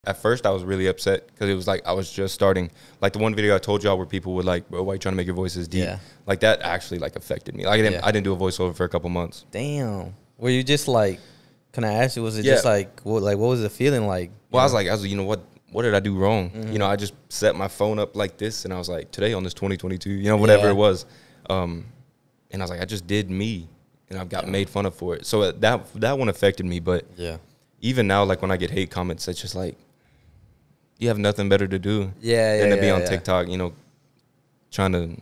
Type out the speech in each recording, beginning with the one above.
at first I was really upset because it was like I was just starting. Like the one video I told y'all where people would like, bro, why you trying to make your voices deep? Yeah. Like that actually like affected me. Like I didn't do a voiceover for a couple months. Damn. Were you just like, can I ask you, was it just like what was the feeling like? Well, I was you know, what did I do wrong? You know, I just set my phone up like this and I was like, today on this 2022, you know, whatever it was. And I was like, I just did me and I've got made fun of for it. So that one affected me. But even now, like when I get hate comments, it's just like, you have nothing better to do than to be on TikTok, you know, trying to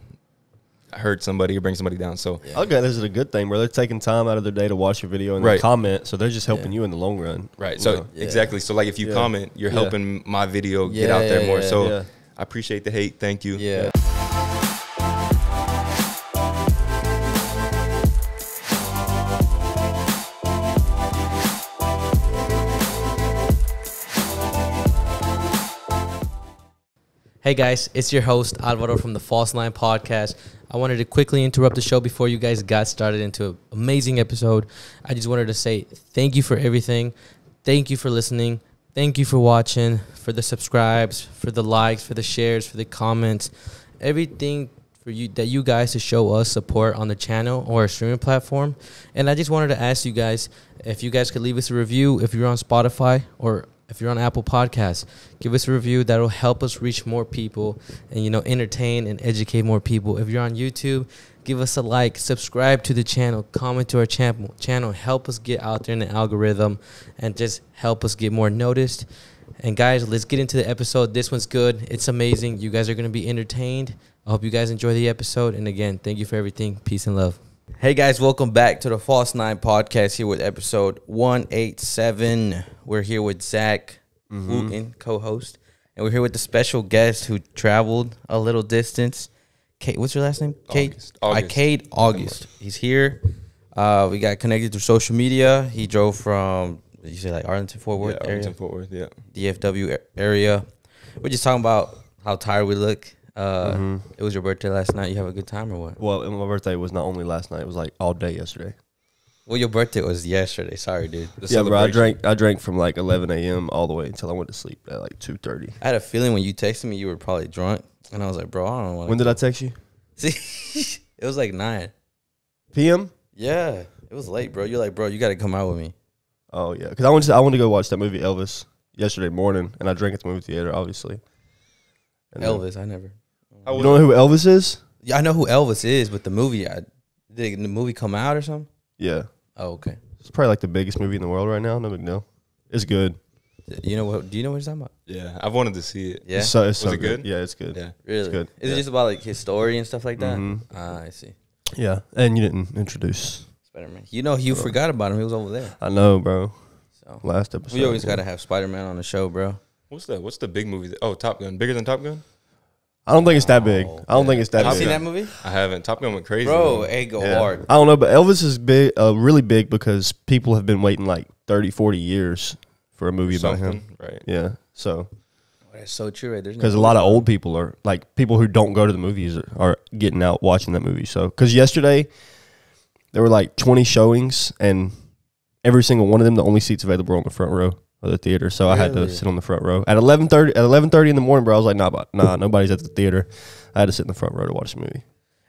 hurt somebody or bring somebody down. So I look at this as a good thing where they're taking time out of their day to watch your video and then comment. So they're just helping you in the long run. Right. So exactly. So like if you comment, you're helping my video get out there more. So I appreciate the hate. Thank you. Yeah. Hey guys, it's your host Alvaro from the False Line Podcast. I wanted to quickly interrupt the show before you guys got started into an amazing episode. I just wanted to say thank you for everything. Thank you for listening. Thank you for watching, for the subscribes, for the likes, for the shares, for the comments, everything for you that you guys to show us support on the channel or our streaming platform. And I just wanted to ask you guys if you guys could leave us a review if you're on Spotify or if you're on Apple Podcasts. Give us a review. That'll help us reach more people and, you know, entertain and educate more people. If you're on YouTube, give us a like, subscribe to the channel, comment to our channel. Help us get out there in the algorithm and just help us get more noticed. And, guys, let's get into the episode. This one's good. It's amazing. You guys are going to be entertained. I hope you guys enjoy the episode. And, again, thank you for everything. Peace and love. Hey, guys, welcome back to the False Nine Podcast here with episode 187. We're here with Zach Wooten, co-host, and we're here with the special guest who traveled a little distance. Kate, what's your last name? August. Caden August. He's here. We got connected through social media. He drove from, did you say like Arlington, Fort Worth area? Arlington, Fort Worth, DFW area. We're just talking about how tired we look. It was your birthday last night. You have a good time or what? Well, my birthday was not only last night; it was like all day yesterday. Well, your birthday was yesterday. Sorry, dude. Yeah, bro. I drank from like 11 a.m. all the way until I went to sleep at like 2:30. I had a feeling when you texted me, you were probably drunk, and I was like, bro, I don't know. When did I text you? See, it was like 9 p.m. Yeah, it was late, bro. You're like, bro, you got to come out with me. Oh yeah, because I wanted to go watch that movie Elvis yesterday morning, and I drank at the movie theater, obviously. And Elvis, I never. You don't know who Elvis is? Yeah, I know who Elvis is, but the movie, did the movie come out or something? Yeah. Oh, okay. It's probably like the biggest movie in the world right now. No big deal. It's good. You know what? Do you know what he's talking about? Yeah, I've wanted to see it. Yeah. It's so Was it good? Yeah, it's good. Yeah. Really? It's good. Is it just about like his story and stuff like that? I see. Yeah, and you didn't introduce Spider-Man. You know, you forgot about him. He was over there. I know, bro. So last episode. we always got to have Spider-Man on the show, bro. What's the big movie? Oh, Top Gun. Bigger than Top Gun? I don't think it's that big. I don't think it's that Have big. you seen that movie? I haven't. Top Gun went crazy. Bro, it go hard. I don't know, but Elvis is big, really big because people have been waiting like 30, 40 years for a movie about him. Right. Yeah, so. That's so true, right? Because a lot of old people are, like, people who don't go to the movies are getting out watching that movie. So, because yesterday, there were like 20 showings, and every single one of them, the only seats available were on the front row of the theater. So I had to sit on the front row. At 11:30 in the morning, bro, I was like, nah, nobody's at the theater. I had to sit in the front row to watch the movie.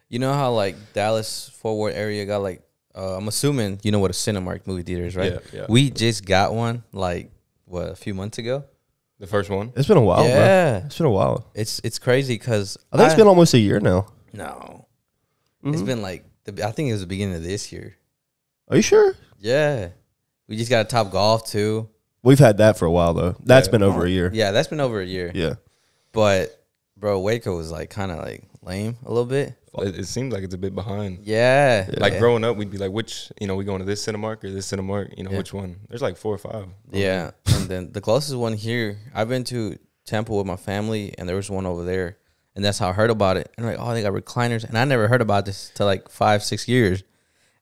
You know how, like, Dallas, Fort Worth area got, like, I'm assuming you know what a Cinemark movie theater is, right? Yeah. We just got one, like, what, a few months ago? The first one? It's been a while, yeah. bro. It's been a while. It's crazy because I think it's been almost a year now. No. It's been, like, I think it was the beginning of this year. Are you sure? Yeah. We just got a Top Golf, too. We've had that for a while, though. That's been over a year. Yeah, that's been over a year. Yeah. But, bro, Waco was, like, kind of, like, lame a little bit. It seems like it's a bit behind. Yeah. Like, growing up, we'd be like, which, we going to this Cinemark or this Cinemark? Which one? There's like 4 or 5. Yeah. And then the closest one here, I've been to Temple with my family, and there was one over there. And that's how I heard about it. And I'm like, oh, they got recliners. And I never heard about this till like 5-6 years.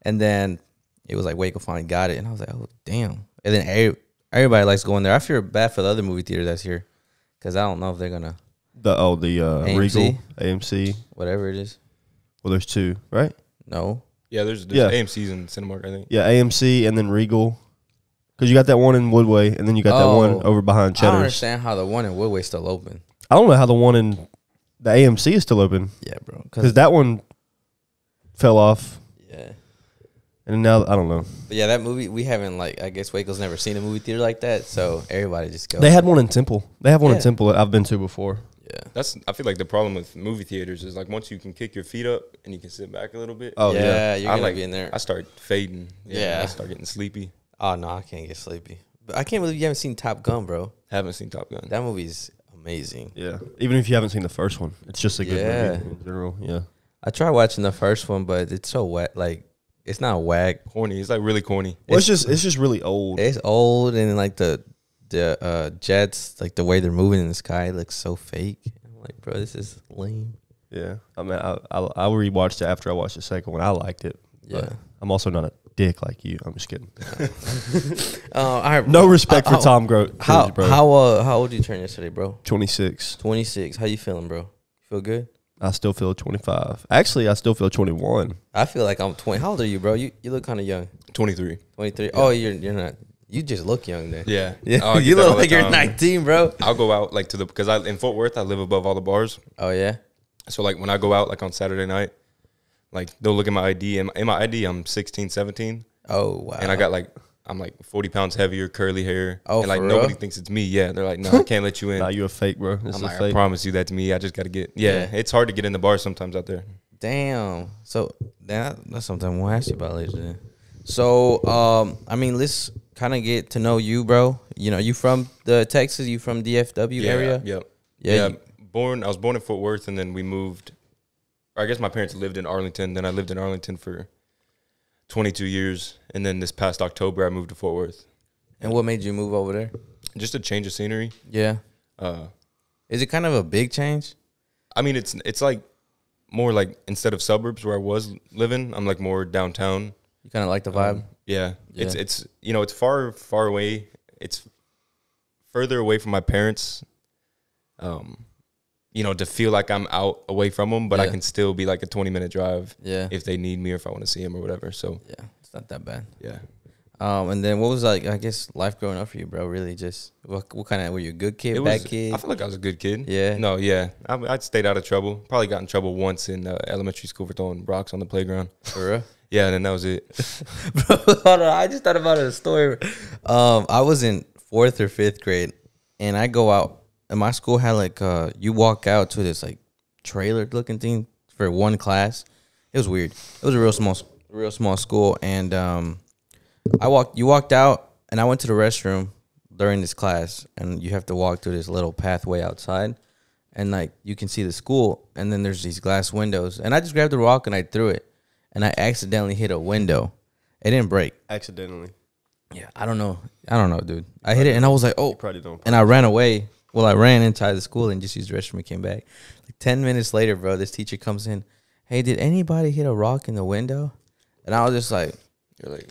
And then it was like Waco finally got it. And I was like, oh, damn. And then everybody likes going there. I feel bad for the other movie theater that's here because I don't know if they're going to. The AMC? Regal, AMC. Whatever it is. Well, there's 2, right? No. Yeah, there's AMC's and Cinemark, I think. Yeah, AMC and then Regal. Because you got that one in Woodway, and then you got that one over behind I Cheddar's. don't understand how the one in Woodway's still open. I don't know how the one in the AMC is still open. Yeah, bro. Because that one fell off. Yeah. And now, I don't know. But yeah, that movie, we haven't, like, I guess Waco's never seen a movie theater like that, so everybody just goes. They had one in Temple. They have one in Temple that I've been to before. Yeah. I feel like the problem with movie theaters is like once you can kick your feet up and you can sit back a little bit. Oh, yeah. You're I going to be in there. I start fading. Yeah. I start getting sleepy. Oh, no, I can't get sleepy. But I can't believe you haven't seen Top Gun, bro. Haven't seen Top Gun. That movie's amazing. Yeah. Even if you haven't seen the first one, it's just a good movie in general. Yeah. I tried watching the first one, but it's so wet. Like, it's not whack. Corny. It's like really corny. Well, it's just really old. It's old, and like the jets, like the way they're moving in the sky looks so fake. I'm like, bro, this is lame. Yeah. I mean, I rewatched it after I watched the second one. I liked it. Yeah. I'm also not a dick like you. I'm just kidding. I have No respect for Tom Cruise, bro. How old did you turn yesterday, bro? 26. 26. How you feeling, bro? You feel good? I still feel 25. Actually, I still feel 21. I feel like I'm 20. How old are you, bro? You look kind of young. 23. 23. Yeah. Oh, you're not. You just look young then. Yeah. Yeah. You look like you're 19, bro. I'll go out like because in Fort Worth I live above all the bars. Oh yeah. So like when I go out like on Saturday night, like they'll look at my ID and in my ID I'm 16, 17. Oh wow. And I got I'm 40 pounds heavier, curly hair. Oh, and like for nobody real? thinks it's me. Yeah. They're like, no, I can't let you in. Nah, you a fake, bro. This I'm is like, fake. I promise you that to me. I just gotta get it's hard to get in the bars sometimes out there. Damn. So that's something we'll ask you about later then. So I mean, let's kind of get to know you, bro. You know, you from the Texas, you from DFW area? Yep. Yeah. I was born in Fort Worth and then we moved. Or I guess my parents lived in Arlington. Then I lived in Arlington for 22 years. And then this past October I moved to Fort Worth. And what made you move over there? Just a change of scenery. Yeah. Is it kind of a big change? I mean, it's like more like instead of suburbs where I was living, I'm like more downtown. You kind of like the vibe? Yeah. Yeah. It's it's far away. It's further away from my parents. To feel like I'm out away from them, but I can still be like a 20-minute drive. Yeah. If they need me or if I want to see them or whatever. So Yeah, it's not that bad. yeah. And then what was like, I guess, life growing up for you, bro? Really just, what kind of, were you a good kid, bad kid? I feel like I was a good kid. Yeah. No, yeah. I stayed out of trouble. Probably got in trouble once in elementary school for throwing rocks on the playground. For real? Yeah, and then that was it. Bro, hold on. I just thought about a story. I was in 4th or 5th grade, and I go out, and my school had like, you walk out to this like trailer looking thing for one class. It was weird. It was a real small school, and you walked out, and I went to the restroom during this class, and you have to walk through this little pathway outside, and like you can see the school, and then there's these glass windows, and I just grabbed the rock and I threw it, and I accidentally hit a window. It didn't break. Accidentally. Yeah, I don't know, dude. I hit it, and I was like, oh, Probably don't. and I ran away. Well, I ran inside the school and just used the restroom and came back. Like 10 minutes later, bro, this teacher comes in. Hey, did anybody hit a rock in the window? And I was just like, You're like,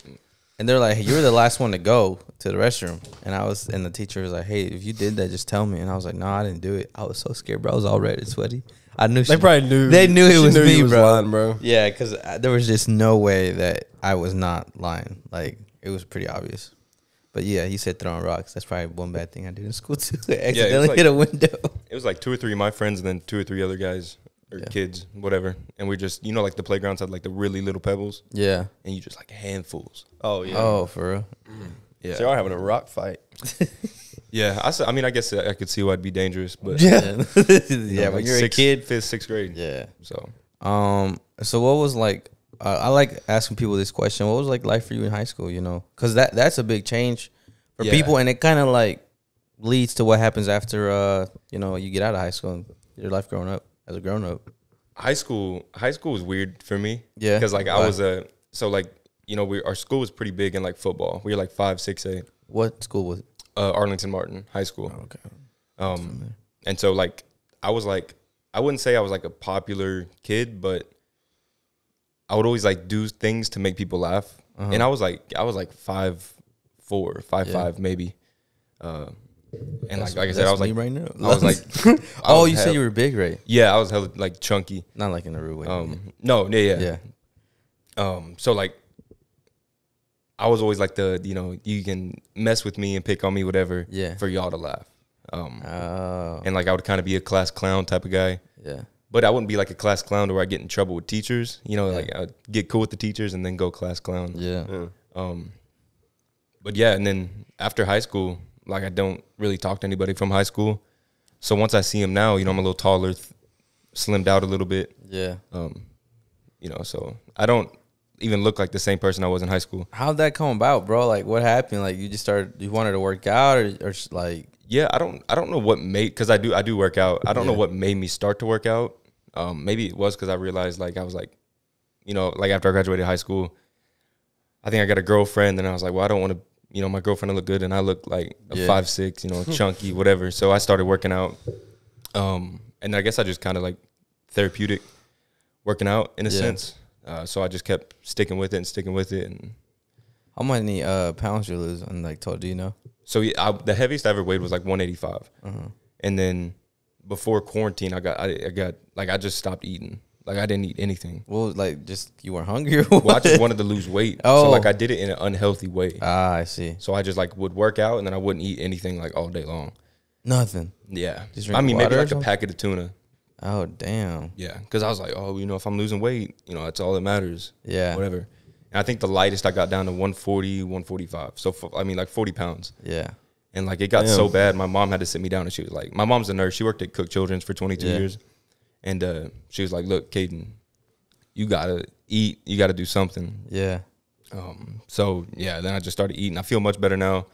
and they're like, hey, you were the last one to go to the restroom. And the teacher was like, hey, if you did that, just tell me. And I was like, no, I didn't do it. I was so scared, bro. I was all red and sweaty. I knew They probably knew. They knew it she was knew me, you was bro. lying, bro. Yeah, because there was just no way that I was not lying. Like, it was pretty obvious. But yeah, he said throwing rocks. That's probably one bad thing I did in school too. I accidentally hit a window. it was like 2 or 3 of my friends and then 2 or 3 other guys or kids, whatever. And we just, like the playgrounds had like the really little pebbles. Yeah. And you just like handfuls. Oh, yeah. Oh, for real? Yeah. So y'all having a rock fight. Yeah. I guess I could see why it'd be dangerous, but Yeah. yeah, when you're a kid. 5th, 6th grade. Yeah. So So what was like, I like asking people this question. What was like life for you in high school, Because that's a big change for people, and it kind of like leads to what happens after, you get out of high school and your life growing up as a grown up. high school was weird for me. Yeah. Because like I was our school was pretty big in like football. We were like 5, 6, 8. What school was it? Arlington Martin High School. Oh, okay. And so like I was like, I wouldn't say I was like a popular kid, but I would always like do things to make people laugh. And I was like 5'4", 5'5", maybe. And like I said, I was like right now. I was like, you said you were big, right? Yeah, I was hella like chunky. Not like in a rude way. No, yeah. Yeah. So like I was always like you can mess with me and pick on me, whatever, for y'all to laugh. And like I would kind of be a class clown type of guy. Yeah. But I wouldn't be like a class clown where I get in trouble with teachers. Like I'd get cool with the teachers and then go class clown. Yeah. But yeah, and then after high school, like I don't really talk to anybody from high school. So once I see him now, I'm a little taller, slimmed out a little bit. Yeah. So I don't even look like the same person I was in high school. How'd that come about, bro? Like, what happened? Like, you wanted to work out, or like? Yeah, I don't know what made, because I do work out. I don't know what made me start to work out. Maybe it was because I realized, like, I was like, like after I graduated high school, I think I got a girlfriend, and I was like, well, I don't want to, my girlfriend to look good, and I look like a 5'6", chunky, whatever. So I started working out, and I guess I just kind of like therapeutic working out in a sense. So I just kept sticking with it. And how many pounds you lose? And like, do you know? So the heaviest I ever weighed was like 185, and then before quarantine, I just stopped eating. Like I didn't eat anything. Well, like just you weren't hungry. Well, I just wanted to lose weight. So like I did it in an unhealthy way. Ah, I see. So I just like would work out, and then I wouldn't eat anything like all day long. Nothing. Yeah. Just maybe like a a packet of tuna. Oh damn. Yeah, because I was like, if I'm losing weight, that's all that matters. Yeah. Whatever. And I think the lightest I got down to 140, 145. So like 40 pounds. Yeah. And like it got so bad, my mom had to sit me down, and she was like, my mom's a nurse. She worked at Cook Children's for 22 years. And she was like, look, Caden, you got to eat. You got to do something. Yeah. So, yeah, then I just started eating. I feel much better now.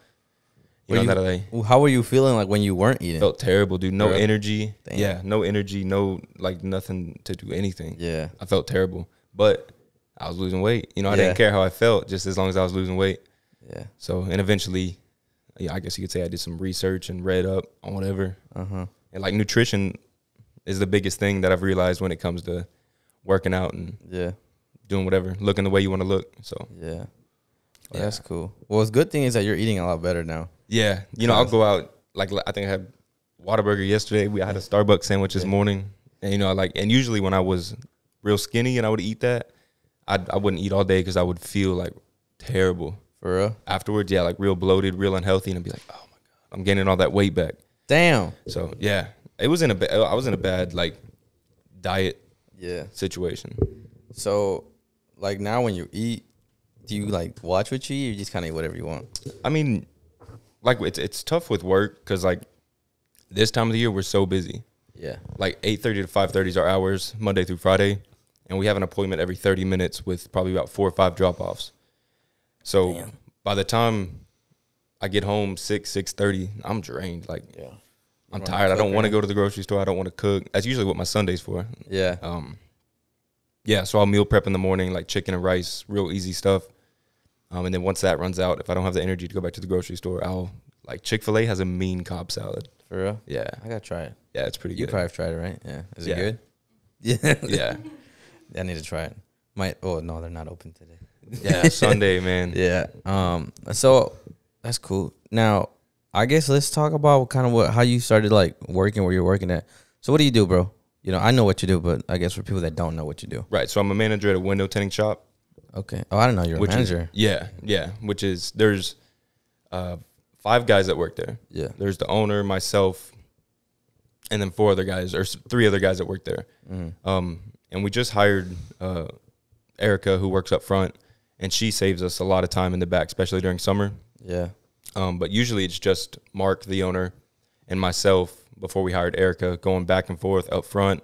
How were you feeling like when you weren't eating? Felt terrible, dude. No energy. Damn. Yeah, no energy. No, like nothing to do anything. Yeah. I felt terrible. But I was losing weight. I didn't care how I felt, just as long as I was losing weight. Yeah. So, and eventually, I guess you could say I did some research and read up on whatever. And like nutrition is the biggest thing that I've realized when it comes to working out and doing whatever, looking the way you want to look. So well, that's cool. Well, the good thing is that you're eating a lot better now. Yeah, I'll go out. Like I think I had Whataburger yesterday. I had a Starbucks sandwich this morning, and and usually when I was real skinny and I would eat that, I wouldn't eat all day because I would feel like terrible. For real? Afterwards, like real bloated, real unhealthy, and I'd be like, oh my god, I'm gaining all that weight back. Damn. So yeah, I was in a bad like diet situation. So like now when you eat, do you like watch what you eat, or you just kind of eat whatever you want? I mean, like it's tough with work because like this time of the year we're so busy. Yeah. Like 8:30 to 5:30 is our hours Monday through Friday, and we have an appointment every 30 minutes with probably about 4 or 5 drop-offs. So by the time I get home 6:30, I'm drained. Like I'm tired. I don't want to go to the grocery store. I don't want to cook. That's usually what my Sunday's for. Yeah. So I'll meal prep in the morning, like chicken and rice, real easy stuff. And then once that runs out, if I don't have the energy to go back to the grocery store, I'll like Chick-fil-A has a mean Cobb salad. For real? Yeah. I gotta try it. Yeah, it's pretty good. You probably have tried it, right? Yeah. Is it good? Yeah. I need to try it. No, they're not open today. Yeah, Sunday, man. Yeah. So that's cool. Now, I guess let's talk about how you started like working where you're working at. So what do you do, bro? I know what you do, but I guess for people that don't know what you do. Right. So I'm a manager at a window tinting shop. Okay. Oh, I didn't know you were a manager. Which is there's 5 guys that work there. Yeah. There's the owner, myself, and then 4 other guys, or 3 other guys that work there. And we just hired Erica, who works up front, and she saves us a lot of time in the back, especially during summer. Yeah. But usually it's just Mark, the owner, and myself before we hired Erica, going back and forth up front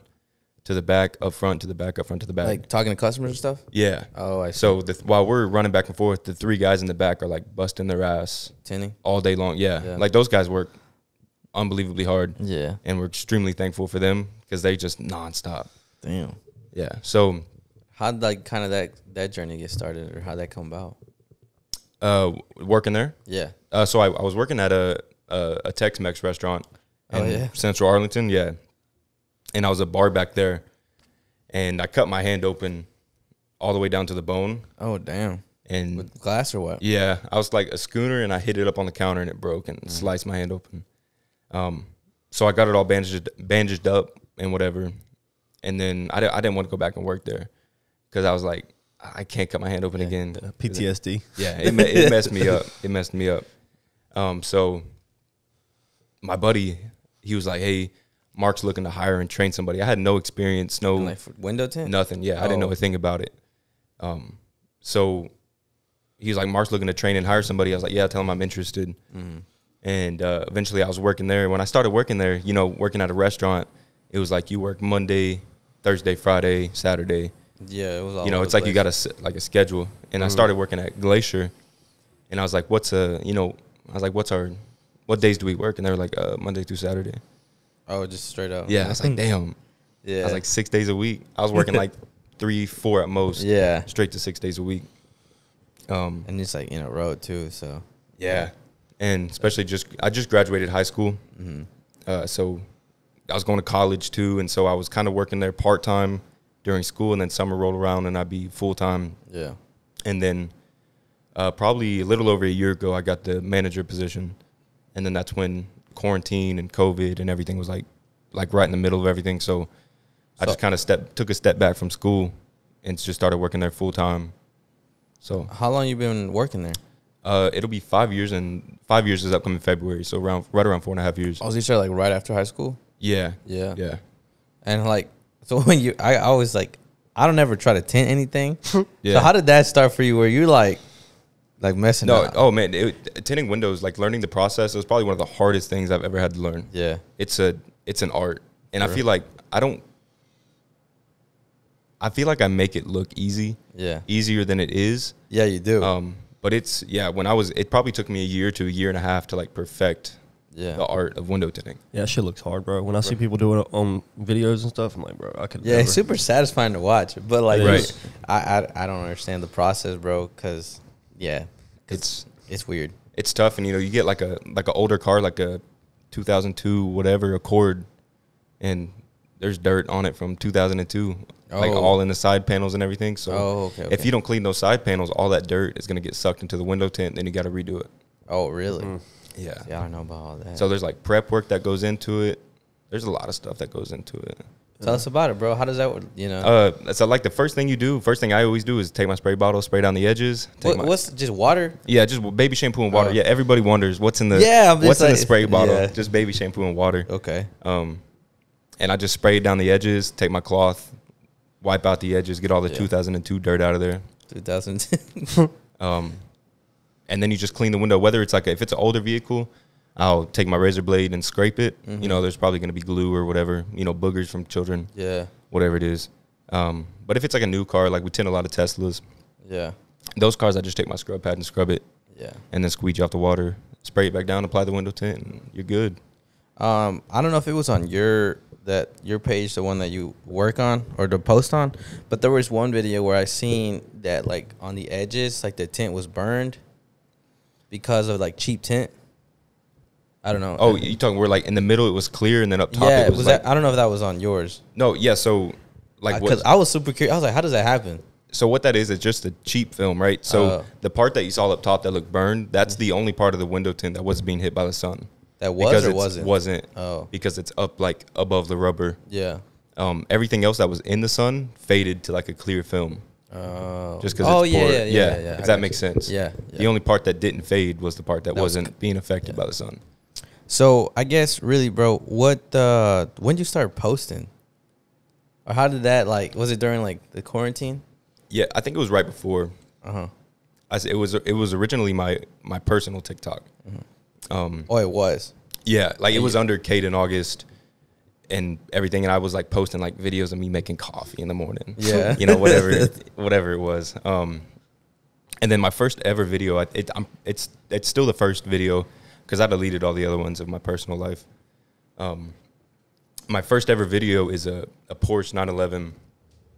to the back, up front to the back, up front to the back. Like talking to customers and stuff? Yeah. Oh, I see. So while we're running back and forth, the 3 guys in the back are like busting their ass. Tinting? All day long. Yeah. Like those guys work unbelievably hard. Yeah. And we're extremely thankful for them because they just nonstop. Damn. Yeah. So how'd like kind of that journey get started, or how'd that come about? Working there? Yeah. So I was working at a Tex-Mex restaurant in Central Arlington. Yeah. And I was a bar back there, and I cut my hand open all the way down to the bone. Oh, damn. And with glass or what? Yeah. I was like a schooner, and I hit it up on the counter, and it broke and sliced my hand open. So I got it all bandaged up and whatever. And then I didn't want to go back and work there because I was like, I can't cut my hand open again. PTSD. Yeah, it messed me up. It messed me up. So my buddy, he was like, "Hey, Mark's looking to hire and train somebody." I had no experience, no like for window tint, nothing. Yeah, I didn't know a thing about it. So he was like, "Mark's looking to train and hire somebody." I was like, "Yeah, tell him I'm interested." And eventually, I was working there. When I started working there, you know, working at a restaurant, it was like you work Monday, Thursday, Friday, Saturday. Yeah, it was all you know, it's like you got a schedule. And I started working at Glacier, and I was like, what days do we work? And they were like, Monday through Saturday. Oh, just straight up. Yeah, I was like, damn. Yeah. I was like 6 days a week. I was working like 3, 4 at most. Yeah. Straight to 6 days a week. And it's like in a row too, so. Yeah. And especially I just graduated high school. So I was going to college too, and so I was kind of working there part-time during school, and then summer rolled around and I'd be full-time. Yeah. And then probably a little over a year ago, I got the manager position. And then that's when quarantine and COVID and everything was like right in the middle of everything. So I just kind of took a step back from school and just started working there full-time. So how long you been working there? It'll be 5 years, and 5 years is upcoming February. So right around 4.5 years. Oh, so you started like right after high school? Yeah. Yeah. Yeah. And like, so when I always like, I don't ever try to tint anything. Yeah. So how did that start for you? Where you like messing up? Oh man, tinting windows, like learning the process, it was probably one of the hardest things I've ever had to learn. Yeah. It's an art, and I feel like I make it look easy. Yeah. Easier than it is. Yeah, you do. But it probably took me a year to a year and a half to like perfect the art of window tinting. Yeah, that shit looks hard, bro. When I see people doing it on videos and stuff, I'm like, bro, I could. Yeah, it's super satisfying to watch. But like, Right. I don't understand the process, bro. Because It's weird. It's tough, and you know, you get like an older car, like a 2002 whatever Accord, and there's dirt on it from 2002, like all in the side panels and everything. So if you don't clean those side panels, all that dirt is gonna get sucked into the window tint. Then you got to redo it. Oh, really? Yeah. See, I don't know about all that. So there's like prep work that goes into it. There's a lot of stuff that goes into it. Tell us about it, bro. How does that work? You know. So like the first thing I always do is take my spray bottle, spray down the edges. What's just water? Yeah, just baby shampoo and water. Yeah, everybody wonders what's in the in the spray bottle. Yeah. Just baby shampoo and water. Okay. And I just spray it down the edges. Take my cloth, wipe out the edges, get all the 2002 dirt out of there. 2000. And then you just clean the window. Whether it's if it's an older vehicle, I'll take my razor blade and scrape it. You know, there's probably going to be glue or whatever, you know, boogers from children. Yeah. Whatever it is. But if it's like a new car, like we tint a lot of Teslas. Yeah. Those cars, I just take my scrub pad and scrub it. Yeah. And then squeegee off the water, spray it back down, apply the window tint, and you're good. I don't know if it was on your page, the one that you work on or the post on, but there was one video where I seen that like on the edges, like the tint was burned because of like cheap tint. I don't know. Oh, you talking where like in the middle it was clear and then up top it was like, I don't know if that was on yours. No, yeah. So like because I was super curious. I was like, how does that happen? So what that is just a cheap film, right? So the part that you saw up top that looked burned, that's the only part of the window tint that wasn't being hit by the sun. That was or wasn't? Wasn't. Oh. Because it's up like above the rubber. Yeah. Everything else that was in the sun faded to like a clear film. Oh. Just because it's poured. Yeah. If that makes sense. Yeah. The only part that didn't fade was the part that wasn't being affected by the sun. So I guess really, bro, when did you start posting? Or how did that was it during like the quarantine? Yeah, I think it was right before. It was originally my personal TikTok. It was. Yeah, like it was under Caden August and everything, and I was like posting like videos of me making coffee in the morning. Yeah, you know, whatever it was. And then my first ever video, it's still the first video because I deleted all the other ones of my personal life. My first ever video is a Porsche 911,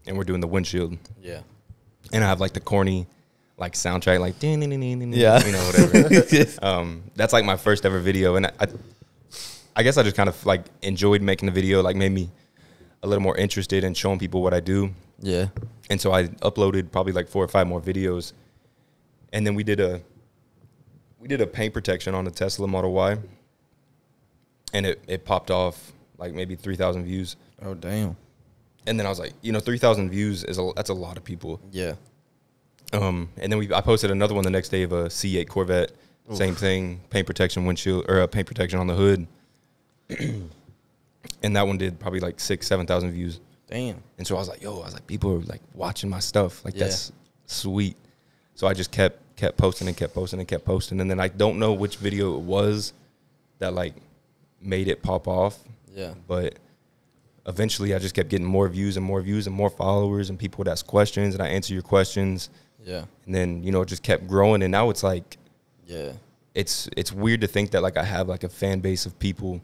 and we're doing the windshield. Yeah, and I have like the corny like soundtrack, like you know, whatever. That's like my first ever video, and I guess I just kind of like enjoyed making the video, like made me a little more interested in showing people what I do. Yeah, and so I uploaded probably like 4 or 5 more videos, and then we did a paint protection on the Tesla Model Y, and it popped off like maybe 3,000 views. Oh damn! And then I was like, 3,000 views that's a lot of people. Yeah. And then I posted another one the next day of a C8 Corvette. Oof. Same thing, paint protection windshield or paint protection on the hood. And that one did probably like 6,000-7,000 views. Damn. And so I was like, people are like watching my stuff. Like that's sweet. So I just kept posting and kept posting and kept posting. And then I don't know which video it was that like made it pop off. Yeah. But eventually I just kept getting more views and more views and more followers, and people would ask questions and I answer your questions. Yeah. And then, it just kept growing, and now it's like, it's weird to think that like I have like a fan base of people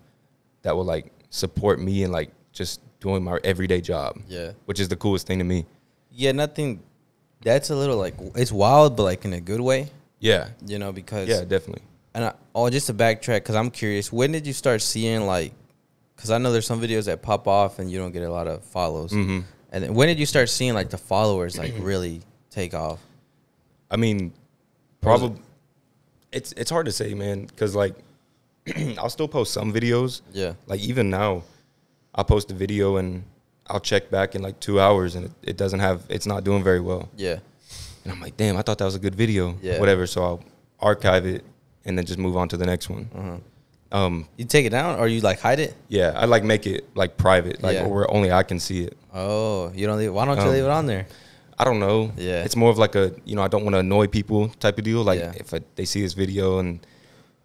that will like support me and like just doing my everyday job. Yeah. Which is the coolest thing to me. Yeah, that's a little like, it's wild, but like in a good way. Yeah. Because. Yeah, definitely. And just to backtrack, because I'm curious, when did you start seeing like, because I know there's some videos that pop off and you don't get a lot of follows. Mm-hmm. And then when did you start seeing like the followers like really take off? I mean, probably it's hard to say, man, because like I'll still post some videos. Yeah. Like even now, I'll post a video and I'll check back in like 2 hours and it's not doing very well. Yeah. And I'm like, damn, I thought that was a good video. Yeah. Whatever. So I'll archive it and then just move on to the next one. Uh-huh. You take it down or you like hide it? Yeah, I like make it like private, like where only I can see it. Oh, you don't leave? Why don't you leave it on there? I don't know. Yeah, it's more of like a I don't want to annoy people type of deal. Like if they see this video and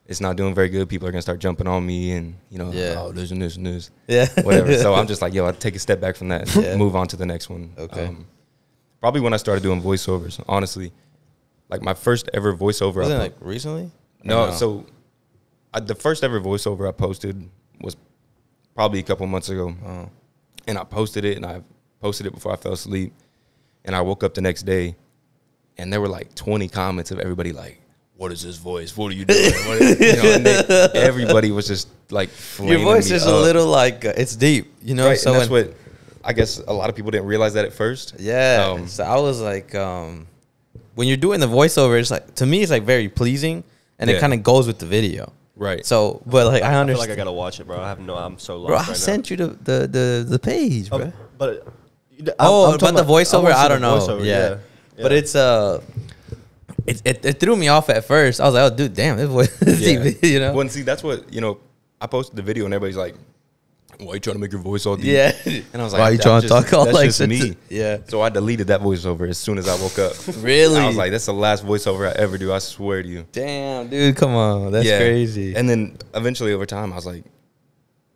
it's not doing very good, people are gonna start jumping on me and oh, this and this and this. Yeah, whatever. So I'm just like, I take a step back from that and move on to the next one. Okay. Probably when I started doing voiceovers, honestly, like my first ever voiceover. Wasn't it like recently? No, so. The first ever voiceover I posted was probably a couple months ago. And I posted it, and I posted it before I fell asleep. And I woke up the next day, and there were like 20 comments of everybody like, what is this voice? What are you doing? And everybody was just like your voice is a little like, it's deep, Right, so and that's what, I guess a lot of people didn't realize that at first. Yeah, so I was like, when you're doing the voiceover, it's like, to me, it's like very pleasing, and it kind of goes with the video. Right. So, but like I understand. I feel like I gotta watch it, bro. I'm so lost. Bro, I sent you the page, bro. But but the voiceover, I don't know. Voiceover, yeah. But it's it threw me off at first. I was like, oh, dude, damn, this voice, Well, and see, that's what I posted the video and everybody's like, why are you trying to make your voice all deep? Yeah. And I was like, why are you trying to talk all like just me? Yeah. So I deleted that voiceover as soon as I woke up. Really? I was like, that's the last voiceover I ever do. I swear to you. Damn, dude, come on. That's crazy. And then eventually over time, I was like,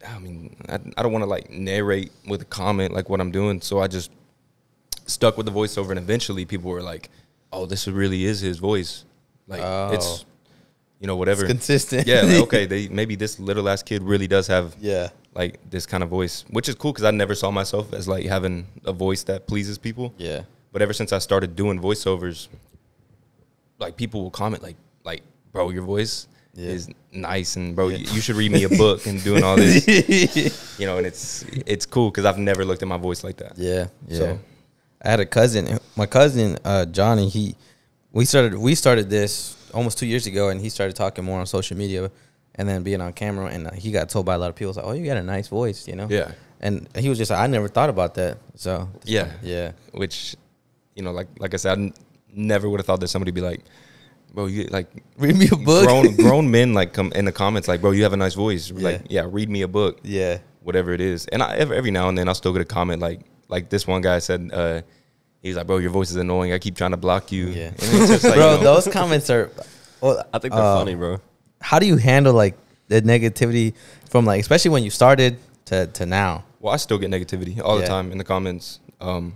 I mean, I don't want to like narrate with a comment like what I'm doing. So I just stuck with the voiceover. And eventually people were like, oh, this really is his voice. Like it's, whatever. It's consistent. Yeah. Like, okay. Maybe this little ass kid really does have like this kind of voice, which is cool because I never saw myself as like having a voice that pleases people. Yeah. But ever since I started doing voiceovers, like people will comment like, bro, your voice is nice, and bro, you should read me a book and doing all this, and it's cool because I've never looked at my voice like that. Yeah. Yeah. So, I had a cousin, my cousin Johnny. We started this almost 2 years ago, and he started talking more on social media. And then being on camera, and he got told by a lot of people, like, oh, you got a nice voice, Yeah. And he was just like, I never thought about that. So, yeah. Yeah. Which, like I said, I never would have thought that somebody would be like, bro, you like, read me a book. Grown men like come in the comments like, bro, you have a nice voice. Like, read me a book. Yeah. Whatever it is. And every now and then I'll still get a comment like this one guy said, he's like, bro, your voice is annoying. I keep trying to block you. Yeah. And it's just like, bro, those comments are, well, I think they're funny, bro. How do you handle like the negativity from like, especially when you started to now? Well, I still get negativity all the time in the comments. So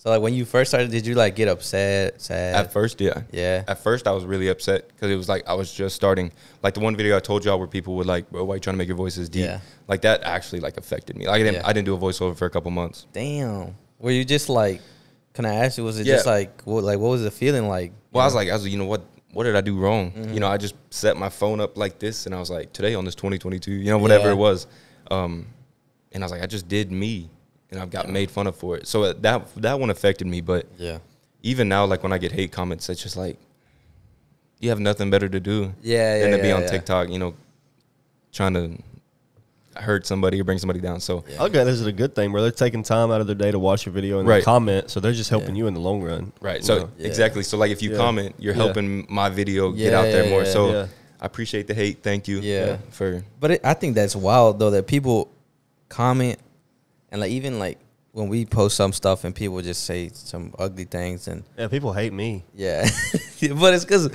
like when you first started, did you like get upset, sad? At first, yeah. Yeah. At first I was really upset because it was like I was just starting. Like the one video I told y'all where people were like, bro, why are you trying to make your voices deep? Yeah. Like that actually like affected me. Like I didn't do a voiceover for a couple months. Damn. Were you just like, can I ask you, was it just like what was the feeling like? Well, I was like, what did I do wrong? Mm-hmm. I just set my phone up like this, and I was like, today on this 2022, whatever it was. And I was like, I just did me, and I've got made fun of for it. So that one affected me. But even now, like when I get hate comments, it's just like, you have nothing better to do than to be on TikTok, trying to, hurt somebody or bring somebody down. So Okay, this is a good thing, bro. They're taking time out of their day to watch your video and Right. comment, so they're just helping you in the long run. right. you So know? exactly. So like if you comment, you're helping my video get Yeah, out there more. yeah, So yeah. I appreciate the hate. Thank you. Yeah. For But I think that's wild though that people comment and like even like when we post some stuff and people just say some ugly things and Yeah, people hate me. yeah, but it's because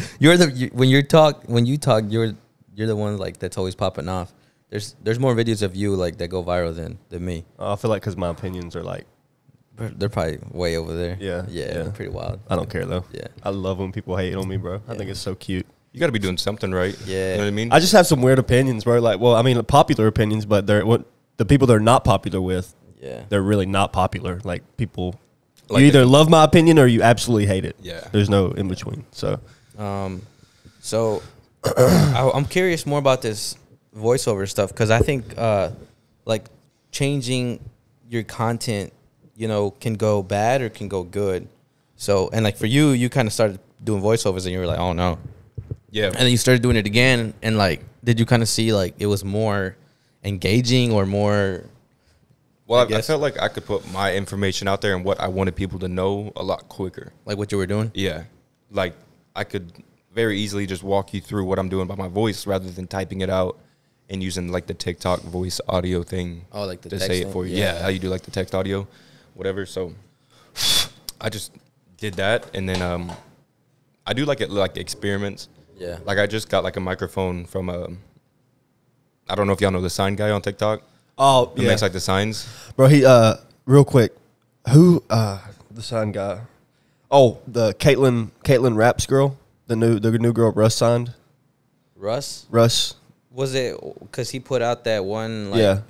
when you talk you're the one like that's always popping off. There's more videos of you like that go viral than me. I feel like because my opinions are like, They're probably way over there. Yeah, yeah, yeah. They're pretty wild. I don't care though. Yeah. I love when people hate on me, bro. I think it's so cute. you got to be doing something right. Yeah. You know what I mean? I just have some weird opinions, bro. Like, well, I mean, popular opinions, but the people they're not popular with, Yeah, they're really not popular. Like people, Like you either love my opinion or you absolutely hate it. Yeah. There's no in between. So So I'm curious more about this voiceover stuff because I think like changing your content, can go bad or can go good. So and like for you kind of started doing voiceovers and you were like, oh no, yeah. and then you started doing it again and like, did you kind of see like it was more engaging or more? Well, I guess. felt like I could put my information out there and what I wanted people to know a lot quicker. Like what you were doing? Yeah. Like I could very easily just walk you through what I'm doing by my voice rather than typing it out and using like the TikTok voice audio thing. Oh, like the to text say it thing? for you. Yeah. Yeah, how you do like the text audio, whatever. So I just did that, and then I do like experiments. Yeah. Like I just got like a microphone from I don't know if y'all know the sign guy on TikTok. oh Who makes like the signs. bro. He real quick, who the sign guy? Oh, the Caitlin Raps girl, the new girl Russ signed. Russ? Was it because he put out that one? Like, yeah,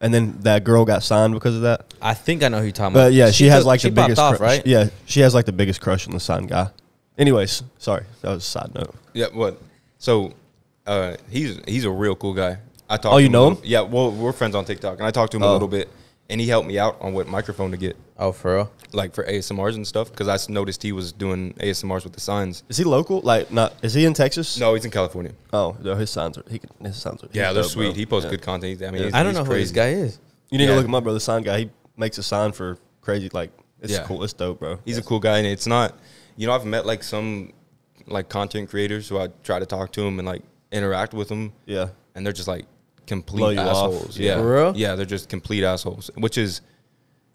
and then that girl got signed because of that. I think I know who you're talking about. But yeah, she has like the popped biggest off, right? Yeah, she has like the biggest crush on the sign guy. Anyways, sorry, that was a side note. Yeah, what? So he's a real cool guy. I talked. Oh, to you know him? Yeah, well, we're friends on TikTok, and I talked to him a little bit, and he helped me out on what microphone to get, Oh, for real? like for ASMRs and stuff, because I noticed he was doing ASMRs with the signs. Is he local? Like, not? Is he in Texas? No, he's in California. Oh, no, his signs are. His signs are. Yeah, he's they're dope, sweet. bro. He posts Yeah. good content. I mean, he's, I don't he's know who crazy. this guy is. You need to Yeah. look him up, bro. The sign guy. He makes a sign for crazy. Like, it's Yeah. cool. It's dope, bro. He's a cool guy, and it's not. I've met like some like content creators who I try to talk to him and like interact with them, Yeah. and they're just like Blow complete you off. assholes. Yeah. Yeah, For real? Yeah, they're just complete assholes. Which is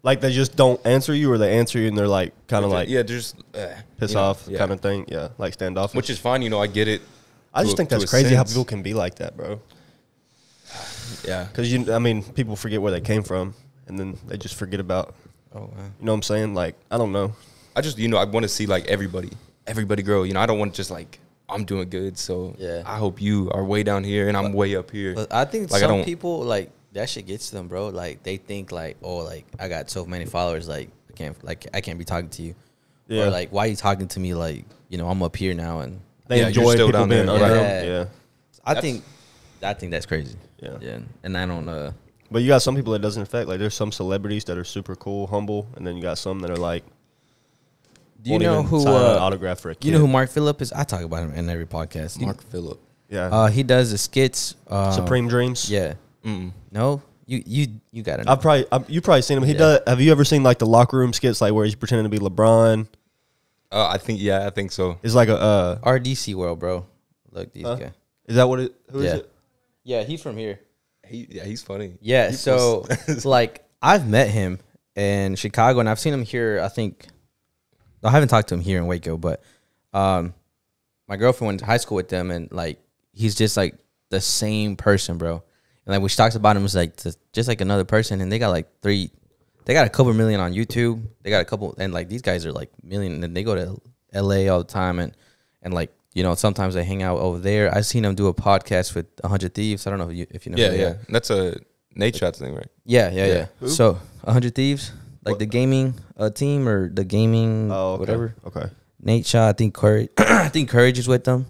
Like they just don't answer you, or they answer you and they're like kind of like yeah, they're just piss you know, off yeah. kind of thing. Yeah, like standoffish. Which is fine. I get it. I just think that's crazy how people can be like that, bro. Yeah. Because people forget where they came from, and then they just forget about. Oh, wow. You know what I'm saying? Like, I don't know. I just, I want to see like everybody grow. I don't want to just like, I'm doing good. So Yeah. I hope you are way down here and I'm way up here. But I think Like, I some don't- people, like, that shit gets to them, bro. Like, they think, like, oh, like, I got so many followers, like, I can't be talking to you. Yeah. Or, like, why are you talking to me? Like, I'm up here now. And They Yeah, you're enjoy still people down being there. under Yeah. them. Yeah. I think that's crazy. Yeah. Yeah. And I don't, But you got some people that doesn't affect. Like, there's some celebrities that are super cool, humble, and then you got some that are like, do you won't know even who, sign an autograph for a kid. you know who Mark Phillip is? I talk about him in every podcast. Mark Phillip. Yeah. He does the skits. Supreme Dreams. Yeah. Mm-mm. No? You got to know. You probably seen him. He Yeah. does. Have you ever seen like the locker room skits, like where he's pretending to be LeBron? I think so. It's like a. RDC World, bro. Look, these guys. Is that what it? Who is Yeah. it? Yeah, he's from here. He's funny. Yeah, He so posts- like I've met him in Chicago and I've seen him here. I think I haven't talked to him here in Waco, but my girlfriend went to high school with them, and like he's just like the same person, bro. And like when she talks about him, it's like just like another person. And they got like they got a couple million on YouTube. They got a couple, and like these guys are like million, and they go to LA all the time, and like sometimes they hang out over there. I've seen them do a podcast with 100 Thieves. I don't know if you know. Yeah, who they yeah. are. That's a Nate Shots thing, right? Yeah. Who? So 100 Thieves, like What? the gaming team or the gaming whatever. Okay. Nate Shaw, I think Courage. I think Courage is with them.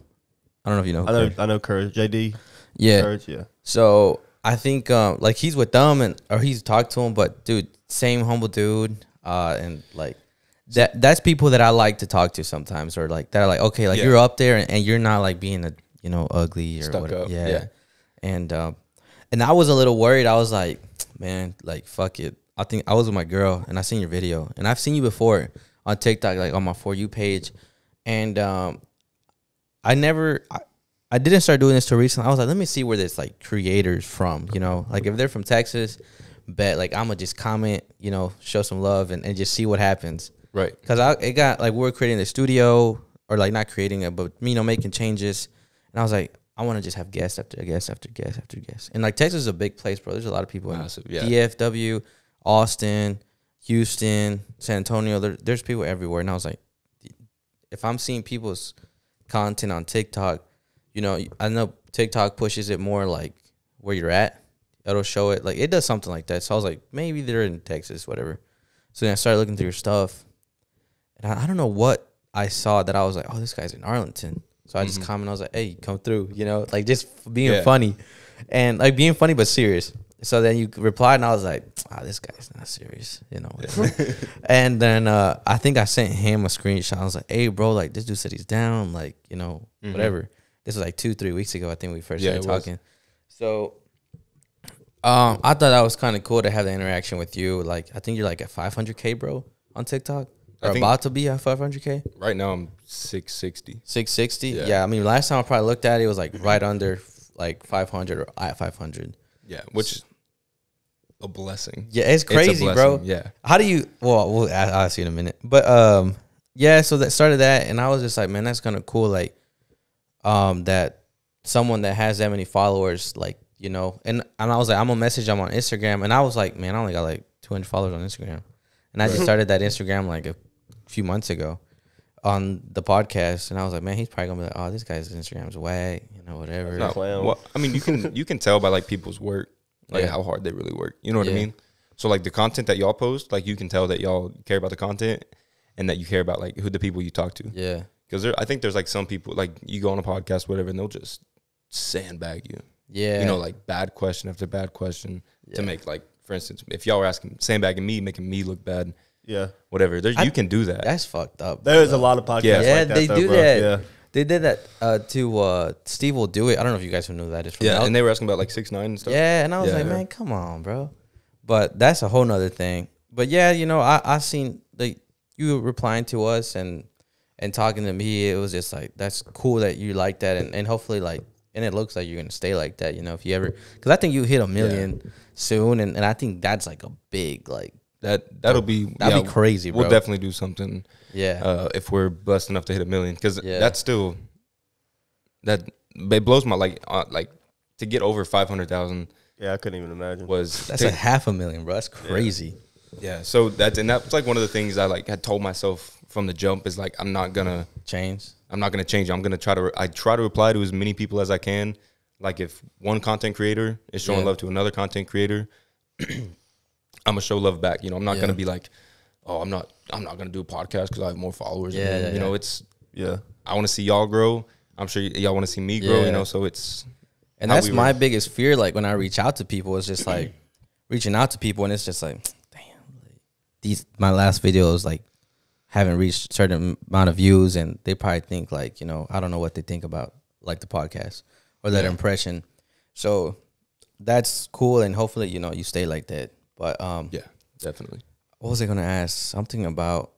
I don't know if you know. Courage. I know Courage. JD. Yeah. Courage. Yeah. So I think like he's with them or he's talked to him, but dude, same humble dude. And like that's people that I like to talk to sometimes, or like that are like, okay, like Yeah. you're up there and you're not like being a ugly or Stuck whatever. up. Yeah. Yeah. And And I was a little worried. I was like, man, like, fuck it. I think I was with my girl, and I seen your video. And I've seen you before on TikTok, like, on my For You page. And I didn't start doing this till recently. I was like, let me see where this, like, creators from, you know? Like, if they're from Texas, bet, like, I'm going to just comment, you know, show some love and just see what happens. Right. Because it got, like, we were creating the studio, or, like, not creating it, but, you know, making changes. And I was like, I want to just have guest after guest after guest after guest. And, like, Texas is a big place, bro. There's a lot of people Massive, in DFW, Austin, Houston, San Antonio. There's people everywhere. And I was like, if I'm seeing people's content on TikTok, you know, I know TikTok pushes it more, like, where you're at. It'll show it. Like, it does something like that. So I was like, maybe they're in Texas, whatever. So then I started looking through your stuff. And I don't know what I saw that I was like, oh, this guy's in Arlington. So I just commented. I was like, hey, come through, you know, like, just being funny. And, like, being funny but serious. So then you replied, and I was like, this guy's not serious, you know. And then I think I sent him a screenshot. I was like, hey, bro, like, this dude said he's down, like, you know, whatever. This was like 2-3 weeks ago, I think we first started talking. So I thought that was kind of cool to have the interaction with you. Like, I think you're like at 500K, bro, on TikTok. Or about to be at 500K. Right now I'm 660. 660? Yeah, I mean, last time I probably looked at it, it was like right under like 500 or at 500. Yeah, which is a blessing. Yeah, it's crazy, bro. Yeah. How do you, well, I'll ask you in a minute. But yeah, so that started that, and I was just like, man, that's kind of cool. Like, that someone that has that many followers, like, you know, and I was like, I'm gonna message them on Instagram, and I was like, man, I only got like 200 followers on Instagram, and I just started that Instagram like a few months ago on the podcast, and I was like, man, he's probably gonna be like, oh, this guy's Instagram's whack, you know, whatever. Well, I mean, you can tell by like people's work, like how hard they really work. You know what I mean? So like the content that y'all post, like you can tell that y'all care about the content and that you care about like who the people you talk to. Yeah. Because I think there's like some people, like you go on a podcast, whatever, and they'll just sandbag you. Yeah. You know, like bad question after bad question to make, like, for instance, if y'all were asking, sandbagging me, making me look bad. Yeah. Whatever. You can do that. That's fucked up. There's a lot of podcasts like that, they do bro. that. Yeah. They did that to Steve Will Do It. I don't know if you guys know who that is from. And they were asking about like 6ix9ine and stuff. Yeah, and I was like, man, come on, bro. But that's a whole nother thing. But yeah, you know, I seen like you replying to us and talking to me. It was just like, that's cool that you like that, and hopefully like, and it looks like you're gonna stay like that. You know, if you ever, because I think you hit 1 million soon, and I think that's like a big like that'll be be crazy, bro. We'll definitely do something. Yeah. If we're blessed enough to hit 1 million, because that's still it blows my like to get over 500,000. Yeah, I couldn't even imagine. That's like 500,000, bro. That's crazy. Yeah. So that's like one of the things I like had told myself from the jump is like, I'm not gonna change. I'm gonna try to reply to as many people as I can. Like if one content creator is showing love to another content creator, I'm gonna show love back. You know, I'm not gonna be like, oh, I'm not gonna do a podcast because I have more followers. Yeah, you know, it's I want to see y'all grow. I'm sure y'all want to see me grow. You know, so it's that's my biggest fear. Like when I reach out to people, it's just like reaching out to people, and it's just like, damn, like my last videos like haven't reached a certain amount of views, and they probably think like, you know, I don't know what they think about like the podcast or that impression. So that's cool, and hopefully, you know, you stay like that. But yeah, definitely. What was I gonna ask? Something about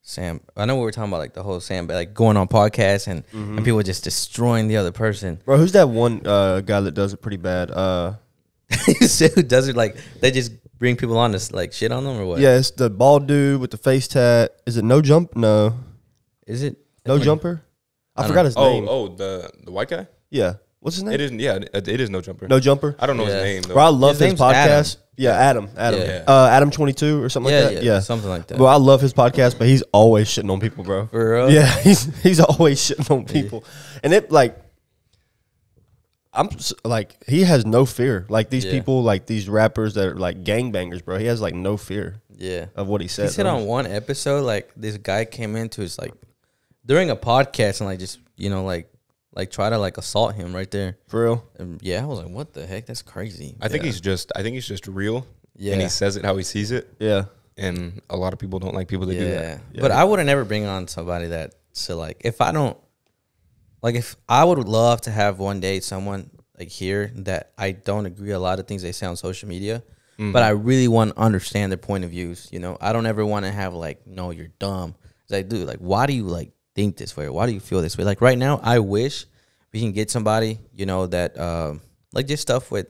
Sam. I know we were talking about like the whole Sam, but like going on podcasts and people just destroying the other person. Bro, who's that one guy that does it pretty bad? Who does it like they just bring people on to like shit on them or what? Yeah, it's the bald dude with the face tat. Is it No Jump? No. Is it No Jumper? I forgot his name. Oh, the white guy? Yeah. What's his name? It isn't. Yeah, it is No Jumper. No Jumper. I don't know his name though. Bro, I love his podcast. Adam. Yeah, Adam. Yeah. Adam 22 or something like that. Yeah, something like that. Bro, I love his podcast, but he's always shitting on people, bro. For real? Yeah, he's always shitting on people, and it like he has no fear. Like these people, like these rappers that are like gangbangers, bro. He has like no fear. Yeah, of what he said. He said on one episode, like this guy came into his like during a podcast and like just like try to like assault him right there. For real? And I was like, what the heck? That's crazy. I think he's just real. Yeah. And he says it how he sees it. Yeah. And a lot of people don't like people that do that. Yeah. But I would never bring on somebody that like if I would love to have one day someone like hear that I don't agree a lot of things they say on social media, but I really want to understand their point of views. You know, I don't ever want to have like, no, you're dumb. It's like, dude, like, why do you like think this way? Or why do you feel this way? Like right now, I wish we can get somebody, you know, that like just stuff with.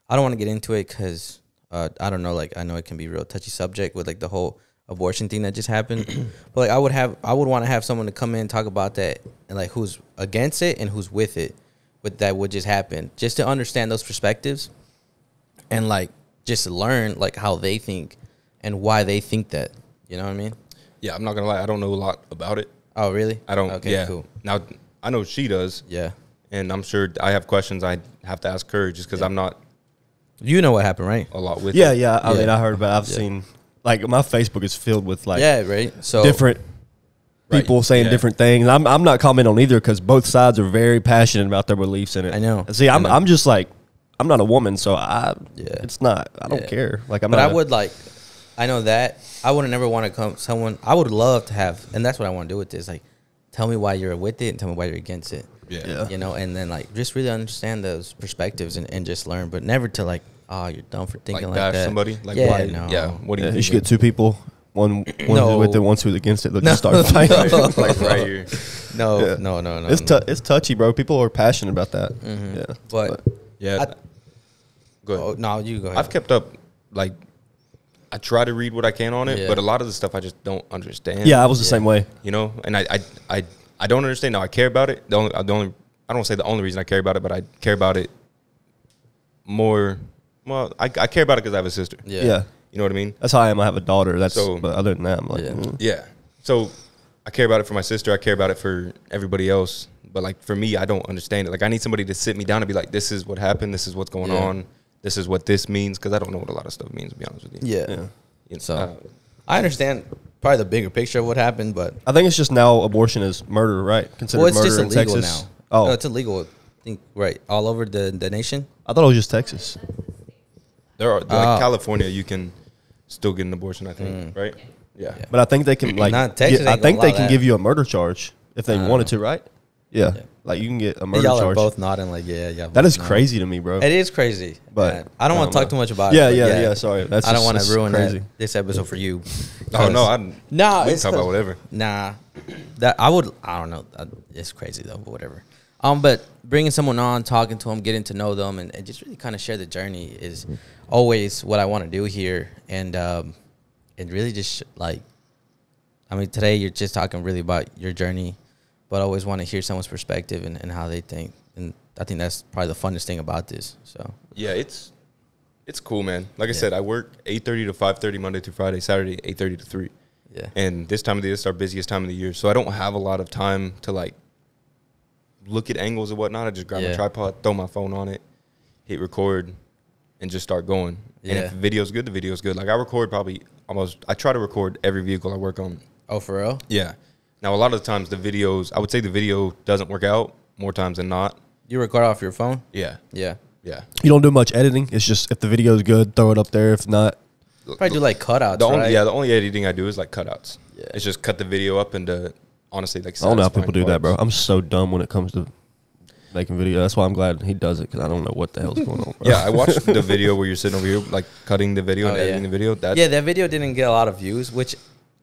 I don't want to get into it because I don't know. Like I know it can be a real touchy subject with like the whole abortion thing that just happened. But like I would want to have someone to come in and talk about that and like who's against it and who's with it, with that would just happen, just to understand those perspectives and like just learn like how they think and why they think that. You know what I mean? Yeah, I'm not gonna lie. I don't know a lot about it. Oh, really? I don't. Okay, yeah. cool. Now I know she does. Yeah. And I'm sure I have questions I have to ask her just because I'm not You know what happened, right? a lot with. Yeah, it. yeah. I Yeah. mean, I heard about. I've seen like my Facebook is filled with like Yeah, right. So different people saying yeah. different things. I'm not commenting on either because both sides are very passionate about their beliefs in it. I know. See, I know. I'm just like I'm not a woman, so Yeah. it's not. I don't Yeah. care. Like I'm But not. I would like, I know that I would never want to come someone. I would love to have, and that's what I want to do with this. Like, tell me why you're with it, and tell me why you're against it. Yeah. You know, and then like just really understand those perspectives and just learn, but never to like, oh, you're dumb for thinking like bash that. somebody. Like yeah, why? no. Yeah. What do you? You think should get two people. One No. who's with it, one who's against it. They'll No. just start fighting. No. like right here. No, Yeah. no, It's no. it's touchy, bro. People are passionate about that. Mhm. Yeah, But Yeah. Go ahead. oh, no, you go ahead. I've kept up. Like, I try to read what I can on it, Yeah. but a lot of the stuff I just don't understand. yeah, I was the same way. You know, and I don't understand. Now I care about it. The only I don't want to say the only reason I care about it, but I care about it more. Well, I care about it because I have a sister. Yeah. You know what I mean? That's how I am. I have a daughter. That's So- but other than that, I'm like, Yeah. Yeah. So I care about it for my sister. I care about it for everybody else. But like for me, I don't understand it. Like I need somebody to sit me down and be like, "This is what happened. This is what's going Yeah. on. This is what this means." Because I don't know what a lot of stuff means. To be honest with you. yeah. yeah. You know, So I understand probably the bigger picture of what happened, but I think it's just now abortion is murder, right? Considered well, it's murder just in illegal Texas. now. Oh, No, it's illegal. I think right all over the nation. I thought it was just Texas. there are like Oh. California, you can still get an abortion. I think, right? Yeah. Yeah. But I think they can like. Not Texas I ain't think gonna they allow can that. give you a murder charge if they I don't wanted know. to, right? Yeah. Yeah. Like you can get a murder Y'all charge. are both nodding like yeah. That is both crazy to me, bro. It is crazy, But but I don't want to talk too much about Yeah, it. but yeah. Sorry, that's I don't just- want that's to ruin crazy. this episode for you. Oh no, I No, we can it's talk about 'cause- whatever. Nah, that I don't know. It's crazy though, but whatever. But bringing someone on, talking to them, getting to know them, and just really kind of share the journey is always what I want to do here. And really just like, I mean, today you're just talking really about your journey, but I always want to hear someone's perspective and how they think. And I think that's probably the funnest thing about this. So Yeah, it's cool, man. Like I Yeah. said, I work 8:30 to 5:30 Monday through Friday, Saturday 8:30 to 3. yeah, And this time of the year is our busiest time of the year, so I don't have a lot of time to like look at angles and whatnot. I just grab my Yeah. tripod, throw my phone on it, hit record, and just start going. And Yeah. if the video's good, the video's good. Like I record probably I try to record every vehicle I work on. Oh, for real? Yeah. Now a lot of the times the videos, I would say the video doesn't work out more times than not. You record off your phone? Yeah. Yeah. Yeah. You don't do much editing. It's just if the video is good, throw it up there. If not, Probably do like cutouts, The only, right? yeah, the only editing I do is like cutouts. Yeah. It's just cut the video up into honestly like. I don't know how people satisfying do that, bro. parts. I'm so dumb when it comes to making video. That's why I'm glad he does it because I don't know what the hell's going on. Bro. Yeah, I watched the video where you're sitting over here like cutting the video and Oh, editing yeah. the video. That's Yeah, that video didn't get a lot of views, which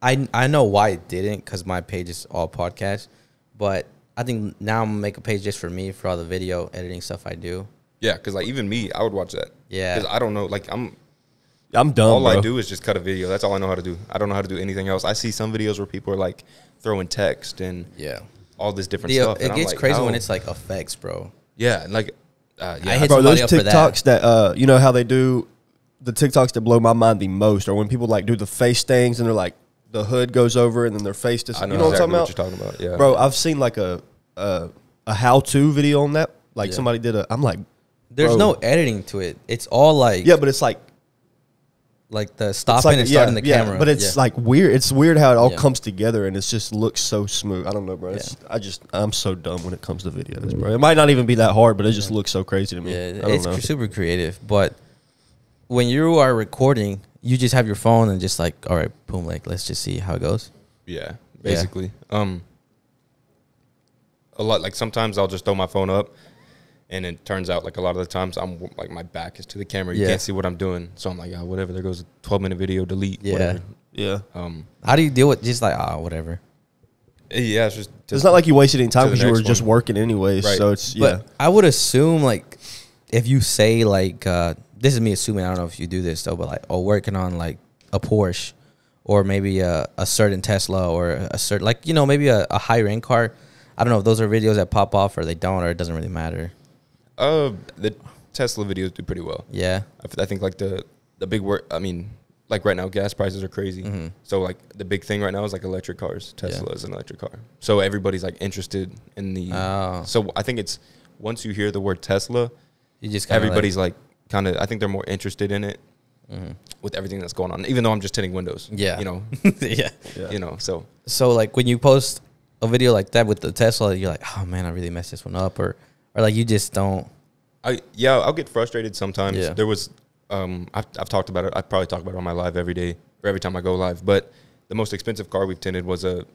I know why it didn't because my page is all podcast. But I think now I'm gonna make a page just for me for all the video editing stuff I do. yeah, because like even me, I would watch that. Yeah. because I don't know. Like I'm dumb, all bro. I do is just cut a video. That's all I know how to do. I don't know how to do anything else. I see some videos where people are like throwing text and Yeah, all this different stuff. it and I'm gets like, crazy how? when it's like effects, bro. Yeah, and like I yeah, hit Bro, those somebody up for that. TikToks that you know how they do the TikToks that blow my mind the most are when people like do the face things and they're like the hood goes over and then their face just I know you know exactly what I'm talking what about? you're talking about. Yeah, Bro, I've seen like a how-to video on that. Like Yeah. somebody did I'm like, There's bro. no editing to it. It's all like yeah, but it's like the it's stopping like and starting the yeah, camera. but it's Yeah. like weird. It's weird how it all Yeah. comes together and it just looks so smooth. I don't know, bro. I'm so dumb when it comes to videos, bro. It might not even be that hard, but it just looks so crazy to me. Yeah, I don't it's know. super creative. But when you are recording, you just have your phone and just like, all right, boom, like let's just see how it goes. yeah, basically. A lot like sometimes I'll just throw my phone up And it turns out like a lot of the times I'm like my back is to the camera. You can't see what I'm doing. So I'm like, yeah, whatever. There goes a 12-minute video. Delete. Yeah. Whatever. Yeah. How do you deal with just like whatever? Yeah, it's just. It's not like you wasted any time because you were next just one. working anyways. Right. So it's But I would assume like if you say like this is me assuming, I don't know if you do this though, but like working on like a Porsche or maybe a certain Tesla or a certain like maybe a higher end car. I don't know if those are videos that pop off or they don't, or it doesn't really matter. The Tesla videos do pretty well. Yeah. I think like the big work. I mean, like right now, gas prices are crazy. So like the big thing right now is like electric cars. Tesla is an electric car. So everybody's like interested in the. So I think it's once you hear the word Tesla, You just everybody's like kind of. I think they're more interested in it with everything that's going on. Even though I'm just tinting windows. Yeah. Yeah. Yeah. So like when you post a video like that with the Tesla, you're like, oh man, I really messed this one up, or like you just don't. I'll get frustrated sometimes. Yeah. There was I've talked about it. I probably talk about it on my live every day or every time I go live. But the most expensive car we've tinted was a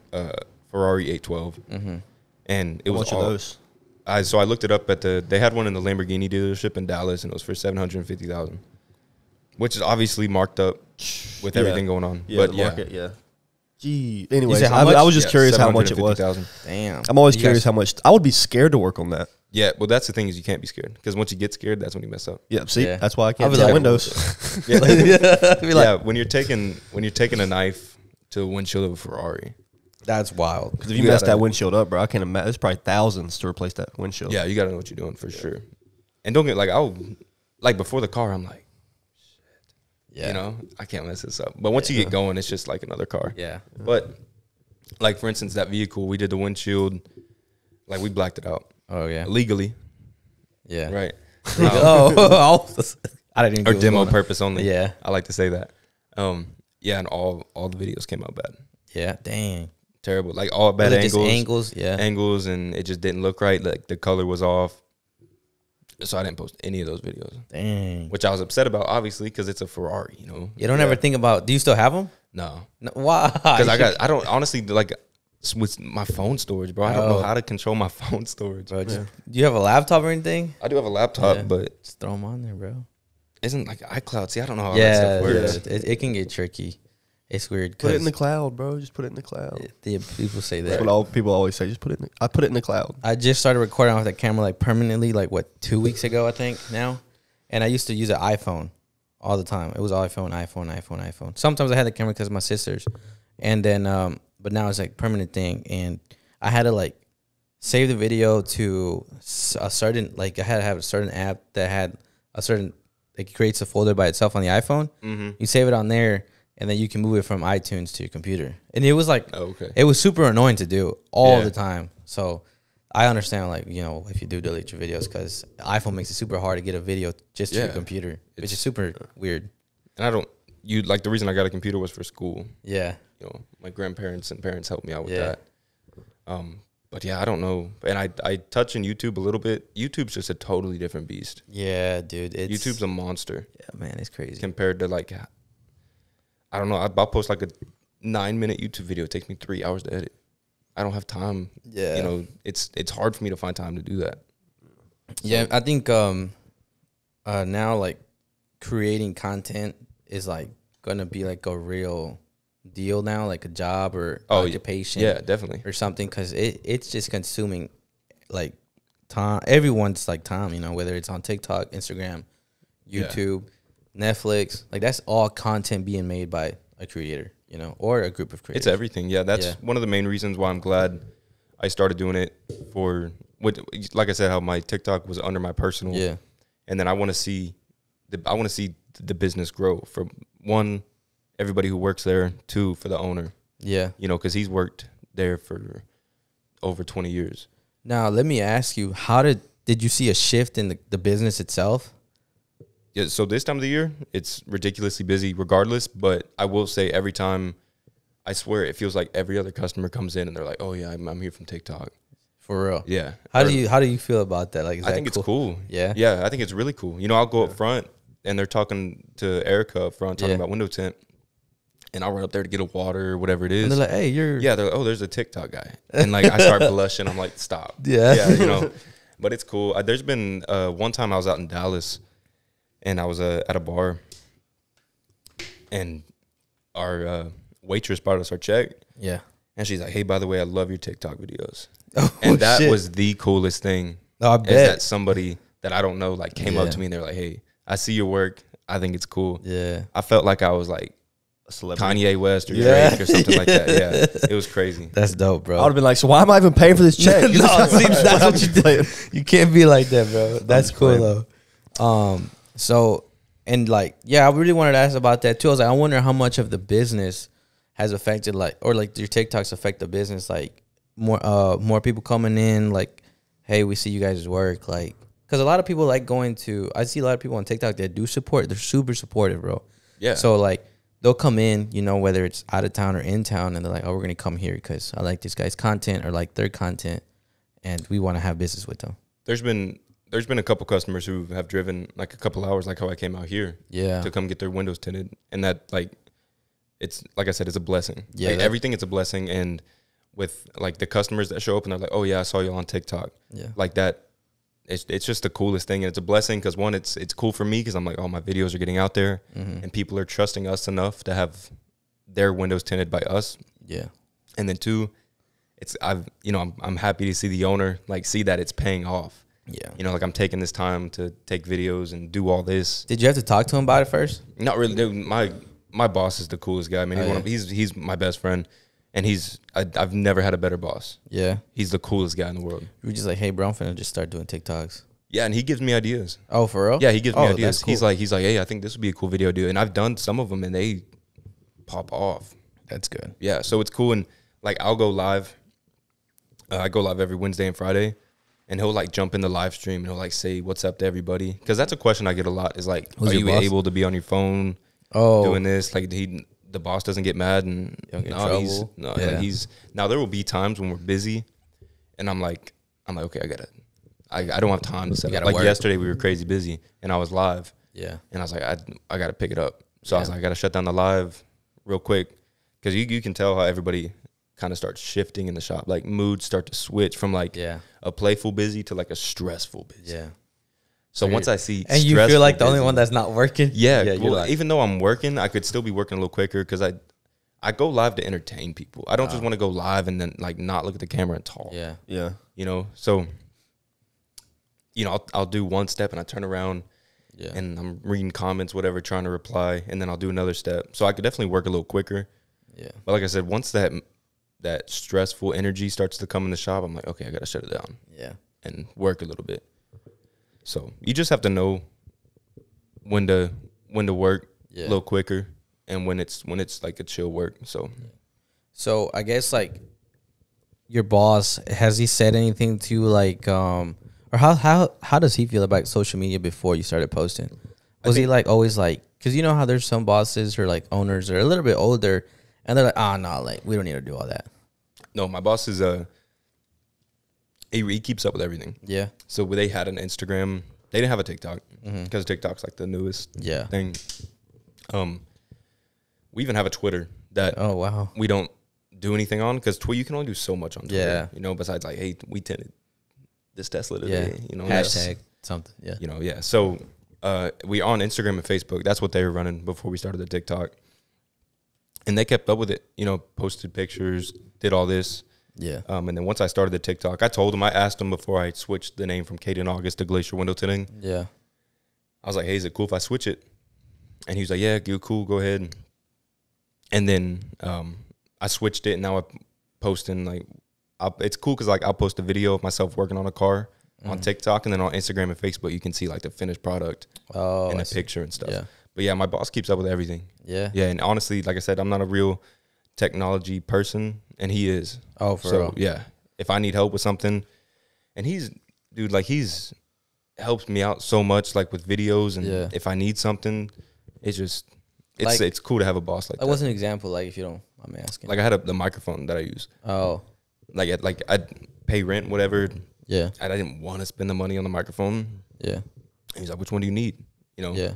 Ferrari 812, and it was How much are those? So I looked it up they had one in the Lamborghini dealership in Dallas, and it was for $750,000, which is obviously marked up with everything going on. Yeah, but the market, yeah. Gee, anyways, said how much? I was just curious how much it was. Damn. I'm always You curious guys- how much. I would be scared to work on that. Yeah, well, that's the thing is you can't be scared because once you get scared, that's when you mess up. Yeah, see, Yeah. that's why I can't I'll be do like- windows. Yeah, Be like, yeah. When you're taking a knife to the windshield of a Ferrari, that's wild. Because if you You mess gotta- that windshield up, bro, I can't imagine. There's probably thousands to replace that windshield. yeah, you got to know what you're doing for sure. And don't get like before the car, I'm like, Yeah. I can't mess this up. But once you get going, it's just like another car. Yeah. But like for instance, that vehicle, we did the windshield, like we blacked it out Oh yeah. legally, Yeah. right? Oh, I didn't even Or know demo what was going purpose only. on. Yeah. I like to say that. Yeah, and all the videos came out bad, Yeah. Dang. terrible, like all bad Was it just angles, angles. Yeah. and it just didn't look right. Like the color was off, so I didn't post any of those videos, Dang. which I was upset about, obviously, because it's a Ferrari. You don't ever think about. Do you still have them? No, No, why? because I don't honestly like with my phone storage, bro. I don't know Oh. how to control my phone storage. Bro, do you have a laptop or anything? I do have a laptop, Yeah. but Just throw them on there, bro. isn't like iCloud. See, I don't know how that Yeah, stuff works. it can get tricky. It's weird. Put it in the 'cause cloud, bro. Just put it in the cloud. people say That's that. what all people always say. Just put it. I put it in the cloud. I just started recording off that camera like permanently, like 2 weeks ago, I think now. And I used to use an iPhone all the time. It was iPhone. Sometimes I had the camera because of my sisters, and then but now it's like permanent thing. And I had to like save the video to a certain I had to have a certain app that had a certain it creates a folder by itself on the iPhone. You save it on there, and then you can move it from iTunes to your computer. And it was like Okay. it was super annoying to do all Yeah. the time. So I understand, like, if you do delete your videos, because iPhone makes it super hard to get a video just to your Yeah. computer, which is super weird. And the reason I got a computer was for school. Yeah. My grandparents and parents helped me out with Yeah. that. But yeah, I don't know. And I touch on YouTube a little bit. YouTube's just a totally different beast. Yeah, dude. YouTube's a monster yeah, man, it's crazy. compared to like, I don't know. I'll post like a 9-minute YouTube video. It takes me 3 hours to edit. I don't have time. Yeah. It's hard for me to find time to do that. Yeah, I think now like creating content is like gonna be like a real deal now, like a job or occupation. Yeah, definitely. Or something, because it's just consuming like time. Everyone's like time, whether it's on TikTok, Instagram, YouTube, Netflix. Like that's all content being made by a creator, or a group of creators. It's everything. Yeah, that's one of the main reasons why I'm glad I started doing it like I said, how my TikTok was under my personal. Yeah. And then I want to see the business grow from one, everybody who works there, two, for the owner. Yeah. Because he's worked there for over 20 years. Now, let me ask you, how did you see a shift in the business itself? Yeah, so this time of the year, it's ridiculously busy regardless, but I will say every time, I swear it feels like every other customer comes in and they're like, oh yeah, I'm here from TikTok. For real? Yeah. How do you feel about that? Like, I think it's cool. Yeah? Yeah, I think it's really cool. I'll go up front and they're talking to Erica up front, talking about window tint, and I'll run up there to get a water or whatever it is. And they're like, hey, they're like, oh, there's a TikTok guy. And like I start blushing. I'm like, stop. Yeah. Yeah, But it's cool. There's been one time I was out in Dallas, and I was at a bar, and our waitress brought us our check. Yeah. And she's like, hey, by the way, I love your TikTok videos. Oh, and that shit. was the coolest thing. Oh, I is bet. that somebody that I don't know like came up to me and they're like, hey, I see your work. I think it's cool. Yeah. I felt like I was like A celebrity. Kanye West or Drake or something like that. Yeah. It was crazy. That's dope, bro. I would have been like, so why am I even paying for this check? No, see, that's what you did. You can't be like that, bro. That's cool though. So and like, yeah, I really wanted to ask about that too. I was like, I wonder how much of the business has affected, like, or like your TikToks affect the business, like more people coming in, like, hey, we see you guys' work, like, because a lot of people like going to. I see a lot of people on TikTok that do support. They're super supportive, bro. Yeah. So like, they'll come in, you know, whether it's out of town or in town, and they're like, oh, we're gonna come here because I like this guy's content or like their content, and we want to have business with them. There's been a couple customers who have driven like a couple hours, like how I came out here, to come get their windows tinted, and that like, it's like I said, it's a blessing. Yeah, like, everything it's a blessing, and with like the customers that show up and they're like, oh yeah, I saw you on TikTok. Yeah, like that. It's just the coolest thing, and it's a blessing because one, it's cool for me because I'm like, oh, my videos are getting out there, and people are trusting us enough to have their windows tinted by us. Yeah, and then two, I'm happy to see the owner like see that it's paying off. Yeah, You know, like I'm taking this time to take videos and do all this. Did you have to talk to him about it first? Not really. Dude, my boss is the coolest guy. I mean, he's my best friend, and I've never had a better boss. Yeah, He's the coolest guy in the world. you were just like, hey, bro, I'm finna just start doing TikToks. Yeah, and he gives me ideas. Oh, for real? Yeah, he gives me ideas. That's cool. He's like, hey, I think this would be a cool video to do, and I've done some of them, and they pop off. That's good. Yeah, so it's cool, and like I'll go live. I go live every Wednesday and Friday, and he'll like jump in the live stream and he'll like say what's up to everybody, because that's a question I get a lot. Is like, Who's are your you boss? able to be on your phone doing this? Like the boss doesn't get mad and Don't get in trouble. like now there will be times when we're busy, and I'm like okay, I don't have time to set up. Like work. yesterday we were crazy busy and I was live. Yeah, And I was like, I got to pick it up. So I was like, I got to shut down the live real quick, because you can tell how everybody kind of starts shifting in the shop. Like moods start to switch from like a playful busy to like a stressful busy. yeah. So once I see And you feel like the only one that's not working. yeah, you're well, like, even though I'm working, I could still be working a little quicker, because I go live to entertain people. I don't just want to go live and then like not look at the camera and talk. yeah, Yeah. You know, so I'll do one step and I turn around. yeah. And I'm reading comments, whatever, trying to reply, and then I'll do another step. So I could definitely work a little quicker. Yeah. But like I said, once that stressful energy starts to come in the shop, I'm like, okay, I got to shut it down Yeah. and work a little bit. So you just have to know when to work a little quicker, and when it's like a chill work. So I guess like your boss, has he said anything to you, like or how does he feel about social media before you started posting? Was he like always like, because you know how there's some bosses or like owners that are a little bit older and they're like, no, like we don't need to do all that. no, my boss is he keeps up with everything. Yeah. So they had an Instagram. They didn't have a TikTok, because TikTok's like the newest thing. We even have a Twitter that Oh wow. we don't do anything on, because you can only do so much on Twitter. Yeah. You know, besides like, hey, we tinted this Tesla Yeah. today. You know, Hashtag something. Yeah. You know, yeah. So we on Instagram and Facebook. That's what they were running before we started the TikTok. And they kept up with it. You know, posted pictures, did all this. Yeah. And then once I started the TikTok, I asked him before I switched the name from Caden August to Glacier Window Tinting. Yeah. I was like, hey, is it cool if I switch it? And he was like, yeah, you're cool, go ahead. And then I switched it, and now I'm posting like, it's cool because like I'll post a video of myself working on a car on TikTok, and then on Instagram and Facebook you can see like the finished product and a picture and stuff. Yeah. But yeah, my boss keeps up with everything. Yeah. Yeah, and honestly, like I said, I'm not a real technology person, and he is. Oh, for so real. yeah, if I need help with something, and he's helps me out so much, like with videos, and if I need something, it's cool to have a boss like that. What's an example, like, if you don't mind me asking? Like I had the microphone that I use. Oh. Like I'd pay rent, whatever. Yeah. I didn't want to spend the money on the microphone. Yeah. And he's like, which one do you need? You know? Yeah.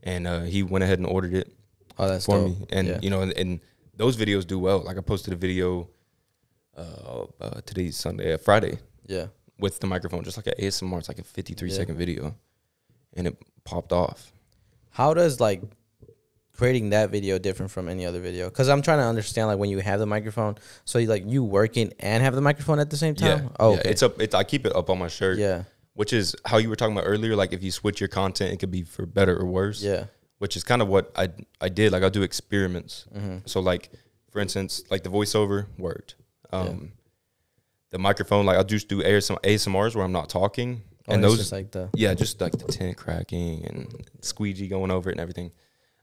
And he went ahead and ordered it that's for dope. me. And, you know, and those videos do well. Like I posted a video today's Sunday, Friday. Yeah. with the microphone, just like an ASMR. It's like a 53-second video, and it popped off. How does like creating that video different from any other video? Because I'm trying to understand like when you have the microphone, so you working and have the microphone at the same time. Yeah. Oh, yeah. okay. I keep it up on my shirt. Yeah. Which is how you were talking about earlier. Like if you switch your content, it could be for better or worse. Yeah. Which is kind of what I did. Like I'll do experiments. So like, for instance, like the voiceover worked. The microphone, like I'll just do some ASMRs where I'm not talking. And those just like the just like the tint cracking and squeegee going over it and everything.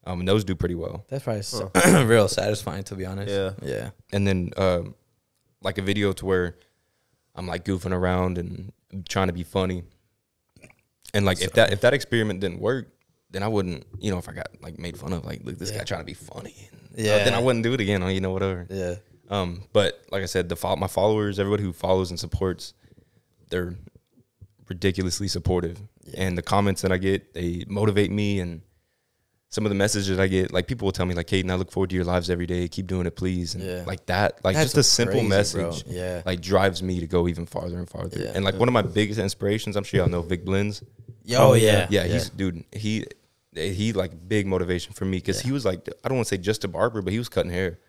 And those do pretty well. that's probably real satisfying, to be honest. Yeah. And then like a video to where I'm like goofing around and trying to be funny. And like if that experiment didn't work, then I wouldn't, if I got like made fun of, like, look, this guy trying to be funny. And, then I wouldn't do it again, whatever. Yeah. But like I said, my followers, everybody who follows and supports, they're ridiculously supportive. Yeah. And the comments that I get, they motivate me. And some of the messages I get, like people will tell me like, Caden, I look forward to your lives every day. Keep doing it, please. And like that, like that's just a simple message, like drives me to go even farther and farther. Yeah. And like one of my biggest inspirations, I'm sure y'all know Vic Blends. Yeah. He's dude. He like big motivation for me because he was like, I don't want to say just a barber, but he was cutting hair.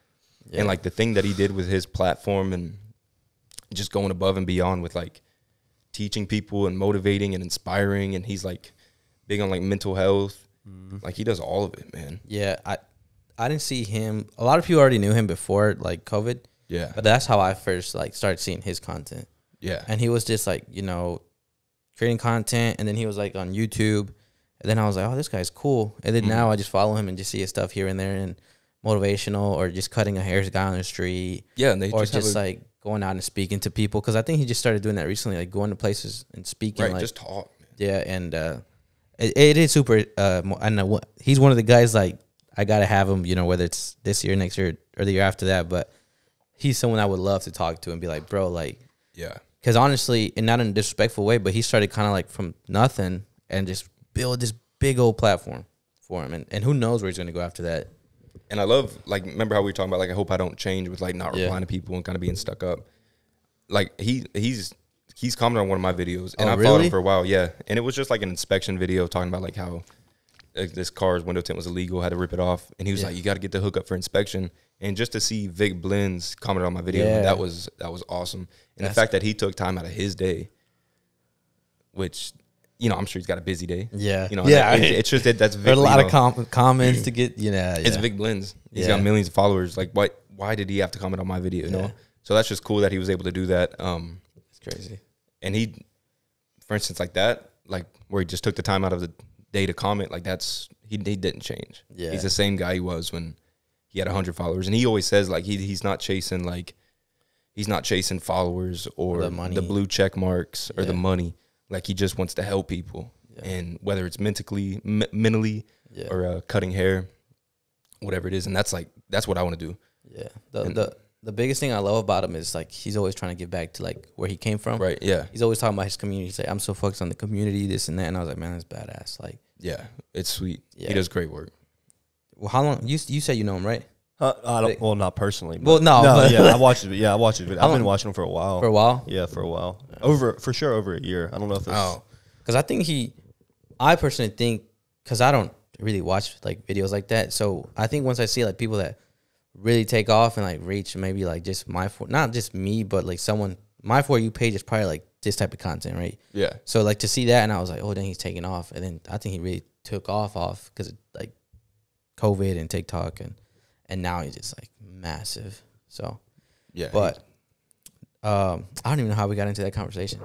Yeah. And like the thing that he did with his platform and just going above and beyond with like teaching people and motivating and inspiring. And he's like big on like mental health. Like he does all of it, man. Yeah. I didn't see him. A lot of people already knew him before like COVID. Yeah. But that's how I first like started seeing his content. Yeah. And he was just like, creating content. And then he was like on YouTube. And then I was like, oh, this guy's cool. And then now I just follow him and just see his stuff here and there and motivational or just cutting a hair guy on the street. Yeah, and or just like going out and speaking to people. Because I think he just started doing that recently, like going to places and speaking. Right, like, just talk. Man. Yeah, and it is super. I know he's one of the guys like I got to have him, whether it's this year, next year, or the year after that. But he's someone I would love to talk to and be like, bro, like. Yeah. Because honestly, and not in a disrespectful way, but he started kind of like from nothing and just build this big old platform for him. And who knows where he's going to go after that. And I love, like, remember how we were talking about, like, I hope I don't change with, like, not replying to people and kind of being stuck up. Like, he's commented on one of my videos. And I followed him for a while, yeah. And it was just, like, an inspection video talking about, like, how this car's window tint was illegal, had to rip it off. And he was like, you got to get the hookup for inspection. And just to see Vic Blends comment on my video, that was awesome. And the fact that he took time out of his day, which... I'm sure he's got a busy day. Yeah. It's just that's Vic. There's a lot of comments to get, It's Vic Blends. He's got millions of followers. Like, why did he have to comment on my video, you know? So that's just cool that he was able to do that. It's crazy. And he, for instance, like that, like where he just took the time out of the day to comment, like he didn't change. Yeah. He's the same guy he was when he had 100 followers. And he always says, like, he's not chasing followers or the blue check marks or the money. Like, he just wants to help people. Yeah. And whether it's mentally or cutting hair, whatever it is. And that's what I want to do. Yeah. The biggest thing I love about him is, like, he's always trying to give back to, like, where he came from. Right, yeah. He's always talking about his community. He's like, I'm so focused on the community, this and that. And I was like, man, that's badass. Like, yeah, it's sweet. Yeah. He does great work. Well, how long? You said you know him, right? I don't. Well, not personally. Well, no. Yeah, I watched it. Yeah, I watched it. I've been watching him for a while. For a while? Yeah, for a while. Over a year. I don't know if it's... Because I think I personally think, because I don't really watch, like, videos like that. So I think once I see, like, people that really take off and, like, reach maybe, like, just not just me, but, like, my For You page is probably, like, this type of content, right? Yeah. So, like, to see that, and I was like, oh, dang, he's taking off. And then I think he really took off because, like, COVID and TikTok and now he's just like massive. So yeah, but I don't even know how we got into that conversation.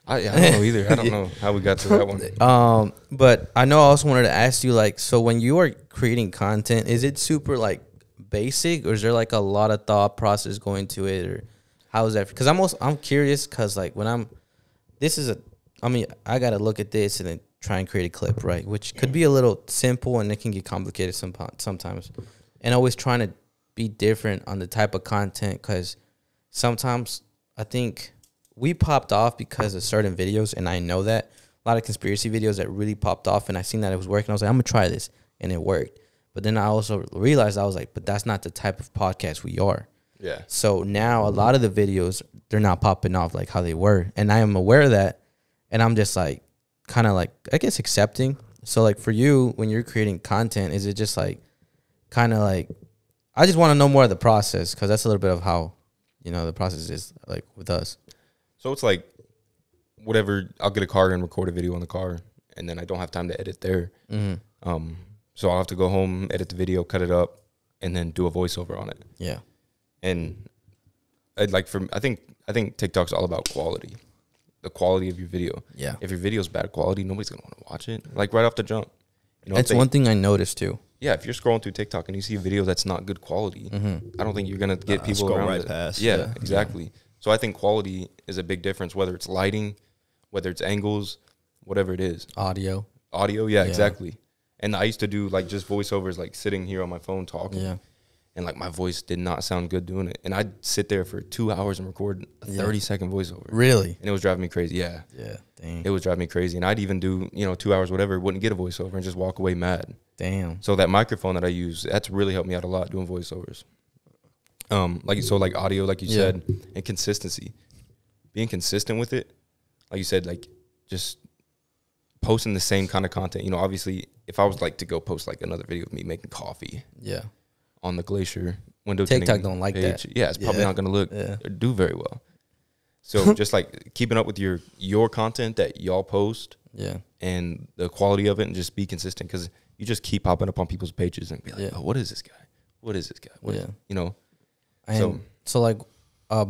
I don't know either. I don't know how we got to that one. But I know I also wanted to ask you, like, so when you are creating content, is it super like basic, or is there like a lot of thought process going to it, or how is that? Because I'm curious, because like when I gotta look at this and then try and create a clip, right? Which could be a little simple and it can get complicated sometimes. And always trying to be different on the type of content, because sometimes I think we popped off because of certain videos, and I know that. A lot of conspiracy videos that really popped off, and I seen that it was working. I was like, I'm going to try this, and it worked. But then I also realized, I was like, but that's not the type of podcast we are. Yeah. So now a lot of the videos, they're not popping off like how they were. And I am aware of that. And I'm just like, kind of like, I guess, accepting. So like for you, when you're creating content, is it just like, kind of like, I just want to know more of the process, because that's a little bit of how, you know, the process is like with us. So it's like, whatever, I'll get a car and record a video on the car, and then I don't have time to edit there. So I'll have to go home, edit the video, cut it up, and then do a voiceover on it. Yeah. And I'd like I think TikTok's all about quality, the quality of your video. Yeah. If your video's bad quality, nobody's gonna want to watch it. Like right off the jump. You know, That's one thing I noticed too. Yeah, if you're scrolling through TikTok and you see a video that's not good quality, I don't think you're gonna get people scroll around right it. past. Yeah, exactly. So I think quality is a big difference, whether it's lighting, whether it's angles, whatever it is. Audio, yeah. Exactly. And I used to do like just voiceovers, like sitting here on my phone talking. Yeah. And like my voice did not sound good doing it. And I'd sit there for 2 hours and record a 30-second voiceover. Really? And it was driving me crazy. Yeah. Yeah. Dang. It was driving me crazy. And I'd even do, 2 hours, whatever, wouldn't get a voiceover and just walk away mad. Damn. So that microphone that I use, that's really helped me out a lot doing voiceovers. Like audio, like you said, and consistency. Being consistent with it, like you said, like just posting the same kind of content. Obviously, if I was like to go post like another video of me making coffee, on the Glacier window, TikTok don't like page, that. yeah, it's probably not going to do very well. So just like keeping up with your content that y'all post, and the quality of it, and just be consistent, because you just keep popping up on people's pages and be like, oh, what is this guy? What is this guy? What is, And so like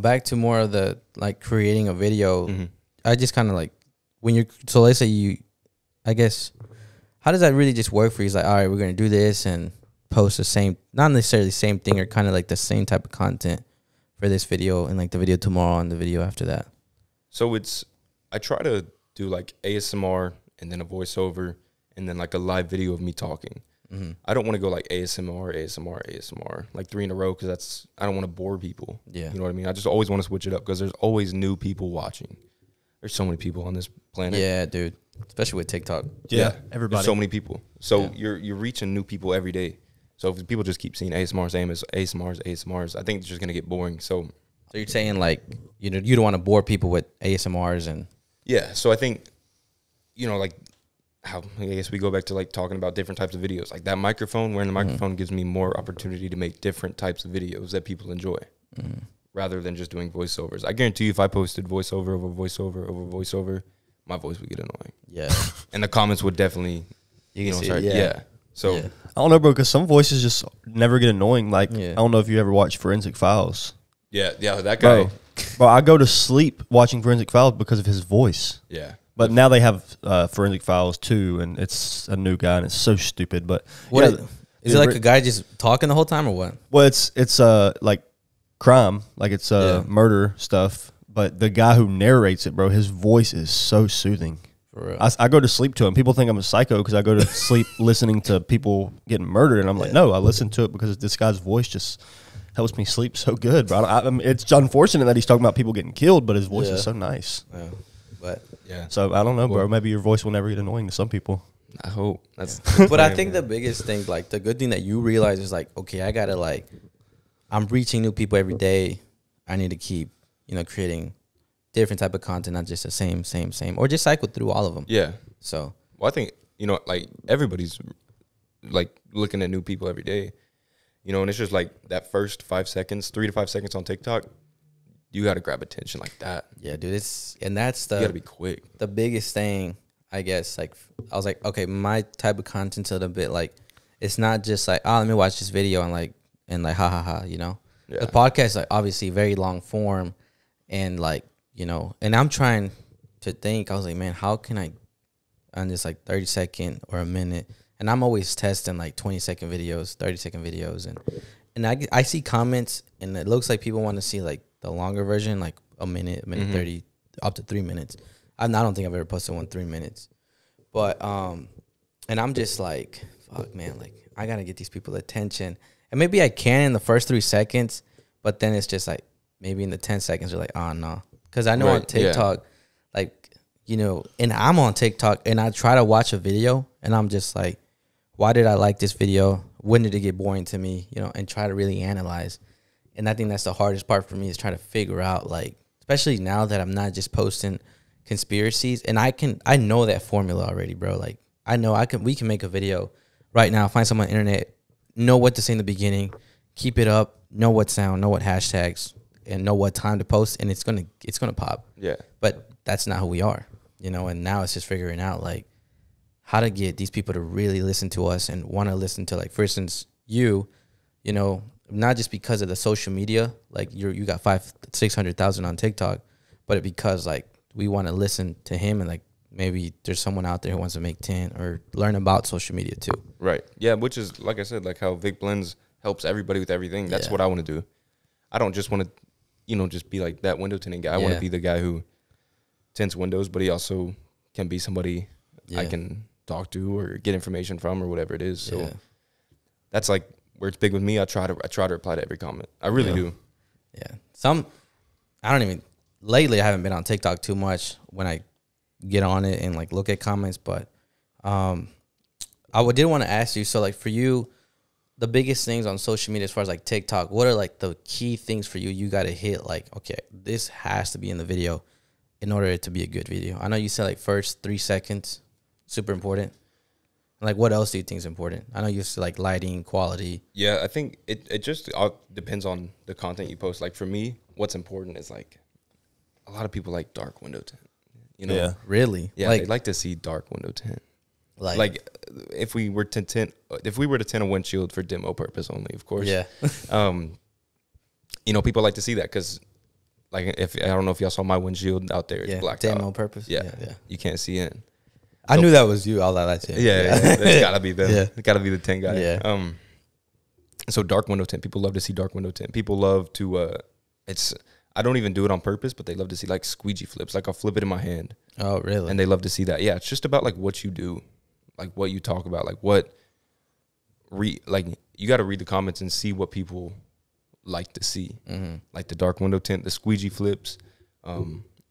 back to more of the like creating a video. I just kind of like so let's say I guess, how does that really just work for you? It's like, all right, we're going to do this and post the same, not necessarily the same thing, or kind of like the same type of content for this video, and like the video tomorrow and the video after that. So I try to do like ASMR and then a voiceover and then like a live video of me talking. I don't want to go like ASMR, like 3 in a row, because I don't want to bore people. Yeah. You know what I mean? I just always want to switch it up, because there's always new people watching. There's so many people on this planet. Yeah, dude. Especially with TikTok. Yeah, everybody. There's so many people. So you're reaching new people every day. So if people just keep seeing ASMRs, I think it's just gonna get boring. So you're saying like you don't want to bore people with ASMRs and so I think like how I guess we go back to like talking about different types of videos. Like that microphone, wearing the microphone gives me more opportunity to make different types of videos that people enjoy, rather than just doing voiceovers. I guarantee you, if I posted voiceover over voiceover, my voice would get annoying. Yeah, and the comments would definitely So I don't know, bro, because some voices just never get annoying. Like I don't know if you ever watched Forensic Files. Yeah, that guy. Bro, I go to sleep watching Forensic Files because of his voice. Yeah. But now they have Forensic Files 2, and it's a new guy, and it's so stupid. But is it like a guy just talking the whole time, or what? Well, it's like crime, like it's murder stuff. But the guy who narrates it, bro, his voice is so soothing. For real. I go to sleep to him. People think I'm a psycho because I go to sleep listening to people getting murdered, and I'm like, no, I listen to it because this guy's voice just helps me sleep so good, bro. I mean, it's unfortunate that he's talking about people getting killed, but his voice is so nice. Yeah. But so I don't know, bro. Maybe your voice will never get annoying to some people. I hope that's. But I think the biggest thing, like the good thing that you realize is like, okay, I gotta like, I'm reaching new people every day. I need to keep, creating different type of content, not just the same, or just cycle through all of them. Yeah. So, well, I think like everybody's like looking at new people every day, and it's just like that first 5 seconds, 3 to 5 seconds on TikTok. You got to grab attention like that. Yeah, dude. That's you got to be quick. The biggest thing, I guess, like, I was like, okay, my type of content's a little bit like, it's not just like, let me watch this video and like, ha, Yeah. The podcast is like obviously very long form, and like, and I'm trying to think, I was like, man, how can I, on this like 30-second or a minute, and I'm always testing like 20-second videos, 30-second videos, and I see comments, and it looks like people want to see like the longer version, like a minute 30, up to 3 minutes. I don't think I've ever posted 3 minutes. But, and I'm just like, fuck, man, like, I got to get these people attention. And maybe I can in the first 3 seconds, but then it's just like, maybe in the 10 seconds, they're like, oh, no. Because I know on TikTok, like, and I'm on TikTok, and I try to watch a video, and I'm just like, why did I like this video? When did it get boring to me? And try to really analyze. And I think that's the hardest part for me is trying to figure out, like, especially now that I'm not just posting conspiracies, and I know that formula already, bro. Like, I know we can make a video right now, find someone on the internet, know what to say in the beginning, keep it up, know what sound, know what hashtags, and know what time to post, and it's gonna pop. Yeah. But that's not who we are, you know. And now it's just figuring out like how to get these people to really listen to us and want to listen to, like, for instance, you know, not just because of the social media, like you got 500,000-600,000 on TikTok, but because like we want to listen to him, and like maybe there's someone out there who wants to make 10 or learn about social media too. Right. Yeah, which is, like I said, like how Vic Blends helps everybody with everything. That's what I want to do. I don't just want to, you know, just be like that window tinting guy. I want to be the guy who tints windows, but he also can be somebody I can talk to or get information from or whatever it is. So that's like where it's big with me. I try to reply to every comment. I really do. Yeah. Lately I haven't been on TikTok too much when I get on it and like look at comments, but I did want to ask you, so like for you, the biggest things on social media as far as like TikTok, what are like the key things for you? You got to hit like, okay, this has to be in the video in order to be a good video. I know you said like first 3 seconds, super important. Like, what else do you think is important? I know you said like lighting, quality. Yeah, I think it just all depends on the content you post. Like for me, what's important is like a lot of people like dark window tint. You know? Yeah. Really? Yeah, like, they like to see dark window tint. Like if we were to tint a windshield for demo purpose only, of course. Yeah. You know, people like to see that because, like, if I don't know if y'all saw my windshield out there, it's blacked out. Demo purpose. Yeah, you can't see in. I knew that was you. All that. Yeah, it's gotta be them. It gotta be the tint guy. Yeah. So dark window tint. People love to see dark window tint. People love to. I don't even do it on purpose, but they love to see like squeegee flips. Like I'll flip it in my hand. Oh, really? And they love to see that. Yeah, it's just about like what you do, like what you talk about, like you got to read the comments and see what people like to see, like the dark window tint, the squeegee flips,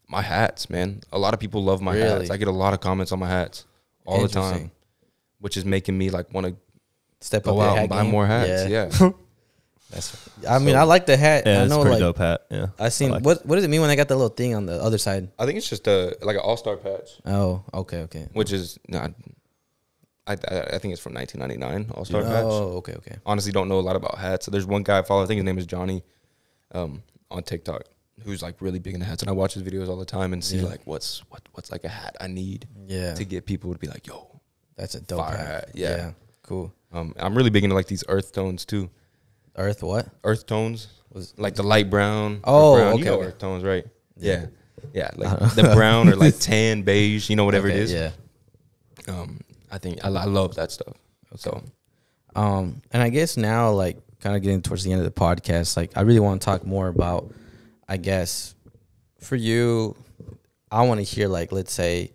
my hats, man. A lot of people love my hats. I get a lot of comments on my hats all the time, which is making me like want to step go up out and buy more hats. Yeah. I mean, I like the hat. Yeah, I it's know, a pretty like, dope hat. Yeah, I seen like what does it mean when they got that little thing on the other side? I think it's just like an all-star patch. Oh, okay. Which is not. I think it's from 1999 all-star patch. Oh, okay. Honestly, don't know a lot about hats. So there's one guy I follow. I think his name is Johnny, on TikTok, who's like really big into hats, and I watch his videos all the time and see like what's like a hat I need. To get people to be like, yo, that's a dope fire hat. Yeah, cool. I'm really big into like these earth tones too. Earth what? Earth tones, like the light brown. Oh, brown. okay. You know earth tones, right? Yeah, like the brown or like tan, beige. You know, whatever it is. Yeah. I think I love that stuff. So, and I guess now, like, kind of getting towards the end of the podcast, like, I really want to talk more about, I guess, for you, I want to hear, like, let's say,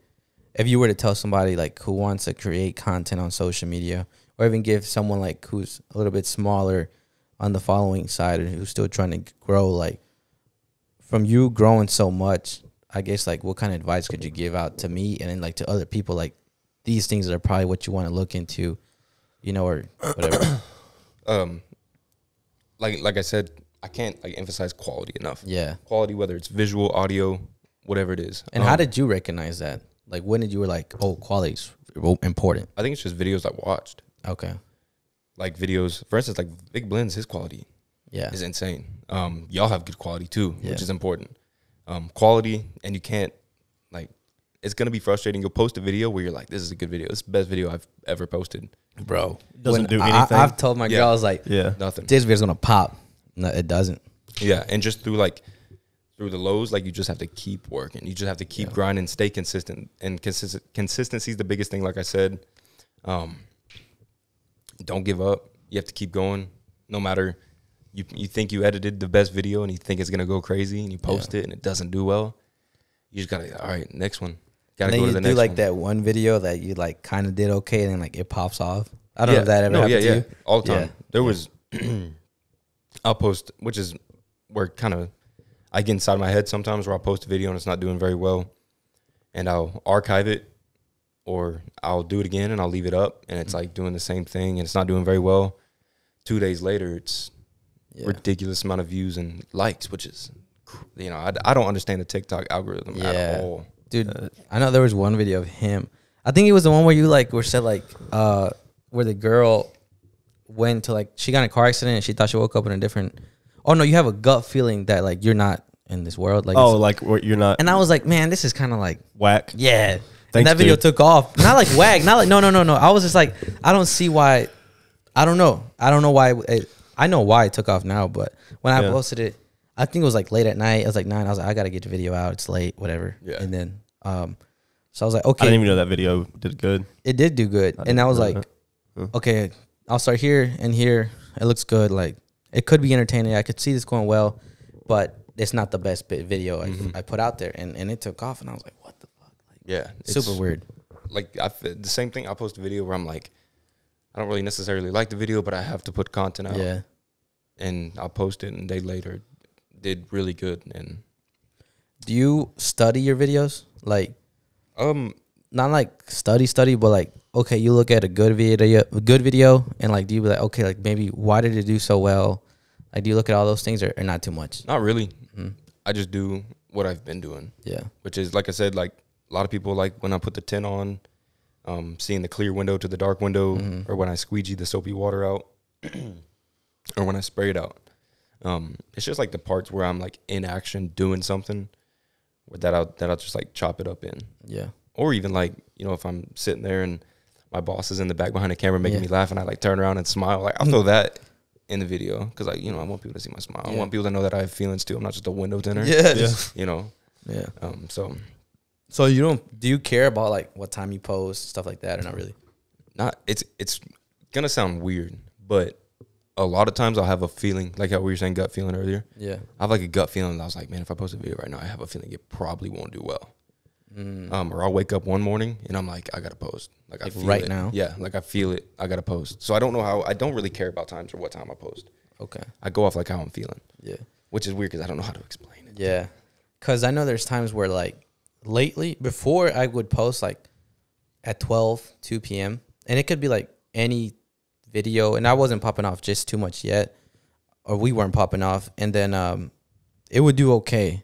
if you were to tell somebody, like, who wants to create content on social media, or even give someone, like, who's a little bit smaller on the following side and who's still trying to grow, like, from you growing so much, I guess, like, what kind of advice could you give out to me and then, like, to other people, like, these things are probably what you want to look into, you know, or whatever. Like I said, I can't like emphasize quality enough. Yeah. Quality, whether it's visual, audio, whatever it is. And how did you recognize that? Like, when did you were like, oh, quality's important? I think it's just videos I watched. Okay. Like videos, for instance, like Big Blends, his quality is insane. Y'all have good quality too, which is important. Quality, and you can't, like, it's going to be frustrating. You'll post a video where you're like, this is a good video. This is the best video I've ever posted. Bro. Doesn't do anything. I've told my girls, like, nothing. This video's going to pop. No, it doesn't. Yeah, and just through the lows, like, you just have to keep working. You just have to keep grinding, stay consistent. And consistency is the biggest thing, like I said. Don't give up. You have to keep going. No matter, you think you edited the best video and you think it's going to go crazy and you post it and it doesn't do well. You just got to, all right, next one. Got to go to the next one. You do like that one video that you like kind of did okay and then like it pops off. I don't know if that ever happened to you. All the time. There was, I'll post, which is where kind of I get inside my head sometimes where I'll post a video and it's not doing very well. And I'll archive it or I'll do it again and I'll leave it up and it's like doing the same thing and it's not doing very well. 2 days later, it's ridiculous amount of views and likes, which is, you know, I don't understand the TikTok algorithm at all. Dude, I know there was one video of him. I think it was the one where you like were said like where the girl went to like she got in a car accident and she thought she woke up in a different. Oh no, you have a gut feeling that like you're not in this world. Like like you're not. And I was like, man, this is kind of like whack. Yeah. Thanks, and that video dude. took off. Not like wag. Not like no. I was just like, I don't see why. I don't know. I don't know why. I know why it took off now, but when I posted it, I think it was like late at night. It was like 9. I was like, I gotta get the video out. It's late, whatever. Yeah. And then, so I was like, okay. I didn't even know that video did good. It did do good, and I was like, okay, I'll start here and here. It looks good. Like it could be entertaining. I could see this going well, but it's not the best video I put out there, and it took off, and I was like, what the fuck? Like, yeah, super weird. Like the same thing. I post a video where I'm like, I don't really necessarily like the video, but I have to put content out. Yeah. And I'll post it, and a day later, did really good. And do you study your videos? Like, not like study, but like, okay, you look at a good video, and like, do you be like, okay, like maybe why did it do so well? Like, do you look at all those things, or not too much? Not really. I just do what I've been doing. Yeah. Which is, like I said, like a lot of people like when I put the tint on, seeing the clear window to the dark window, or when I squeegee the soapy water out, or when I spray it out. It's just like the parts where I'm like in action doing something that I'll just like chop it up in. Yeah. Or even like, you know, if I'm sitting there and my boss is in the back behind the camera making me laugh, and I like turn around and smile, like I'll throw that in the video, because like, you know, I want people to see my smile. I want people to know that I have feelings too. I'm not just a window tinter. Yeah. You know. Yeah. So do you care about like what time you post, stuff like that, or not really? Not. It's gonna sound weird, but a lot of times I'll have a feeling, like how we were saying gut feeling earlier. Yeah. I have like a gut feeling that I was like, man, if I post a video right now, I have a feeling it probably won't do well. Or I'll wake up one morning and I'm like, I gotta post. Like I feel right it. Now? Yeah, like I feel it. I gotta post. So I don't know how. I don't really care about times or what time I post. Okay. I go off like how I'm feeling. Yeah. Which is weird because I don't know how to explain it. Yeah. Because I know there's times where like lately, before I would post like at 2 p.m. and it could be like any video, and I wasn't popping off just too much yet, or we weren't popping off, and then it would do okay.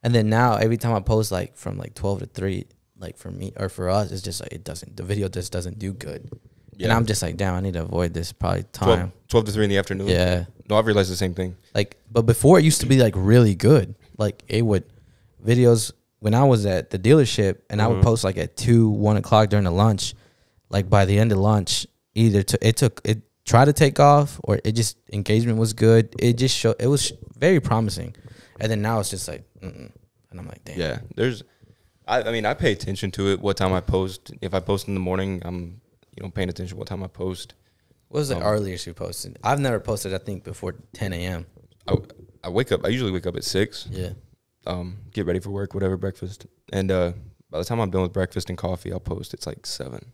And then now every time I post like from like 12 to 3, like for me or for us, it's just like the video just doesn't do good. Yeah. And I'm just like, damn, I need to avoid this probably time. 12 to 3 in the afternoon. Yeah. No, I've realized the same thing. Like, but before it used to be like really good. Like it would videos when I was at the dealership, and I would post like at 2, 1 o'clock during the lunch. Like by the end of lunch, either it tried to take off, or it just engagement was good. It just showed, it was very promising. And then now it's just like, and I'm like, damn. Yeah, I mean, I pay attention to it, what time I post. If I post in the morning, I'm, you know, paying attention to what time I post. What was the earliest you posted? I've never posted, I think, before 10 a.m. I usually wake up at 6. Yeah. Get ready for work, whatever, breakfast. And by the time I'm done with breakfast and coffee, I'll post. It's like 7.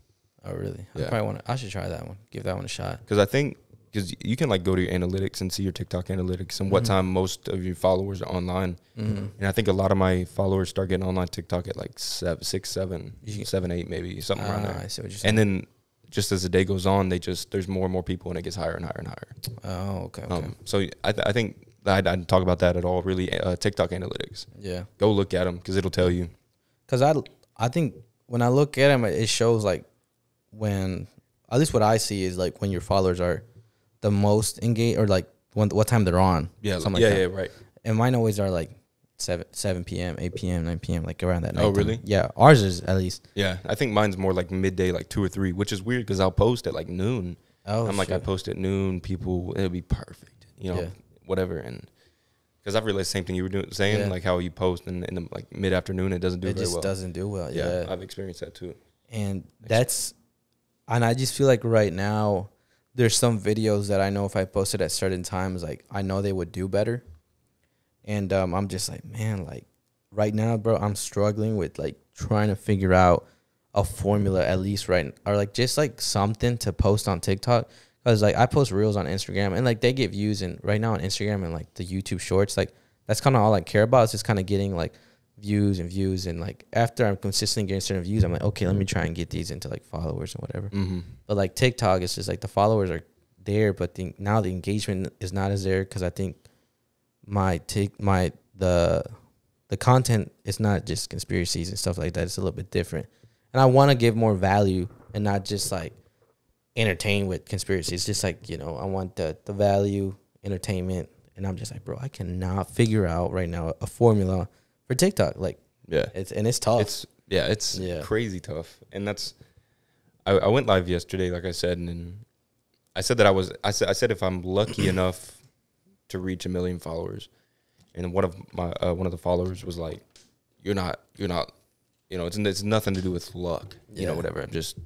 Oh, really? Yeah. I should try that one. Give that one a shot. Because you can like go to your analytics and see your TikTok analytics and what time most of your followers are online. And I think a lot of my followers start getting online TikTok at like 7, 7, 8 maybe, something around there. I see what you're saying. And then just as the day goes on, there's more and more people, and it gets higher and higher and higher. Oh, okay. So I think I didn't talk about that at all, really. TikTok analytics. Yeah. Go look at them because it'll tell you. Because I think when I look at them, it shows like when, at least what I see is like when your followers are the most engaged, or like what time they're on. Yeah, something like that. Yeah, right. And mine always are like 7 p.m., 8 p.m., 9 p.m., like around that night. Oh, really? Yeah, ours is at least. Yeah, I think mine's more like midday, like 2 or 3, which is weird because I'll post at like noon. Oh, I'm like, I post at noon, people, it'll be perfect, you know, whatever. And because I've realized the same thing you were saying, like how you post in the like mid-afternoon, it doesn't do very well. It just doesn't do well, yeah. I've experienced that too. And and I just feel like right now, there's some videos that I know if I posted at certain times, like I know they would do better. And I'm just like, man, like right now, bro, I'm struggling with like trying to figure out a formula at least or like just like something to post on TikTok. Because like I post reels on Instagram, and like they get views, and right now on Instagram and like the YouTube shorts, like that's kind of all I care about. It's just kind of getting like views, and like after I'm consistently getting certain views, I'm like, okay, let me try and get these into like followers and whatever. But like TikTok, it's just like the followers there, but now the engagement is not as there because I think the content is not just conspiracies and stuff like that. It's a little bit different, and I want to give more value and not just like entertain with conspiracies. Just like, I want the value, entertainment, and I'm just like, bro, I cannot figure out right now a formula for TikTok. Like, it's tough. It's crazy tough, and that's. I went live yesterday, like I said, and I said that I said if I'm lucky enough to reach 1 million followers, and one of the followers was like, you're not, it's nothing to do with luck, whatever. I'm just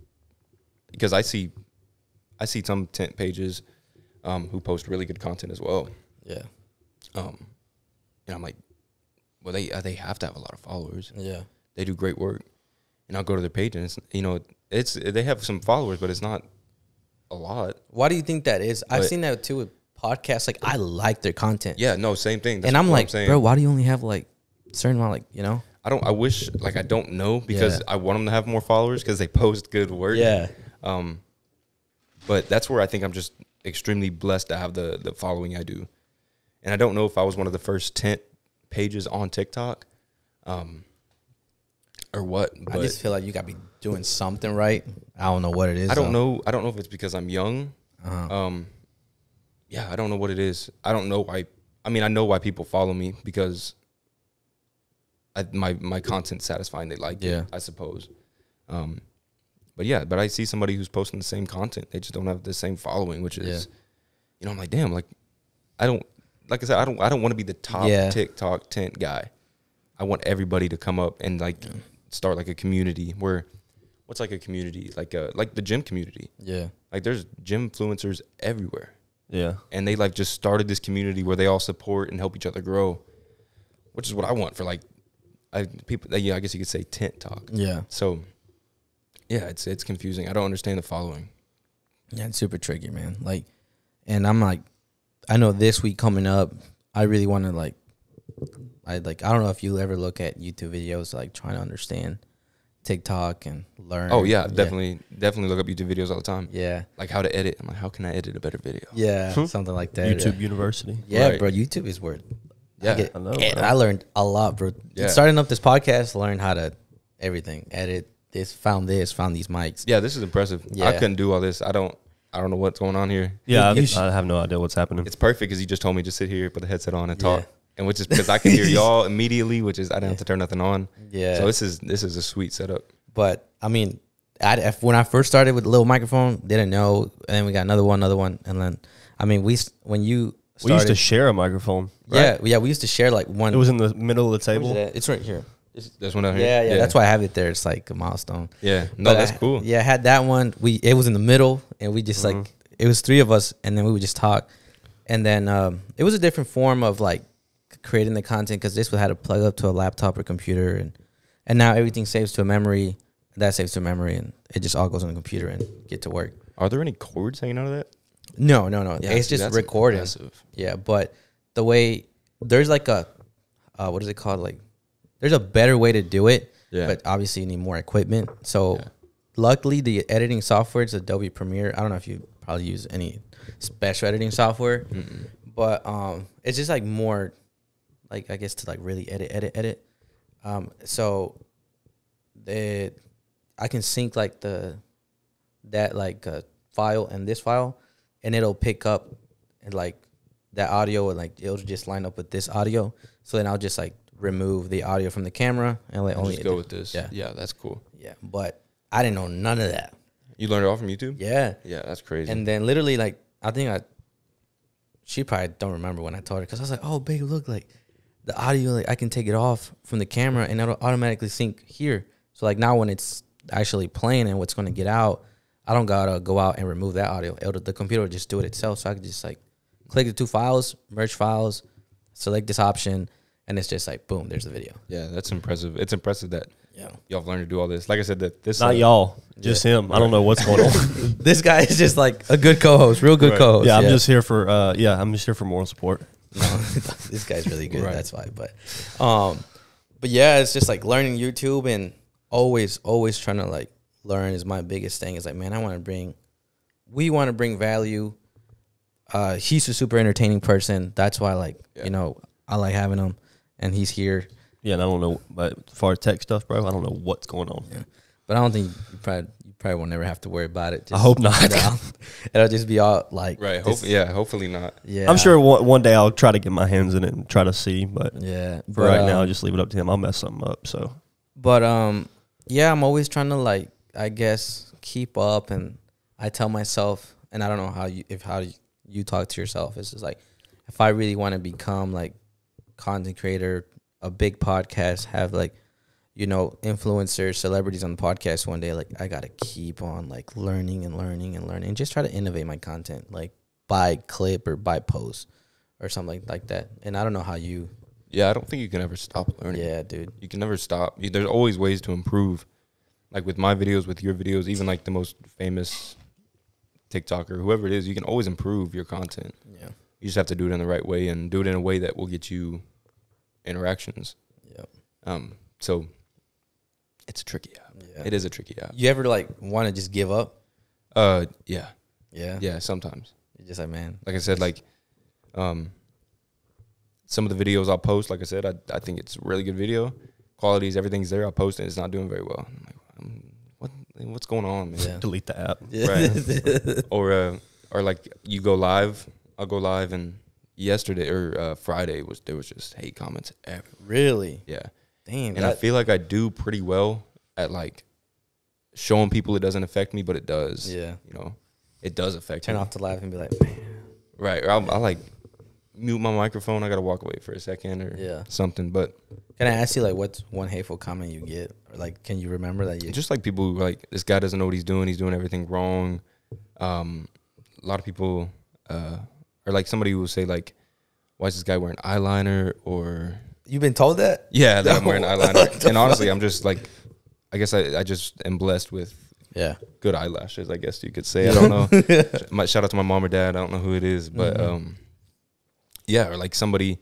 because I see some tent pages, who post really good content as well. Yeah. And I'm like, well, they have to have a lot of followers. Yeah. They do great work, and I'll go to their page and it's they have some followers, but it's not a lot. Why do you think that is? I've seen that too with podcasts. Like, I like their content. Yeah, no, same thing. And I'm like, bro, why do you only have like a certain amount? Like, I wish, like, I don't know because I want them to have more followers because they post good work. Yeah. But that's where I think I'm just extremely blessed to have the following I do. And I don't know if I was one of the first tent pages on TikTok, or what. But I just feel like you gotta be doing something right. I don't know what it is. I don't know. I don't know if it's because I'm young. Yeah, I don't know what it is. I don't know why. I mean, I know why people follow me because my content's satisfying. They like it, I suppose. But I see somebody who's posting the same content. They just don't have the same following, which is, I'm like, damn, like, like I said, I don't want to be the top TikTok tent guy. I want everybody to come up and like start like a community where, what's like a community? Like the gym community. Yeah. Like there's gym influencers everywhere. Yeah. And they like just started this community where they all support and help each other grow, which is what I want for like people. I guess you could say tent talk. Yeah. So yeah, it's confusing. I don't understand the following. Yeah, it's super tricky, man. Like, and I'm like, I know this week coming up, I really want to like, I don't know if you ever look at YouTube videos, like trying to understand TikTok and learn. Oh yeah, definitely look up YouTube videos all the time. Yeah, like how to edit. I'm like, how can I edit a better video? Yeah, something like that. YouTube University. Yeah, right. Bro, YouTube is where. Yeah, I know. And I learned a lot, bro. Yeah. Starting up this podcast, learned how to everything, edit this, found these mics. Yeah, this is impressive. Yeah. I couldn't do all this. I don't know what's going on here. Yeah, I have no idea what's happening. It's perfect because you just told me to sit here, put the headset on, and talk. And which is because I can hear y'all immediately, which is I didn't have to turn nothing on. Yeah. So this is a sweet setup. But I mean, when I first started with the little microphone, didn't know, and then we got another one, and then I mean, we used to share a microphone. Right? Yeah, we used to share like one. It was in the middle of the table. It's right here. This one out here. Yeah. That's why I have it there. It's like a milestone. Yeah. No, that's cool. Yeah, I had that one. It was in the middle, and we just like it was 3 of us, and then we would just talk, and then it was a different form of like creating the content because this had to plug up to a laptop or computer, and now everything saves to a memory. That saves to a memory, and it just all goes on the computer and get to work. Are there any cords hanging out of that? No. Yeah, it's just recording. Impressive. Yeah, but the way there's like a what is it called? Like there's a better way to do it. Yeah. But obviously you need more equipment. So luckily the editing software is Adobe Premiere. I don't know if you probably use any special editing software, but it's just like more. Like I guess to like really edit. So I can sync like that file and this file, and it'll pick up and like that audio, and like it'll just line up with this audio. So then I'll just like remove the audio from the camera and like only just go with this. Yeah, that's cool. Yeah, but I didn't know none of that. You learned it all from YouTube? Yeah. Yeah, that's crazy. And then literally like she probably don't remember when I told her because I was like, oh babe, look, like the audio, like I can take it off from the camera and it'll automatically sync here. So like now when it's actually playing and what's going to get out, I don't gotta go out and remove that audio. The computer will just do it itself. So I can just like click the 2 files, merge files, select this option, and it's just like boom, there's the video. Yeah, that's impressive. It's impressive that y'all have learned to do all this. Like I said, that this not y'all, just him. I don't know what's going on. This guy is just like a good co-host, real good co-host. Yeah, I'm just here for I'm just here for moral support. No, this guy's really good. Right. That's why. But yeah, it's just like learning YouTube and always trying to like learn is my biggest thing. Is like, man, we want to bring value, he's a super entertaining person. That's why, like, Yeah. you know, I like having him, and he's here. Yeah, and I don't know, but as far as tech stuff, bro, I don't know what's going on. Yeah. But I don't think you probably will never have to worry about it. I hope not. It'll just be all like Right. this- Hopefully not. Yeah, I'm sure one day I'll try to get my hands in it and try to see, but Yeah, for right now, I'll just leave it up to him. I'll mess something up. So, But yeah, I'm always trying to, like, I guess, keep up, and I tell myself, and I don't know how you talk to yourself. It's just like, if I really want to become like content creator, a big podcast, have like, you know, influencers, celebrities on the podcast one day, like, I gotta keep on like learning and just try to innovate my content, like by clip or by post or something like that. And I don't know how you. Yeah, I don't think you can ever stop learning. Yeah, dude. You can never stop. There's always ways to improve. Like with my videos, with your videos, even like the most famous TikToker, whoever it is, you can always improve your content. Yeah. You just have to do it in the right way and do it in a way that will get you interactions. Yep. So it's a tricky app. Yeah. It is a tricky app. You ever like want to just give up? Yeah. Yeah. Yeah, sometimes. You're just like, man. Like I said, like some of the videos I'll post, like I said, I think it's a really good video. Qualities, everything's there. I'll post it. It's not doing very well. I'm like, what's going on, man? Yeah. delete the app. Right. Or like you go live. I'll go live, and yesterday or Friday there was just hate comments everywhere. Really? Yeah. Damn. And I feel like I do pretty well at like showing people it doesn't affect me, but it does. Yeah. You know, it does affect Turn me. off the live and be like, man. Right. Or I'll like mute my microphone. I got to walk away for a second or something. But Can I ask you, like, what's one hateful comment you get? Or, like, can you remember that you. just like people who like, this guy doesn't know what he's doing. He's doing everything wrong. A lot of people or like somebody who will say like, why is this guy wearing eyeliner? Or You've been told that? yeah, that I'm wearing eyeliner. And honestly, I'm just like, I guess I just am blessed with Yeah. good eyelashes, I guess you could say. I don't know. Shout out to my mom or dad. I don't know who it is, but yeah, or like somebody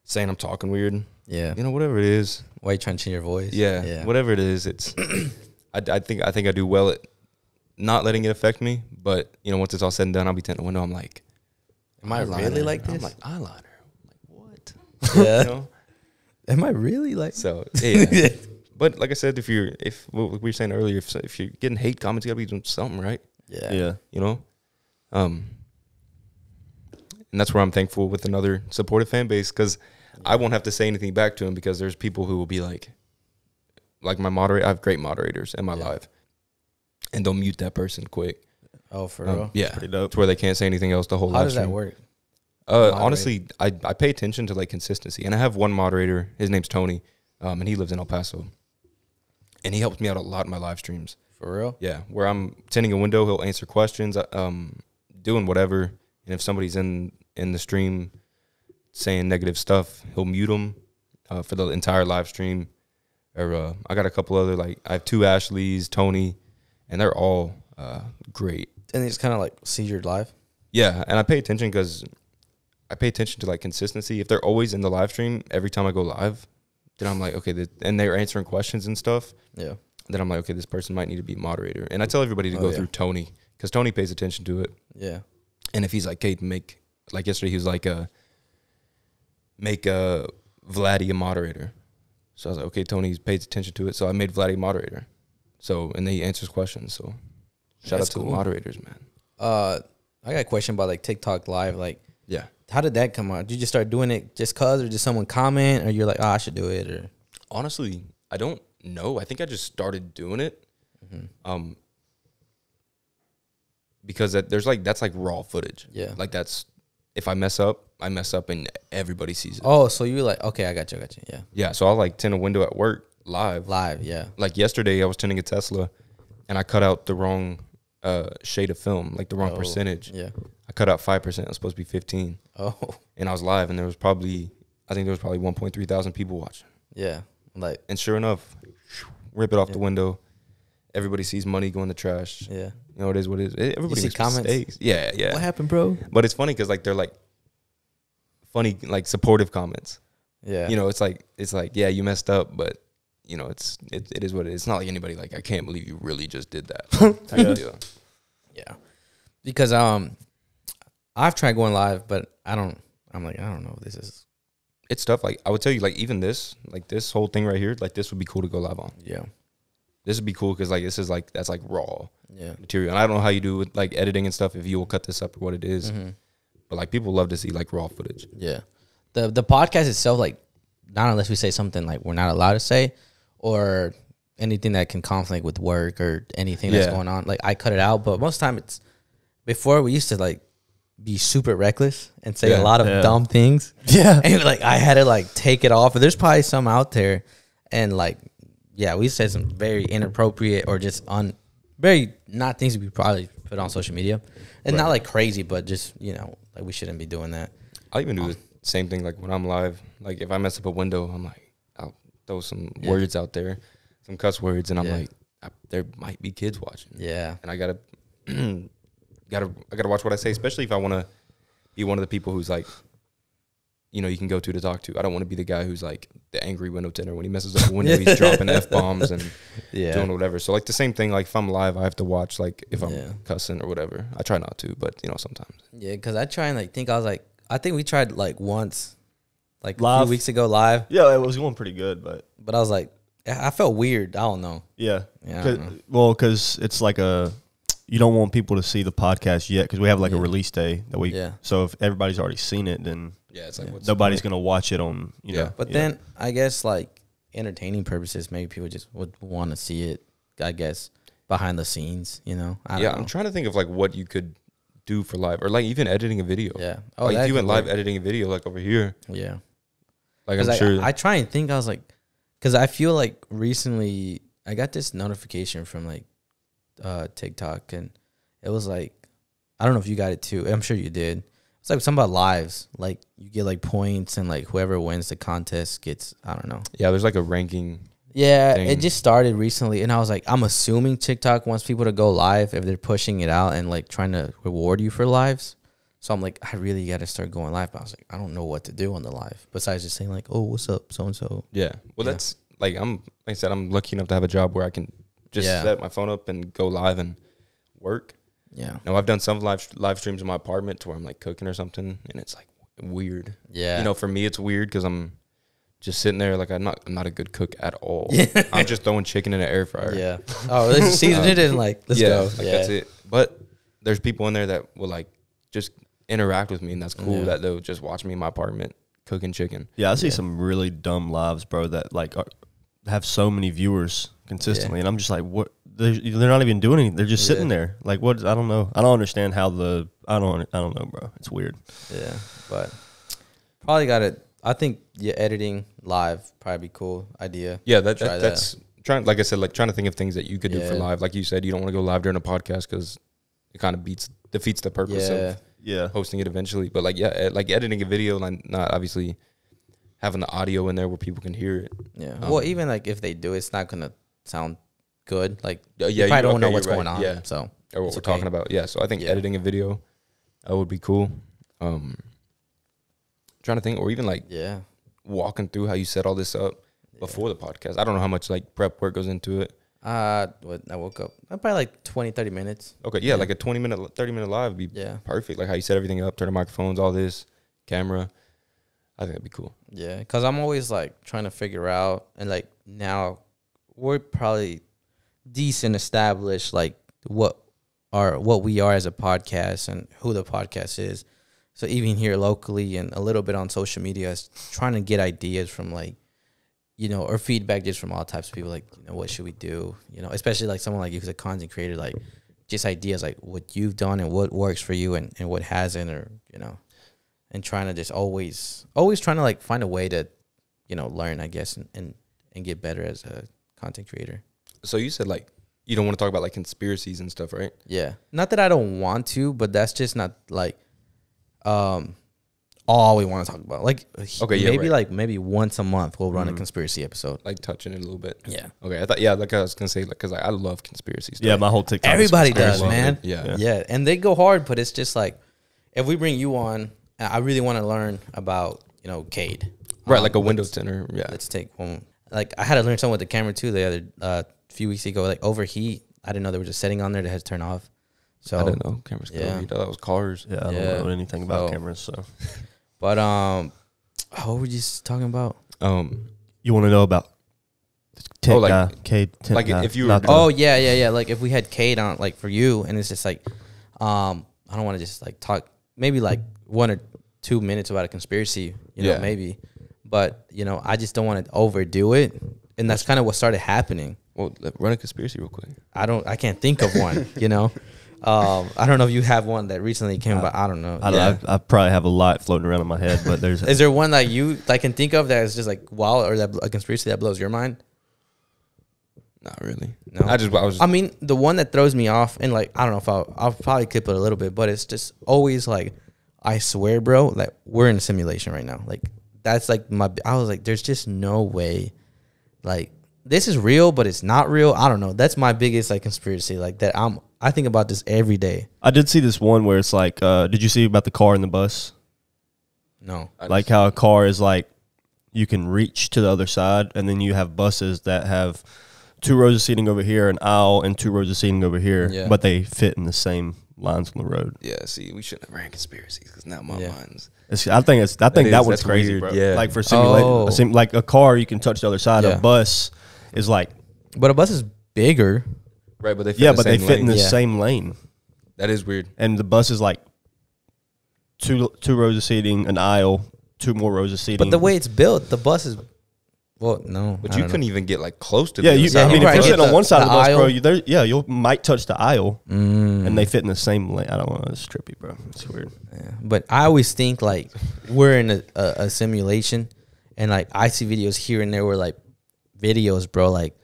saying I'm talking weird. Yeah. You know, whatever it is. Why you trying to change your voice? Yeah, whatever it is. It's I think I do well at not letting it affect me. But you know, once it's all said and done, I'll be tinting the window. I'm like, Am I eyeliner. really like this? I'm like, eyeliner. I'm like, what? Yeah. You know? Am I really like. So yeah. But like I said, if what we were saying earlier, if you're getting hate comments, you gotta be doing something right. Yeah. Yeah. You know, and that's where I'm thankful with another supportive fan base, because I won't have to say anything back to him, because there's people who will be like my moderator. I have great moderators in my live, and they'll mute that person quick. Oh, for real? Yeah, Pretty dope. to where they can't say anything else the whole How live does that stream. work? Honestly, I pay attention to like consistency, and I have one moderator. His name's Tony, and he lives in El Paso, and he helps me out a lot in my live streams. For real? Yeah, where I'm tending a window, he'll answer questions, doing whatever, and if somebody's in the stream saying negative stuff, he'll mute them for the entire live stream. Or I got a couple other, like I have two Ashleys, Tony, and they're all great. And they just kind of like see your live? Yeah, and I pay attention because I pay attention to like consistency. If they're always in the live stream every time I go live, then I'm like, okay, and they're answering questions and stuff. Yeah. Then I'm like, okay, this person might need to be moderator. And I tell everybody to go through Tony, because Tony pays attention to it. Yeah. And if he's like, Kate, like yesterday, he was like, make Vladdy a moderator. So I was like, okay, Tony pays attention to it. So I made Vladdy a moderator. So, and then he answers questions. So shout out to the moderators, man. I got a question about like TikTok live. Like, Yeah. how did that come out? Did you just start doing it just cause, or did someone comment, or you're like, oh, I should do it? Or Honestly, I don't know. I think I just started doing it. Because that's like raw footage. Yeah. Like that's, if I mess up and everybody sees it. oh, so you're like, okay, I got you. Yeah. Yeah. So I'll like tint a window at work live. Live, yeah. Like yesterday I was tinting a Tesla and I cut out the wrong shade of film, like the wrong percentage. Yeah. I cut out 5%. It was supposed to be 15. Oh, And I was live, and there was probably 1.3 thousand people watching. yeah. Like, And sure enough, rip it off the window. Everybody sees money go in the trash. yeah. You know, it is what it is. Everybody see makes comments? mistakes. Yeah, yeah. What happened, bro? But it's funny because like they're like funny, like supportive comments. Yeah. You know, it's like yeah, you messed up, but you know, it is what it is. It's not like anybody like, I can't believe you really just did that type of deal. Yeah. Because I I've tried going live, but I'm like, I don't know if this is. It's tough. Like, I would tell you, like, even this whole thing right here, like, this would be cool to go live on. Yeah. This would be cool because, like, this is, like, that's, like, raw material. And I don't know how you do with, like, editing and stuff, if you will cut this up or what it is. Mm-hmm. But, like, people love to see, like, raw footage. Yeah. The podcast itself, like, not unless we say something, like, we're not allowed to say or anything that can conflict with work or anything that's going on. Like, I cut it out. But most of the time, it's before we used to, like, be super reckless and say a lot of dumb things. Yeah. And, like, I had to, like, take it off. But there's probably some out there. And, like, yeah, we said some very inappropriate or just very not things we probably put on social media. And not, like, crazy, but just, you know, like, we shouldn't be doing that. I even do the same thing, like, when I'm live. Like, if I mess up a window, I'm like, I'll throw some words out there, some cuss words, and I'm like, there might be kids watching. Yeah. And I gotta watch what I say, especially if I want to be one of the people who's like, you know, you can go to talk to. I don't want to be the guy who's like the angry window tinter. When he messes up a window, he's dropping F-bombs and doing whatever. So, like, the same thing, like, if I'm live, I have to watch, like, if I'm cussing or whatever. I try not to, but, you know, sometimes. Yeah, because I try and, like, I think we tried, like, once, like, live. a few weeks ago live. Yeah, it was going pretty good, but I was like, I felt weird. I don't know. Yeah. I don't know. Well, because it's like you don't want people to see the podcast yet because we have like a release day that we. Yeah. So if everybody's already seen it, then it's like nobody's gonna watch it on. You know. But then I guess like entertaining purposes, maybe people just would want to see it. I guess behind the scenes, you know. I don't know. I'm trying to think of like what you could do for live or like even editing a video. Yeah. Oh, like if you went live editing a video like over here. Yeah. Like I'm sure. I try and think. I was like, because I feel like recently I got this notification from like TikTok, and it was like, I don't know if you got it too. I'm sure you did. It's like something about lives. Like you get like points, and like whoever wins the contest gets, I don't know. Yeah, there's like a ranking. Yeah, it just started recently, and I was like, I'm assuming TikTok wants people to go live if they're pushing it out and like trying to reward you for lives. So I'm like, I really got to start going live. But I was like, I don't know what to do on the live besides just saying like, oh, what's up, so and so. Yeah, well, that's like like I said, I'm lucky enough to have a job where I can just set my phone up and go live and work. Yeah. No, I've done some live streams in my apartment to where I'm like cooking or something, and it's like weird. Yeah. You know, for me, it's weird because I'm just sitting there like I'm not a good cook at all. Yeah. I'm just throwing chicken in an air fryer. Yeah. Oh, let's season it and like let's go. Like that's it. But there's people in there that will like just interact with me, and that's cool that they'll just watch me in my apartment cooking chicken. Yeah, I see some really dumb lives, bro, that like have so many viewers consistently, and I'm just like, what? They're not even doing anything. They're just sitting there. Like, what? I don't know. I don't understand how I don't know, bro. It's weird. Yeah, but probably got it. I think editing live probably be cool idea. Yeah, that's trying. Like I said, like trying to think of things that you could do for live. Like you said, you don't want to go live during a podcast because it kind of defeats the purpose of hosting it eventually. But like like editing a video and not obviously having the audio in there where people can hear it. Yeah. Well, even like if they do, it's not gonna sound good. Like you probably don't know what's going on. Yeah. So or what we're talking about. Yeah. So I think editing a video would be cool. Trying to think, or even like walking through how you set all this up before the podcast. I don't know how much like prep work goes into it. I woke up probably like 20, 30 minutes. Okay, yeah, like a 20-minute, 30-minute live would be perfect. Like how you set everything up, turn the microphones, all this, camera. I think that'd be cool. Yeah, because I'm always like trying to figure out, and like now we're probably decent established, like what we are as a podcast and who the podcast is. So even here locally and a little bit on social media, trying to get ideas from like, you know, or feedback just from all types of people, like, you know, what should we do? You know, especially like someone like you who's a content creator, like just ideas like what you've done and what works for you and what hasn't, or, you know, and trying to just always trying to like find a way to, you know, learn, I guess, and get better as a content creator. So you said like you don't want to talk about like conspiracies and stuff, right? Yeah. Not that I don't want to, but that's just not like all we want to talk about. Like maybe once a month we'll run a conspiracy episode, like touching it a little bit. Yeah. Okay. I thought like I was gonna say, like, because I love conspiracy stuff. Yeah, my whole TikTok. Everybody does, man. Yeah. And they go hard, but it's just like if we bring you on, I really want to learn about, you know, Cade. Right, like a Windows tinter. Yeah. Let's take one. Like I had to learn something with the camera too the other few weeks ago. Like overheat, I didn't know there was a setting on there that had to turn off. So I didn't know cameras could overheat. I thought it was cars. Yeah, I don't know anything about cameras. So, but what were you just talking about? You want to know about Tint like guy, Cade? Like guy, if you were, yeah. Like if we had Cade on, like for you, and it's just like, I don't want to just like talk maybe like 1 or 2 minutes about a conspiracy, you know, maybe, but you know, I just don't want to overdo it, and that's kind of what started happening. Well, run a conspiracy real quick. I can't think of one, you know. I don't know if you have one that recently came about. I don't know. I probably have a lot floating around in my head, but there's. Is there one that you can think of that is just like wow, or that a conspiracy that blows your mind? Not really. No. I mean, the one that throws me off, and like I don't know if I'll probably clip it a little bit, but it's just always like, I swear, bro, like we're in a simulation right now. Like that's like I was like, there's just no way, like this is real, but it's not real. I don't know. That's my biggest like conspiracy, like that I think about this every day. I did see this one where it's like, did you see about the car and the bus? No. Like how a car is like, you can reach to the other side, and then you have buses that have 2 rows of seating over here, an aisle, and 2 rows of seating over here, but they fit in the same lines on the road. Yeah, see, we shouldn't have ran conspiracies because now my mind's. I think that one's crazy, weird, bro. Yeah. Like for simulating, like a car, you can touch the other side. A bus is like, but a bus is bigger, right? But they fit in the same lane. That is weird. And the bus is like two rows of seating, an aisle, 2 more rows of seating. but the way it's built, the bus is. Well, no, but you couldn't even get like close to. I mean, if you're sitting on one side of the bus, aisle. bro, you might touch the aisle, and they fit in the same lane. I don't know. It's trippy, bro. It's weird. Yeah. But I always think like we're in a simulation, and like I see videos here and there where like videos, bro, like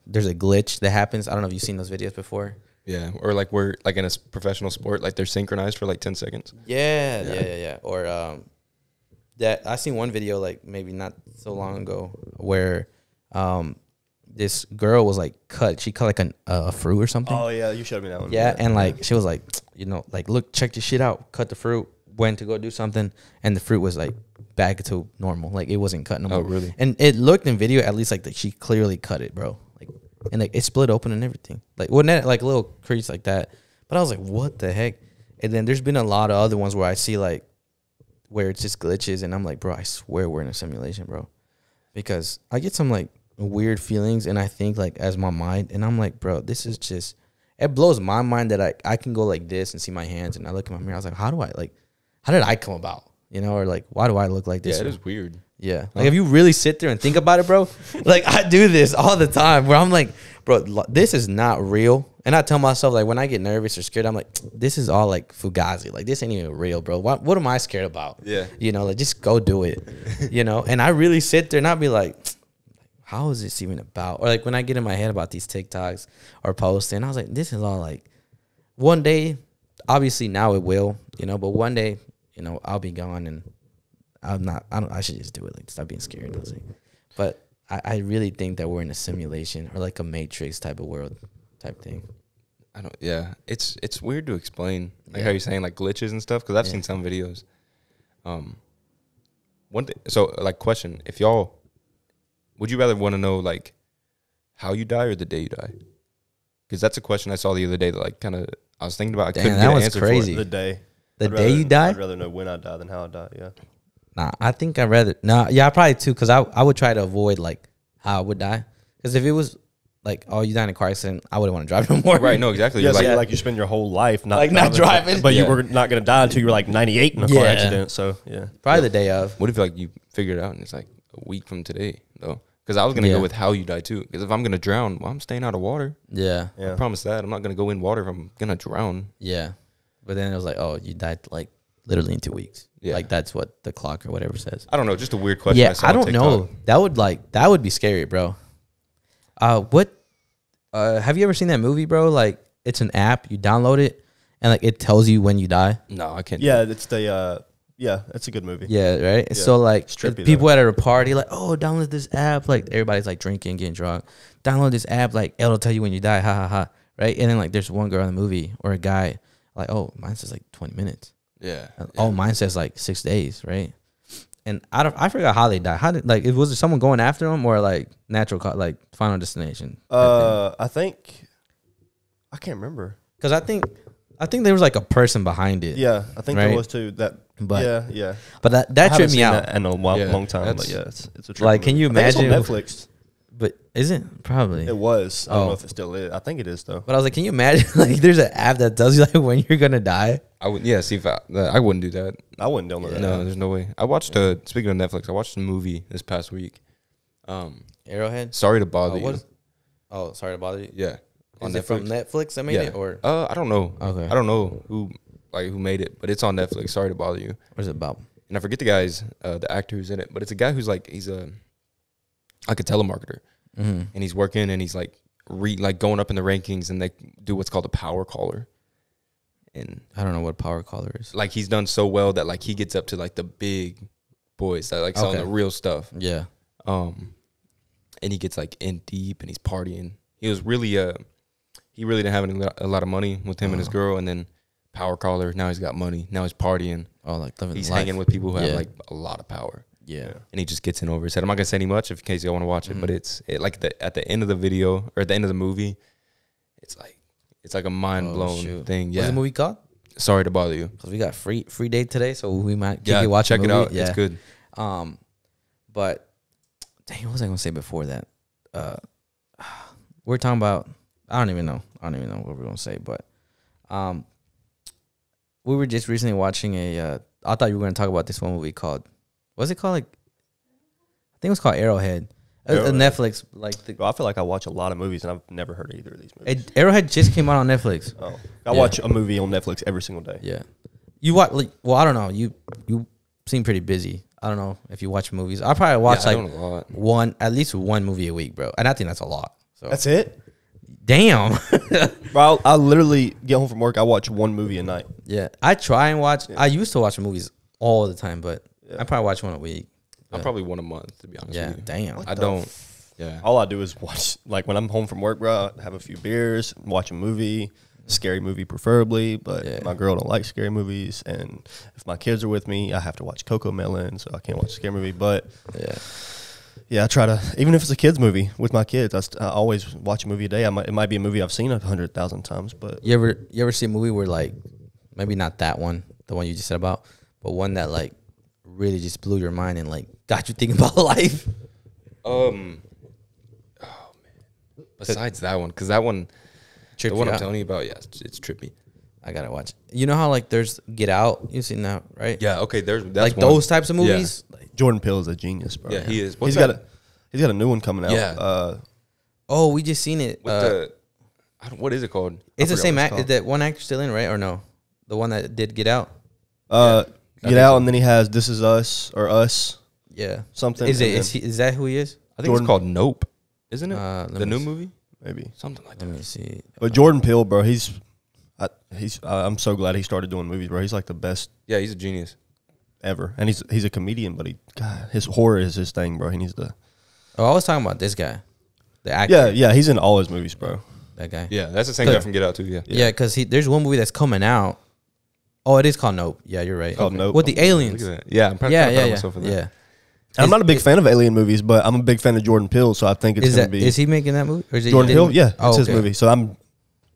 there's a glitch that happens. I don't know if you've seen those videos before. Yeah, or like we're like in a professional sport, like they're synchronized for like 10 seconds. Yeah. Or that I seen one video like maybe not so long ago where this girl was like cut. She cut like a fruit or something. Oh yeah, you showed me that one. Yeah, and like she was like, you know, like look, check this shit out. Cut the fruit. Went to go do something, and the fruit was like back to normal. Like it wasn't cut no more. Oh really? And it looked in video at least like that she clearly cut it, bro. Like and like it split open and everything. Like wasn't that like a little crease like that? But I was like, what the heck? And then there's been a lot of other ones where I see like where it's just glitches, and I'm like, bro, I swear we're in a simulation, bro. Because I get some like weird feelings, and I think like as my mind, and I'm like, bro, this is just, it blows my mind that I can go like this and see my hands, and I look in my mirror, I was like, how did I come about? You know, or like, why do I look like this? Yeah, it is weird. Yeah. Like if you really sit there and think about it, bro, like I do this all the time where I'm like, bro, this is not real. And I tell myself, like, when I get nervous or scared, I'm like, this is all like fugazi. Like, this ain't even real, bro. What am I scared about? Yeah. You know, like, just go do it. You know? And I really sit there and I'll be like, how is this even about? Or like when I get in my head about these TikToks or posting, I was like, this is all like, one day, obviously now it will, you know, but one day, you know, I'll be gone and I should just do it. Like, stop being scared. I was like, but I really think that we're in a simulation or like a Matrix type of world type thing. It's weird to explain, like how you're saying like glitches and stuff, because I've seen some videos. One thing, so like question, if y'all, would you rather want to know like how you die or the day you die? Because that's a question I saw the other day that like kind of I was thinking about. I couldn't get an answer crazy. for it. The day. The day you die? I'd rather know when I die than how I die, yeah. Nah, I think I'd rather, I probably too, because I would try to avoid like how I would die. Because if it was like, oh, you died in a car accident, I wouldn't want to drive no more. Right, no, exactly. Yeah, You're like you spend your whole life not driving. But you were not going to die until you were like 98 in a car accident, so yeah. Probably the day of. What if like you figure it out and it's like a week from today, though? Because I was going to go with how you die too. Because if I'm going to drown, well, I'm staying out of water. Yeah. I promise that. I'm not going to go in water if I'm going to drown. Yeah. But then it was like, oh, you died like literally in 2 weeks. Yeah. Like that's what the clock or whatever says. I don't know. Just a weird question. Yeah, I don't know. That would be scary, bro. Have you ever seen that movie, bro? Like it's an app, you download it and like it tells you when you die. No, I can't. Yeah, it's the it's a good movie. Yeah, right? Yeah. So like people at a party like, oh, download this app, like everybody's like drinking, getting drunk. Download this app, like it'll tell you when you die, ha ha ha. Right? And then like there's one girl in the movie or a guy, like, oh, mine says like 20 minutes. Yeah. Oh, mine says like 6 days, right? And I forgot how they died. How did was it someone going after them or like natural like Final Destination? I think I can't remember. Because I think I think there was like a person behind it. Yeah, I think Right? there was too. Yeah. But that I haven't tripped me seen out. that in a long time. But that's- yeah, it's a trippy Like, can movie. you I think it's on imagine- Netflix? But is it? Probably. It was. I don't know Oh. if it still is. I think it is though. But I was like, can you imagine? Like, there's an app that tells you like when you're gonna die. I would, yeah. See if I wouldn't do that. I wouldn't download that. No, there's no way. I watched. Speaking of Netflix, I watched a movie this past week. Arrowhead. Sorry to bother Oh, you. Oh, sorry to bother you. Yeah. Is it from Netflix that made Yeah. it, or I don't know. Okay. I don't know who made it, but it's on Netflix. Sorry to bother you. what is it about? And I forget the guy's the actor who's in it, but it's a guy who's like he's a telemarketer, Mm-hmm. and he's working and he's like going up in the rankings, and they do what's called a power caller, and I don't know what power caller is. like he's done so well that like he gets up to like the big boys that like selling Okay. the real stuff, Yeah. and he gets like in deep and he's partying. He was really he really didn't have a lot of money with him and his girl, and then power caller. Now he's got money. Now he's partying. Oh, like living He's life. hanging with people who have Yeah. like a lot of power. Yeah. And he just gets in over his head. I'm not gonna say any much in case y'all want to watch it, but it's like at the end of the video or at the end of the movie, it's like a mind blown shoot. thing. What's Yeah. the movie called? Sorry to bother you. Because we got free day today, so we might Yeah, watch check a it movie. out. Yeah. It's good. But dang, what was I gonna say before that? We're talking about. I don't even know what we're gonna say, but we were just recently watching I thought you were gonna talk about this one movie called. What's it called? Like, I think it was called Arrowhead. Arrowhead. Netflix. Like Bro, I feel like I watch a lot of movies and I've never heard of either of these movies. Arrowhead just came out on Netflix. Oh, I watch a movie on Netflix every single day. Yeah, you watch. Like, well, I don't know. You seem pretty busy. I don't know if you watch movies. I probably watch Yeah, I like don't at least one movie a week, bro. And I think that's a lot. So That's it. damn. Bro, I literally get home from work. I watch one movie a night. Yeah, I try and watch. I used to watch movies all the time, but I probably watch one a week. I'm probably one a month, to be honest Yeah, with you. damn. I don't. Yeah. All I do is watch, like when I'm home from work, bro, I have a few beers, watch a movie, scary movie preferably, but my girl don't like scary movies. And if my kids are with me, I have to watch Coco Melon, so I can't watch a scary movie. But yeah, I try to, even if it's a kid's movie with my kids, I always watch a movie a day. It might be a movie I've seen 100,000 times, but You ever see a movie where like maybe not that one, the one you just said about, but one that like really just blew your mind and like got you thinking about life? Oh man. Besides that one, because that one, Tripped the one you I'm out? telling you about, yeah, it's trippy. I gotta watch it. You know how like there's Get Out? You've seen that, right? Yeah. Okay. That's like one. those types of movies. Like, Jordan Peele is a genius, bro. Yeah, he is. He's got a new one coming out. Yeah. oh, we just seen it. With what is it called? It's the forgot same what it's act. Is called. that one actor still in, right? Or no? The one that did Get Out. Get Out, and then he has This Is Us or Us Yeah. something. Is and it? then Is that who he is? I think Jordan- it's called Nope, isn't it? Let The me new see. movie, maybe? something like Let that. me see. But Jordan Peele, bro, I'm so glad he started doing movies, bro. He's like the best Yeah, he's a genius. ever, and he's a comedian, but his horror is his thing, bro. He needs to. Oh, I was talking about this guy, the actor. Yeah, he's in all his movies, bro. That guy. Yeah, that's the same guy from Get Out too. Yeah. Yeah, because there's one movie that's coming out. Oh, it is called Nope. Yeah, you're right. Called Nope. With the Look aliens. at that. Yeah, I'm probably Yeah, proud yeah, of yeah. myself for that. Yeah. I'm not a big fan of alien movies, but I'm a big fan of Jordan Peele, so I think it's gonna be Is he making that movie? Or is it Jordan Peele. Yeah, Oh, it's his okay. movie. So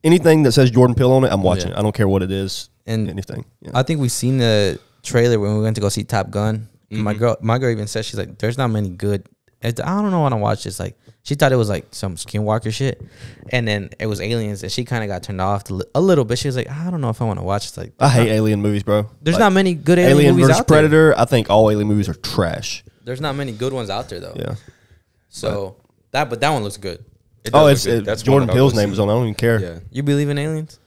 anything that says Jordan Peele on it, I'm watching Yeah. it. I don't care what it is. And Anything. Yeah. I think we seen the trailer when we went to go see Top Gun. Mm-hmm. My girl even said, she's like, "There's not many good." I don't know when I watched this. Like, she thought it was like some Skinwalker shit, and then it was aliens, and she kind of got turned off a little bit. She was like, "I don't know if I want to watch." It's like I hate alien movies, bro. there's Like, not many good alien Alien movies versus out there. Predator. I think all alien movies are trash. There's not many good ones out there though. Yeah. So that one looks good. It Oh, does look it's good. That's Jordan one that I Peele's would name see. is on. I don't even care. Yeah, You believe in aliens?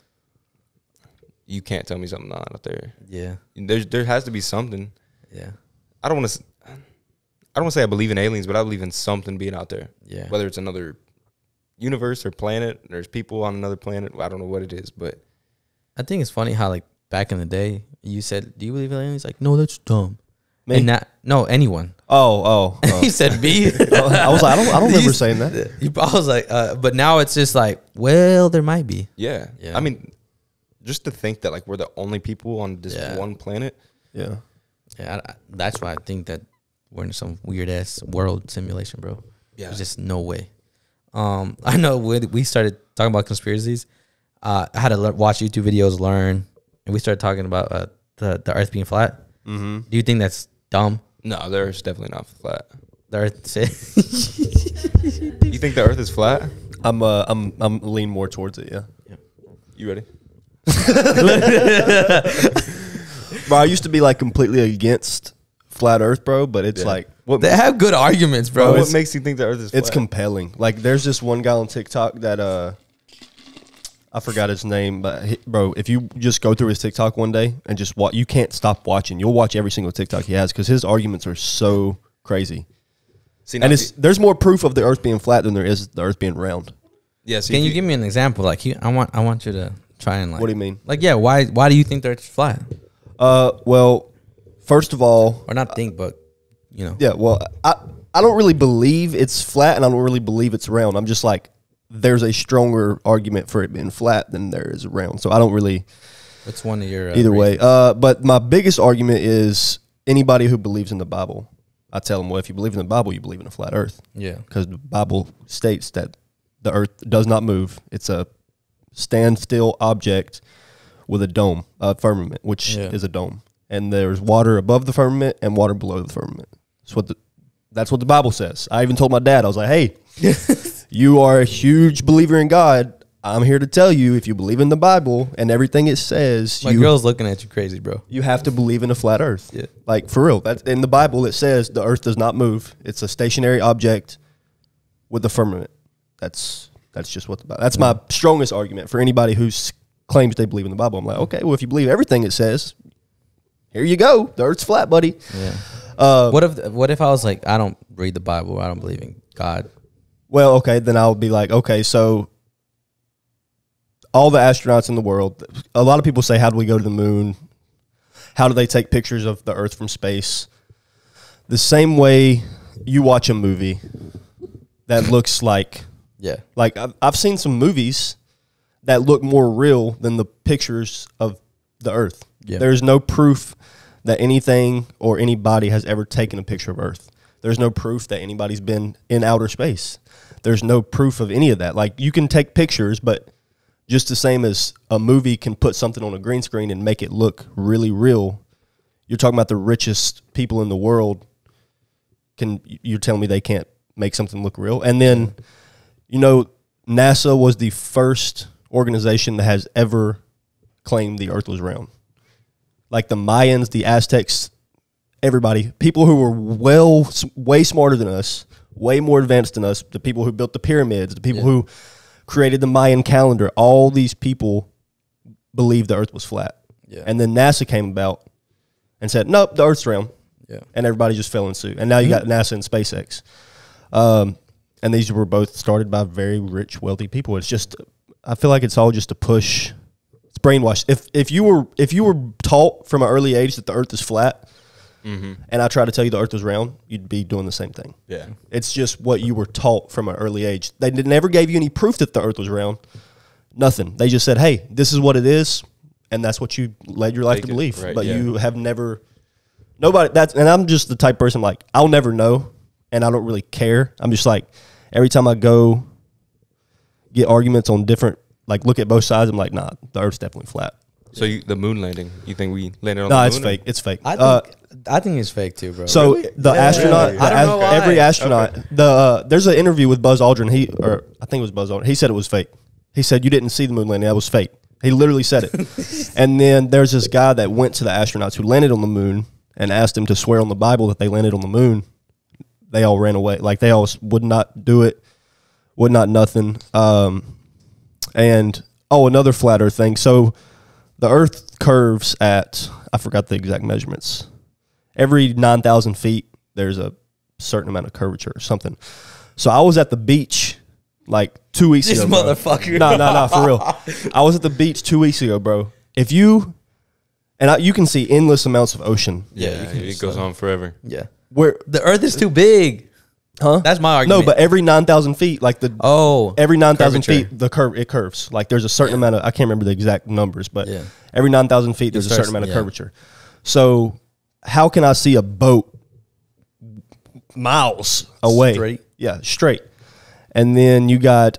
you can't tell me something not out there. Yeah. There has to be something. Yeah. I don't want to say I believe in aliens, but I believe in something being out there. Yeah. Whether it's another universe or planet, there's people on another planet. I don't know what it is, but I think it's funny how like back in the day you said, "Do you believe in aliens?" Like, no, that's dumb. Me? And no, anyone. Oh. He said me. I was like, I don't remember saying that. I was like, but now it's just like, well, there might be. yeah. Yeah. I mean, just to think that like we're the only people on this Yeah. one planet. Yeah. Yeah, that's why I think that we're in some weird ass world simulation, bro. Yeah. There's just no way. I know when we started talking about conspiracies, I had to watch YouTube videos, learn, and we started talking about the Earth being flat. Mm-hmm. Do you think that's dumb? No, the Earth's definitely not flat. The Earth. You think the Earth is flat? I'm leaning more towards it. Yeah. You ready? Bro, I used to be like completely against flat Earth, bro. But it's like What They have good arguments, bro. what makes you think the Earth is flat? it's compelling. Like there's this one guy on TikTok that I forgot his name, but bro, if you just go through his TikTok one day and just watch, you can't stop watching. You'll watch every single TikTok he has because his arguments are so crazy. See, And there's more proof of the Earth being flat than there is the Earth being round. yeah. See, Can you give me an example? Like, I want you to try and like. What do you mean? Like, yeah, why do you think the Earth is flat? Well, first of all, Or not think, but yeah. Well, I don't really believe it's flat, and I don't really believe it's round. I'm just like, there's a stronger argument for it being flat than there is round. So I don't really. It's one of your Either way. reasons. But my biggest argument is anybody who believes in the Bible. I tell them, well, if you believe in the Bible, you believe in a flat Earth. Yeah. Because the Bible states that the Earth does not move. It's a standstill object with a dome, a firmament, which is a dome. And there's water above the firmament and water below the firmament. That's what the Bible says. I even told my dad, I was like, hey, you are a huge believer in God. I'm here to tell you, if you believe in the Bible and everything it says, My girl's looking at you crazy, bro. you have to believe in a flat Earth. Yeah. Like, for real. That's in the Bible. It says the Earth does not move. It's a stationary object with a firmament. That's just what the Bible. That's my strongest argument for anybody who claims they believe in the Bible. I'm like, okay, well, if you believe everything it says, here you go. The Earth's flat, buddy. Yeah. What if I was like, I don't read the Bible, I don't believe in God? Well, okay, then I'll be like, okay, so all the astronauts in the world, a lot of people say, how do we go to the moon? How do they take pictures of the Earth from space? The same way you watch a movie that looks like I've seen some movies that look more real than the pictures of the Earth. Yeah. There's no proof that anything or anybody has ever taken a picture of Earth. There's no proof that anybody's been in outer space. There's no proof of any of that. Like, you can take pictures, but just the same as a movie can put something on a green screen and make it look really real, you're talking about the richest people in the world. You're telling me they can't make something look real? And then, NASA was the first organization that has ever claimed the Earth was round. Like the Mayans, the Aztecs, everybody, people who were way smarter than us, way more advanced than us, the people who built the pyramids, the people who created the Mayan calendar, all these people believed the Earth was flat. Yeah. And then NASA came about and said, nope, the Earth's round. Yeah. And everybody just fell in suit. And now you got NASA and SpaceX. And these were both started by very rich, wealthy people. It's just, I feel like it's all just a push. It's brainwashed. If you were taught from an early age that the Earth is flat, and I try to tell you the Earth was round, you'd be doing the same thing. Yeah. It's just what you were taught from an early age. They never gave you any proof that the Earth was round. Nothing. They just said, hey, this is what it is, and that's what you led your life to believe. Right, but you have never, and I'm just the type of person, like, I'll never know, and I don't really care. I'm just like, every time I go get arguments on different, like, look at both sides, I'm like, nah, the Earth's definitely flat. So the moon landing, you think we landed on the moon? No, it's fake. It's fake. I think it's fake too, bro. So the astronaut, Really? I don't know why. every astronaut, there's an interview with Buzz Aldrin. I think it was Buzz Aldrin. He said it was fake. He said, you didn't see the moon landing. That was fake. He literally said it. And then there's this guy that went to the astronauts who landed on the moon and asked them to swear on the Bible that they landed on the moon. They all ran away. Like, they all would not do it, would not nothing. Another flat Earth thing. So the Earth curves at, I forgot the exact measurements. Every 9,000 feet, there's a certain amount of curvature or something. So I was at the beach like 2 weeks ago. This motherfucker. No, for real. I was at the beach 2 weeks ago, bro. You can see endless amounts of ocean. Yeah, it goes on forever. Yeah. Where The Earth is too big. Huh? That's my argument. No, but every 9,000 feet, like every 9,000 curvature. feet, it curves. Like, there's a certain amount of, I can't remember the exact numbers, but every 9,000 feet, there's a certain amount of curvature. So how can I see a boat miles away? Straight? Yeah, straight. And then you got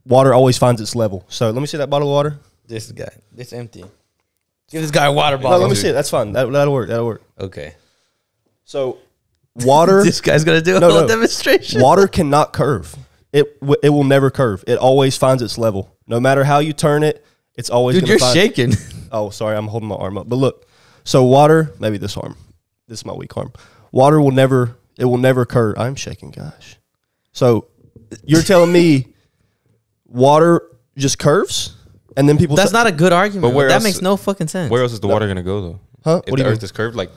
water always finds its level. So let me see that bottle of water. This guy, it's empty. Give this guy a water No, bottle. let me see it. That's fine. That'll work. That'll work. Okay. So water. This guy's gonna do a whole demonstration. Water cannot curve. It will never curve. It always finds its level. No matter how you turn it, it's always. Dude, you're shaking. Oh, sorry, I'm holding my arm up. But look, so water, maybe this arm. This is my weak arm. Water will never. It will never curve. I'm shaking, gosh. So you're telling me water just curves, and then people. That's not a good argument. But where that else- makes no fucking sense. Where else is the water gonna go though? Huh? If What do the you mean? Earth is curved, like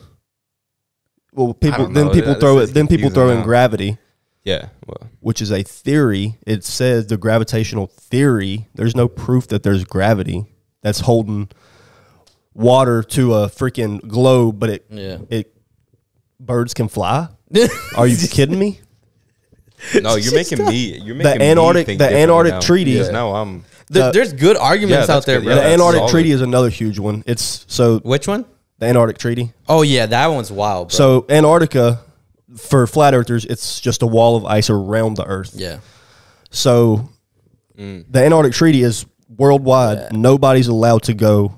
Well, people don't then know. people This throw is it. Then people confusing throw in now. gravity, yeah, well, which is a theory. It says the gravitational theory. There's no proof that there's gravity that's holding water to a freaking globe, but it birds can fly. Are you kidding me? no, you're making me. You're making Antarctic- me think the differently Antarctic now. Treaty- Because now I'm. There's good arguments Yeah, out there, that's bro. good. The Yeah, Antarctic solid. Treaty is another huge one. It's so Which one? the Antarctic Treaty. Oh yeah, that one's wild, bro. So Antarctica, for flat earthers, it's just a wall of ice around the Earth. yeah, So the Antarctic Treaty is worldwide. Yeah. Nobody's allowed to go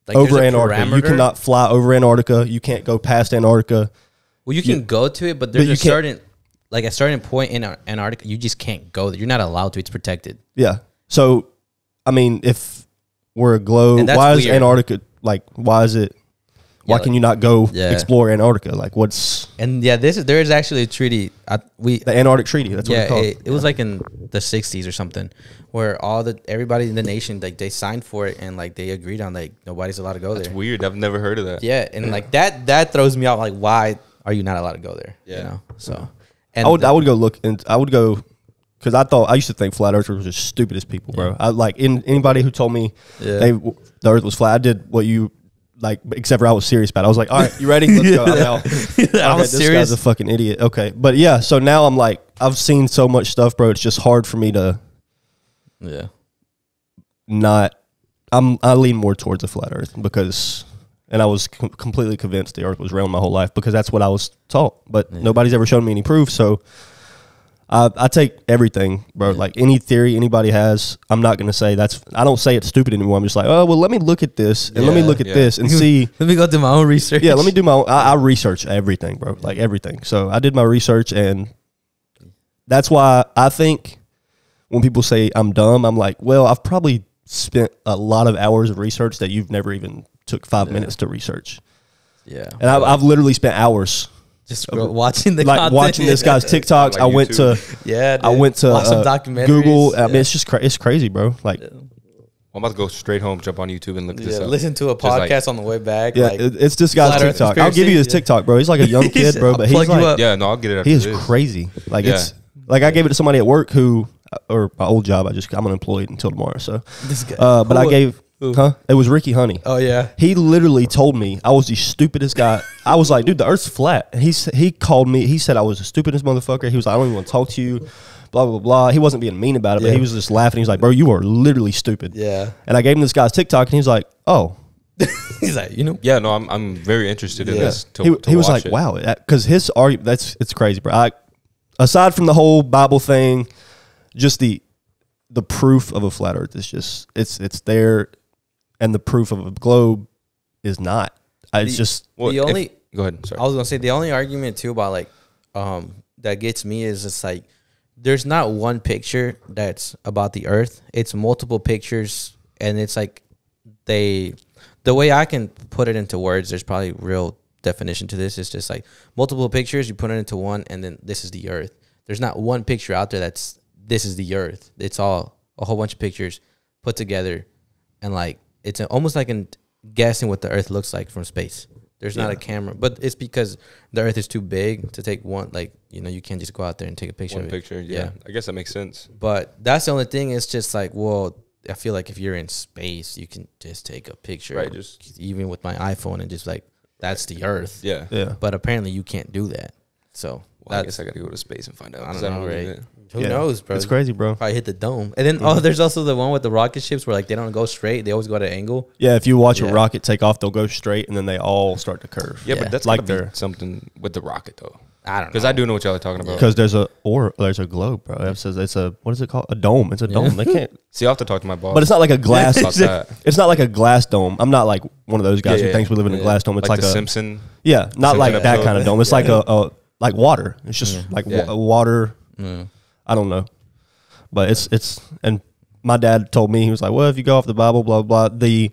like, over there's a Antarctica. You parameter. cannot fly over Antarctica. You can't go past Antarctica. Well, you can go to it, but there's you a can't- certain, like a certain point in Antarctica, you just can't go there. You're not allowed to. It's protected. Yeah. So, I mean, if we're a globe, And that's why is weird. Antarctica like? Why is it? Why Yeah, can you not go yeah. explore Antarctica? Like, what's And yeah, there is actually a treaty. the Antarctic Treaty? That's what Yeah, it's called. it was like in the 60s or something, where everybody in the nation, like, they signed for it and like they agreed on, like, nobody's allowed to go It's there. weird. I've never heard of that. Yeah, and like that throws me off. Like, why are you not allowed to go there? Yeah. You know. So, and I would go look, and I would go because I used to think flat earthers were just stupidest people, bro. I like anybody who told me Yeah. the Earth was flat. I did what you like, except for I was serious about it. I was like, all right, you ready? Let's go. I'm out. I Okay, was this serious. guy's a fucking idiot. Okay, but yeah, so now I'm like, I've seen so much stuff, bro. It's just hard for me to Yeah. not. I lean more towards the flat Earth because, and I was completely convinced the Earth was round my whole life because that's what I was taught. But nobody's ever shown me any proof, so I take everything, bro. Like any theory anybody has, I'm not gonna say that's. I don't say it's stupid anymore. I'm just like, oh well, let me look at this and let me Yeah. look at Yeah. this and see. Let me go do my own research. Yeah, let me do my own. I research everything, bro. Like everything. So I did my research, and that's why I think when people say I'm dumb, I'm like, well, I've probably spent a lot of hours of research that you've never even took 5 minutes to research. Yeah. And I've literally spent hours Just watching the like content. watching this guy's TikToks. Like I went to Yeah. I dude. went to Watch some documentaries. Google. I mean, Yeah. it's just it's crazy, bro. Like, I'm about to go straight home, jump on YouTube, and look this Yeah, up. listen to a Just like- podcast on the way back. yeah, like, it's this guy's Flat Earth TikTok. I'll give you his conspiracy, yeah. TikTok, bro. He's like a young kid, bro, I'll but plug he's you like up. Yeah, no, I'll get it after he is this. crazy. Like Yeah. it's like I gave it to somebody at work who, or my old job. I'm unemployed until tomorrow. So, This guy. but I gave, it was Ricky Honey. Oh yeah. He literally told me I was the stupidest guy. I was like, dude, the Earth's flat. And he called me. He said I was the stupidest motherfucker. He was like, I don't even want to talk to you. Blah blah blah. He wasn't being mean about it, but Yeah. he was just laughing. He's like, bro, you are literally stupid. Yeah. And I gave him this guy's TikTok, and he was like, oh. He's like, you know. Yeah, no, I'm very interested in Yeah. this. He was like, watch it. wow, because his argument, it's crazy, bro. Aside from the whole Bible thing, just the proof of a flat Earth is just it's there, and the proof of a globe is not. It's just Well, The only- go ahead. Sorry. I was gonna say the only argument too about like that gets me is it's like there's not one picture that's about the Earth. It's multiple pictures, and it's like the way I can put it into words. There's probably real definition to this. It's just like multiple pictures. You put it into one, and then this is the Earth. There's not one picture out there this is the Earth. It's all a whole bunch of pictures put together, and like it's almost like guessing what the Earth looks like from space. There's not a camera, but it's because the Earth is too big to take one. Like, you know, you can't just go out there and take a picture. One of it. picture. Yeah. I guess that makes sense. But that's the only thing. It's just like, well, I feel like if you're in space, you can just take a picture, Right, just- even with my iPhone, and just like that's the Earth. Yeah. yeah. But apparently, you can't do that. So Well, I that's guess I got to go to space and find out. I 'cause don't know, believe right? it. Who Yeah. knows, bro? It's crazy, bro. Probably hit the dome, and then there's also the one with the rocket ships where like they don't go straight; they always go at an angle. Yeah, if you watch Yeah. a rocket take off, they'll go straight, and then they all start to curve. Yeah, Yeah. but that's Like like they're- something with the rocket though. I don't know. Because I do know what y'all are talking about. Because there's a globe, bro. It says it's a, what is it called? A dome. It's a dome. They can't. See, I'll have to talk to my boss. But it's not like a glass. about that. It's not like a glass dome. I'm not like one of those guys who thinks we live in a glass dome. It's like the a Simpson. Yeah, not like that episode. kind of dome. It's like a like water. It's just like water. I don't know, but it's and my dad told me, he was like, well, if you go off the Bible, blah blah, the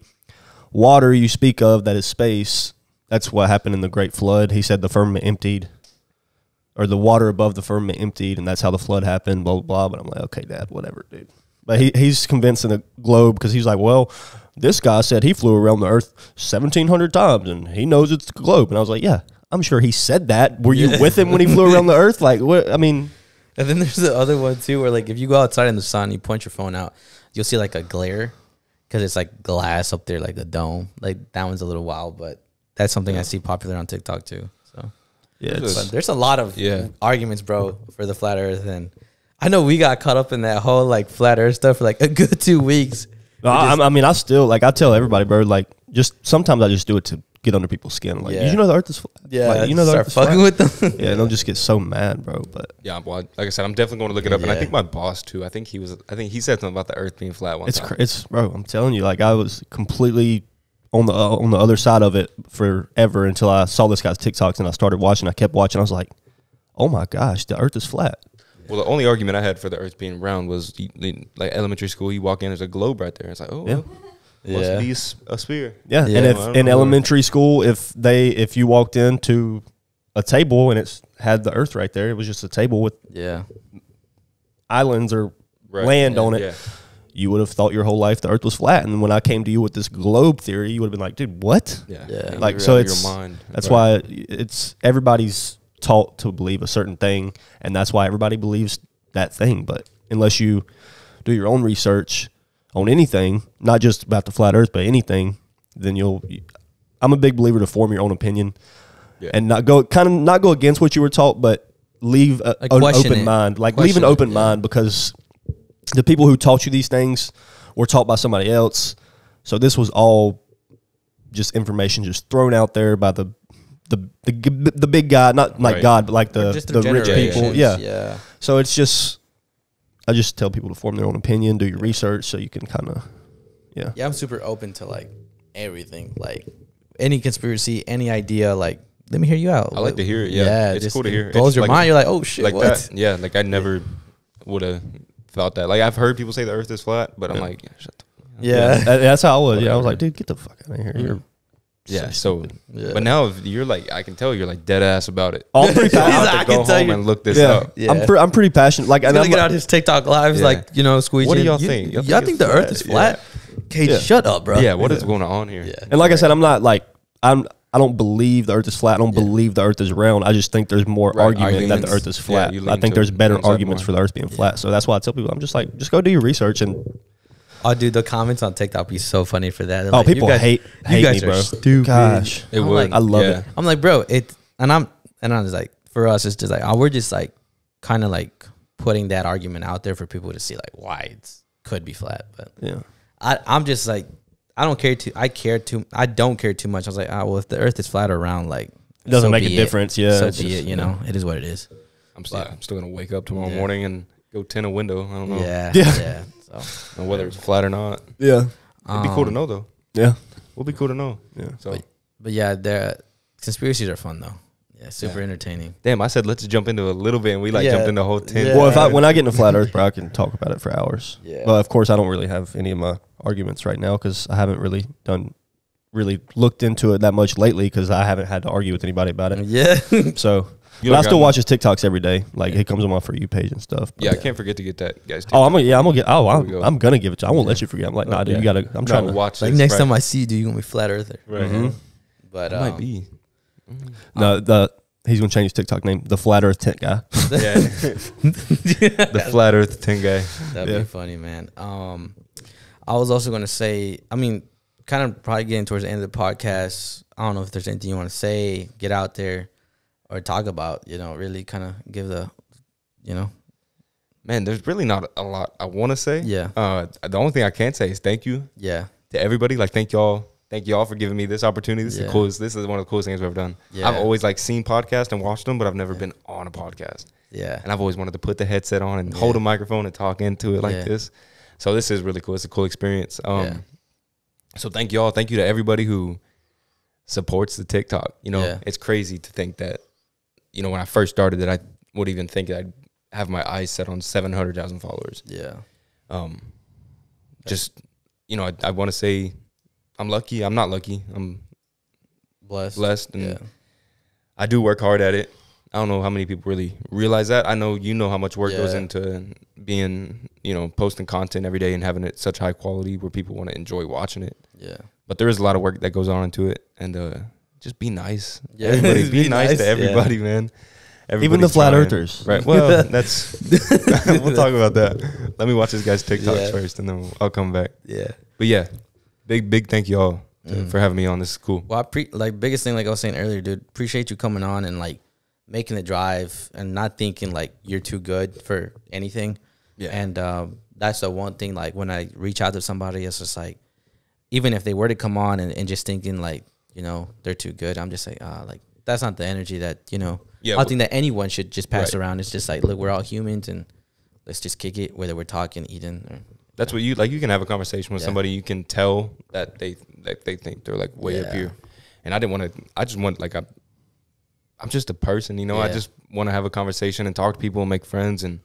water you speak of that is space. That's what happened in the Great Flood. He said the firmament emptied, or the water above the firmament emptied, and that's how the flood happened. Blah blah blah. But I'm like, okay, Dad, whatever, dude. But he's convinced in the globe because he's like, well, this guy said he flew around the earth 1,700 times and he knows it's the globe. And I was like, yeah, I'm sure he said that. Were you with him when he flew around the earth? Like, what? I mean. And then there's the other one too, where like if you go outside in the sun, you point your phone out, you'll see like a glare because it's like glass up there, like a dome. Like that one's a little wild, but that's something I see popular on TikTok too. So Yeah, but there's a lot of arguments, bro, for the flat Earth, and I know we got caught up in that whole like flat Earth stuff for like a good 2 weeks. No, I mean, I still like I tell everybody, bro. Like, just sometimes I just do it to get under people's skin. Like, did you know the Earth is flat? Yeah, like, you know the start Earth is fucking flat? with them. Yeah, and they'll just get so mad, bro. But yeah, well, like I said, I'm definitely going to look it up, and I think my boss too. I think he said something about the Earth being flat one time. it's bro. I'm telling you, like I was completely on the other side of it forever until I saw this guy's TikToks and I started watching. I kept watching. I was like, oh my gosh, the Earth is flat. Well, the only argument I had for the Earth being round was like elementary school. You walk in, there's a globe right there. It's like, oh, well, must be a sphere. Yeah, and if in elementary school, if you walked into a table and it's had the Earth right there, it was just a table with islands or land on it. You would have thought your whole life the Earth was flat, and when I came to you with this globe theory, you would have been like, "Dude, what?" Yeah. Like, so it's your mind. That's why it's everybody's taught to believe a certain thing, and that's why everybody believes that thing. But unless you do your own research on anything, not just about the flat Earth, but anything, then I'm a big believer to form your own opinion and not go against what you were taught, but leave an open mind. Like, leave an open mind, because the people who taught you these things were taught by somebody else. So this was all just information just thrown out there by the big guy, not like God, but like the rich people. Yeah. So it's just, I just tell people to form their own opinion, do your research, so you can kind of, Yeah, I'm super open to like everything, like any conspiracy, any idea. Like, let me hear you out. I like to hear it. Yeah, it's cool to hear. Blows your mind. You're like, oh shit, like what? That. Yeah, like I never would have thought that. Like, I've heard people say the Earth is flat, but I'm like, shut the fuck up. That's how I was. Yeah, I was like, dude, get the fuck out of here. You're but now if you're like, I can tell you're like dead ass about it. I'm pretty I can go home and look this up. Yeah. I'm pretty passionate. Like, I'm gonna get out his TikTok lives, like, squeezing. What do y'all think? Y'all think the Earth is flat? Okay, shut up, bro. Yeah, what is going on here? Yeah. And like I said, I'm not like I don't believe the Earth is flat. I don't believe the Earth is round. I just think there's more argument that the Earth is flat. I think there's better arguments for the Earth being flat. So that's why I tell people, I'm just like, just go do your research. And oh, dude, the comments on TikTok be so funny for that. Like, people hate me, bro. Stupid. Gosh, it would. I love it. I'm like, bro, I'm just like, for us, it's just like, we're just like kind of like putting that argument out there for people to see like why it could be flat. But I'm just like, I don't care too much. I was like, well, if the Earth is flat or round, like, it doesn't make a difference. Yeah, so be it. It is what it is. I'm still gonna wake up tomorrow morning and go tint a window. I don't know. Yeah. So whether it's flat or not. Yeah, it'd be cool to know though. Yeah, would be cool to know. Yeah. So, but yeah, conspiracies are fun though. Yeah, super entertaining. Damn, I said let's jump into a little bit, and we jumped into the whole tint. Yeah. Well, when I get into flat Earth, bro, I can talk about it for hours. Yeah. But of course, I don't really have any of my arguments right now because I haven't really looked into it that much lately because I haven't had to argue with anybody about it. Yeah. So, but I still watch his TikToks every day. Like, it comes on my For You page and stuff. Yeah, I can't forget to get that, guys. Oh, I'm gonna give it to you. I won't let you forget. I'm like, nah, dude, you gotta. I'm trying to watch. Like, next time I see you, dude, you gonna be flat earther. Right. Mm-hmm. But it might be. No, he's gonna change his TikTok name, the Flat Earth Tent Guy. Yeah. The Flat Earth Tent Guy. That'd be funny, man. I was also gonna say, I mean, kind of probably getting towards the end of the podcast. I don't know if there's anything you want to say, get out there, or talk about. Really kind of give the, Man, there's really not a lot I want to say. Yeah. The only thing I can say is thank you. Yeah. To everybody. Like, thank y'all thank y'all for giving me this opportunity. This is the coolest. This is one of the coolest things I've ever done. Yeah. I've always like seen podcasts and watched them, but I've never been on a podcast. Yeah. And I've always wanted to put the headset on and hold a microphone and talk into it like this. So this is really cool. It's a cool experience. So thank y'all. Thank you to everybody who supports the TikTok. You know, it's crazy to think that, you know, when I first started that I would even think I'd have my eyes set on 700,000 followers. Yeah. Just, you know, I want to say I'm lucky. I'm not lucky. I'm blessed. And I do work hard at it. I don't know how many people really realize that. I know you know how much work goes into being, you know, posting content every day and having it such high quality where people want to enjoy watching it. Yeah. But there is a lot of work that goes on into it. And just be nice. Yeah. Everybody, be nice to everybody, man. Even the flat earthers. Right. Well, that's we'll talk about that. Let me watch this guy's TikToks first and then I'll come back. Yeah. But yeah, big thank y'all for having me on. This is cool. Well, biggest thing, like I was saying earlier, dude, appreciate you coming on and like making the drive and not thinking like you're too good for anything. Yeah. And that's the one thing, like when I reach out to somebody, it's just like, even if they were to come on and just thinking like, you know, they're too good, I'm just like, like that's not the energy that, you know, I think that anyone should just pass around. It's just like, look, we're all humans and let's just kick it, whether we're talking, eating. Or, that's what you like. You can have a conversation with somebody. You can tell that they think they're like way up here. And I didn't want to, I just want like, I'm just a person, you know, I just want to have a conversation and talk to people and make friends and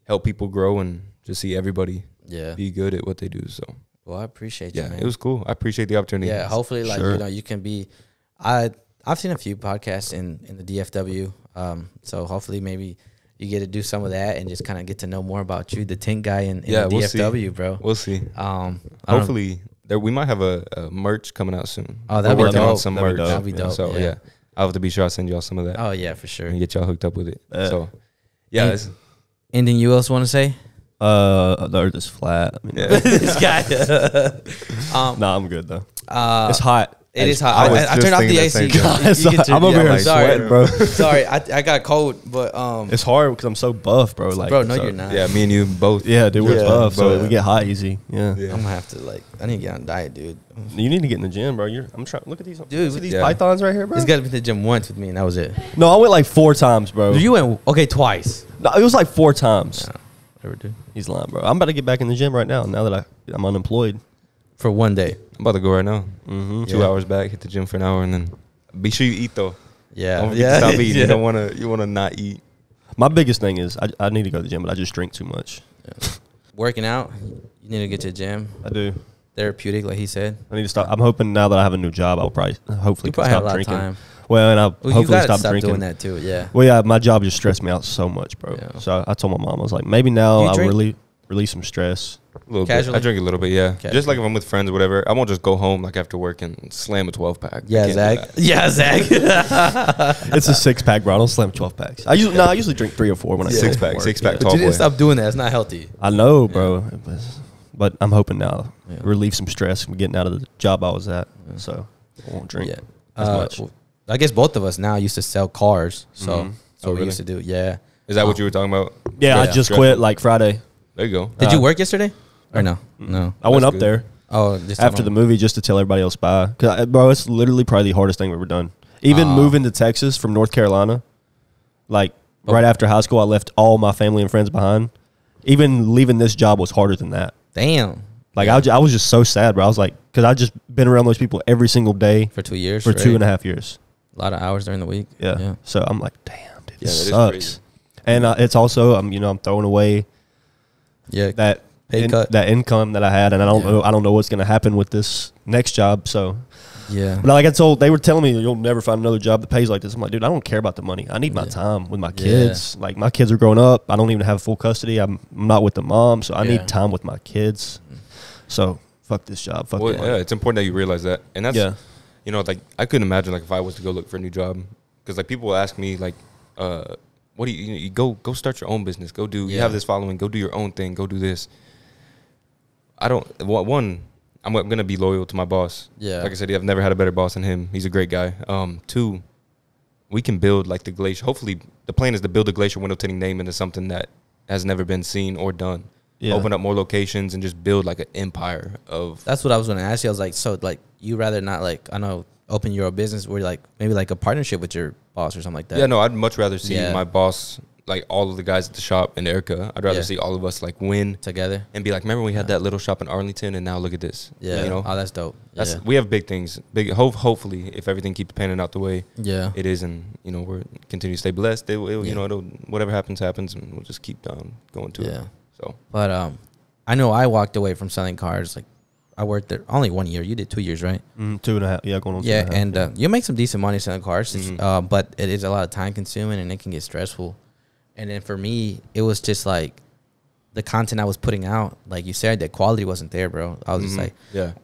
help people grow and just see everybody be good at what they do. So, well, I appreciate you, man. It was cool. I appreciate the opportunity. Yeah, hopefully, like, you know, you can be, I've seen a few podcasts in the DFW. So hopefully maybe you get to do some of that and just kind of get to know more about you, the tint guy in the DFW, bro. We'll see. Hopefully we might have a merch coming out soon. Oh, that'd be dope. On some merch. That'd be dope. So yeah, I'll have to be sure I send y'all some of that. Oh yeah, for sure. And get y'all hooked up with it. So yeah. Anything you else want to say? The earth is flat. I mean, this guy. Nah, I'm good though. It's hot. It is hot. I turned off the AC. I'm over here sweating, bro. Sorry, I got cold, but it's hard because I'm so buff, bro. Like, bro, no, you're not. Yeah, me and you both. Yeah, dude, we're buff, so we get hot easy. Yeah. I'm gonna have to I need to get on a diet, dude. You need to get in the gym, bro. I'm trying. Look at these, dude. See these pythons right here, bro. He's got to be to the gym once with me, and that was it. No, I went like 4 times, bro. You went twice. No, it was like 4 times. No, whatever, dude. He's lying, bro. I'm about to get back in the gym right now. Now that I'm unemployed. For one day. I'm about to go right now. 2 hours back, hit the gym for an hour, and then be sure you eat though. Yeah. Don't stop eating. You wanna not eat. My biggest thing is I need to go to the gym, but I just drink too much. Yeah. Working out, you need to get to the gym. I do. Therapeutic, like he said. I need to stop. I'm hoping now that I have a new job, I'll hopefully stop have a lot drinking. Of time. Well, and I'll hopefully stop drinking. Doing that too. Yeah. Well, yeah, my job just stressed me out so much, bro. Yeah. So I told my mom, I was like, maybe now I'll really release some stress. A little bit. I drink a little bit, yeah. Casually. Just like if I'm with friends or whatever, I won't just go home like after work and slam a 12-pack. Yeah, Zach. Yeah, Zach. It's a 6-pack, bro. I don't slam 12-packs. I usually drink 3 or 4 when I get 6-pack. But you didn't stop doing that. It's not healthy. I know, bro. Yeah. But I'm hoping now relieve some stress from getting out of the job I was at. Yeah. So I won't drink as much. Well, I guess both of us now used to sell cars. So we used to do, Is that what you were talking about? Yeah, I just quit like Friday. There you go. Did you work yesterday? Or no? No. I went up there. Oh, just after the movie just to tell everybody else bye. Cause bro, it's literally probably the hardest thing we've ever done. Even moving to Texas from North Carolina, like right after high school, I left all my family and friends behind. Even leaving this job was harder than that. Damn. Like I was just so sad, bro. I was like, because I just been around those people every single day for 2 years. For 2.5 years. A lot of hours during the week. Yeah. So I'm like, damn, dude, this sucks. And it's also I'm throwing away. Yeah. That income that I had, and I don't know what's gonna happen with this next job. So but like they were telling me you'll never find another job that pays like this. I'm like, dude, I don't care about the money. I need my time with my kids. Like my kids are growing up. I don't even have full custody. I'm not with the mom, so I need time with my kids. So fuck this job. Fuck it's important that you realize that, and that's like I couldn't imagine like if I was to go look for a new job, because like people will ask me like, what do you go start your own business? Go do you have this following? Go do your own thing. Go do this. I'm going to be loyal to my boss. Yeah. Like I said, I've never had a better boss than him. He's a great guy. 2, we can build like the Glacier. Hopefully, the plan is to build a Glacier window tinting name into something that has never been seen or done. open up more locations, and just build like an empire of. That's what I was going to ask you. I was like, so like you rather not like, I know, open your own business where like maybe like a partnership with your boss or something like that. Yeah, no, I'd much rather see my boss, like all of the guys at the shop, and Erica. I'd rather see all of us like win together and be like, remember we had that little shop in Arlington, and now look at this. Yeah, you know, oh, that's dope. We have big things. Hopefully, if everything keeps panning out the way it is, and you know we're continue to stay blessed, you know, whatever happens, and we'll just keep going to it. So, but I know I walked away from selling cars. Like I worked there only 1 year. You did 2 years, right? 2.5. Yeah, going on. Yeah, and you make some decent money selling cars, but it is a lot of time consuming and it can get stressful. And then for me, it was just like the content I was putting out, like you said, the quality wasn't there, bro. I was just like, and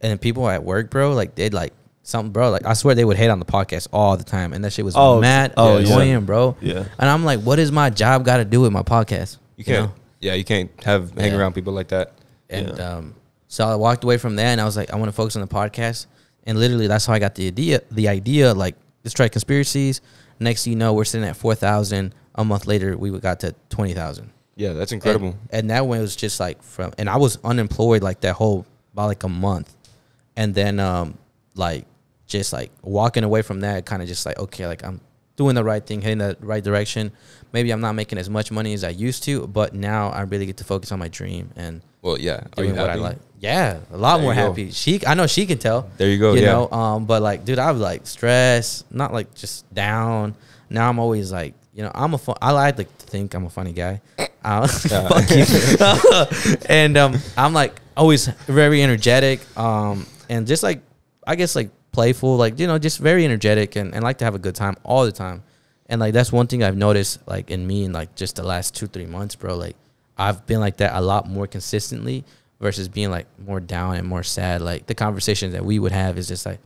then people at work, bro, like they'd like something, bro. Like I swear they would hate on the podcast all the time, and that shit was mad annoying, bro. Yeah, and I'm like, what does my job got to do with my podcast? You can't. You can't hang around people like that. And so I walked away from there, and I was like, I want to focus on the podcast, and literally that's how I got the idea. Like let's try conspiracies. Next thing you know, we're sitting at 4,000. A month later, we got to 20,000. Yeah, that's incredible. And that one was just like and I was unemployed like that whole about like a month, and then like just like walking away from that, kind of just like, okay, like I'm doing the right thing, heading the right direction. Maybe I'm not making as much money as I used to, but now I really get to focus on my dream and doing what I like. Yeah, a lot more happy. I know she can tell. There you go. You know, but like, dude, I was like stressed, not like just down. Now I'm always like, you know, I like to think I'm a funny guy. Fuck you. And I'm like always very energetic, and just like, I guess like playful, like, you know, just very energetic and like to have a good time all the time. And like that's one thing I've noticed like in me in like just the last 2-3 months, bro. Like I've been like that a lot more consistently versus being like more down and more sad. Like the conversations that we would have is just like,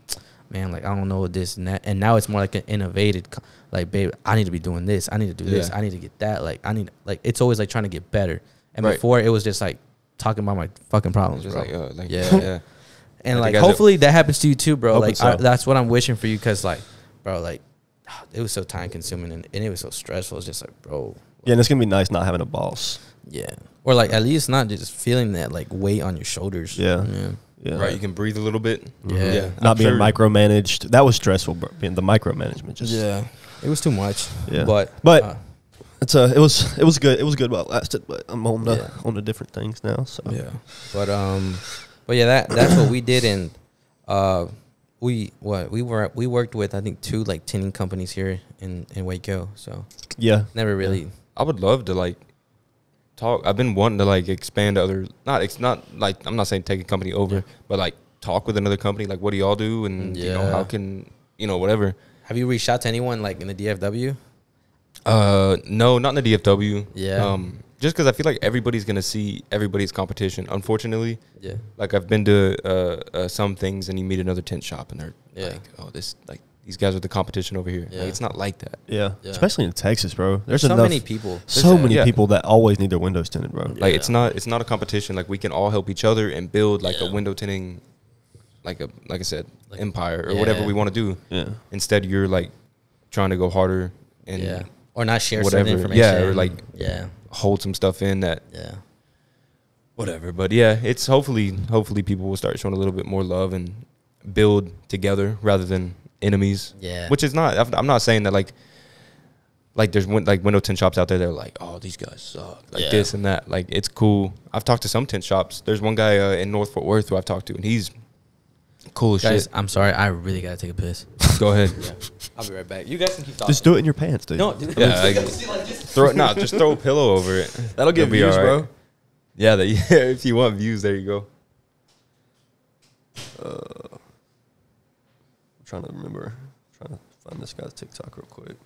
man, like I don't know this and that. And now it's more like an innovated, like, babe, I need to be doing this. I need to do this. I need to get that. Like I need, like, it's always like trying to get better. And before it was just like talking about my fucking problems, just bro. Like, yeah. And like hopefully that happens to you too, bro. Like that's what I'm wishing for you, because like, bro, like it was so time consuming and it was so stressful. It's just like, bro. Yeah, and it's gonna be nice not having a boss. Yeah. Or like at least not just feeling that like weight on your shoulders. Yeah. Right, you can breathe a little bit. Yeah. Not being micromanaged. That was stressful, bro. Being the micromanagement just it was too much. Yeah. But it was good. It was good while it lasted, but I'm on the different things now. So but yeah, that's what we did. And we worked with, I think, 2 like tinting companies here in Waco. So never really. I would love to like talk. I've been wanting to like expand to other. It's not like I'm not saying take a company over, but like talk with another company. Like, what do y'all do? And you know, how can, you know, whatever. Have you reached out to anyone like in the DFW? No, not in the DFW. Yeah. Just because I feel like everybody's gonna see everybody's competition. Unfortunately. Yeah. Like I've been to some things, and you meet another tent shop, and they're like, oh, these guys are the competition over here. Yeah. Like, it's not like that. Yeah. Especially in Texas, bro. There's so many people. So many people that always need their windows tinted, bro. Like it's not a competition. Like we can all help each other and build like a window tinting, like I said, like empire or whatever we want to do. Yeah. Instead, you're like trying to go harder and or not share certain information. Yeah. Or like hold some stuff in that. Yeah. Whatever. But yeah, it's hopefully people will start showing a little bit more love and build together rather than enemies. Yeah. Which is not. I'm not saying that like there's like window tint shops out there that are like, oh, these guys suck, like this and that. Like it's cool. I've talked to some tent shops. There's one guy in North Fort Worth who I've talked to, and he's cool as shit. I'm sorry, I really gotta take a piss. Go ahead. I'll be right back. You guys can keep talking. Just do it in your pants, dude. No, dude. Yeah, just throw a pillow over it. That'll get views, bro. Yeah, if you want views, there you go. I'm trying to remember. I'm trying to find this guy's TikTok real quick.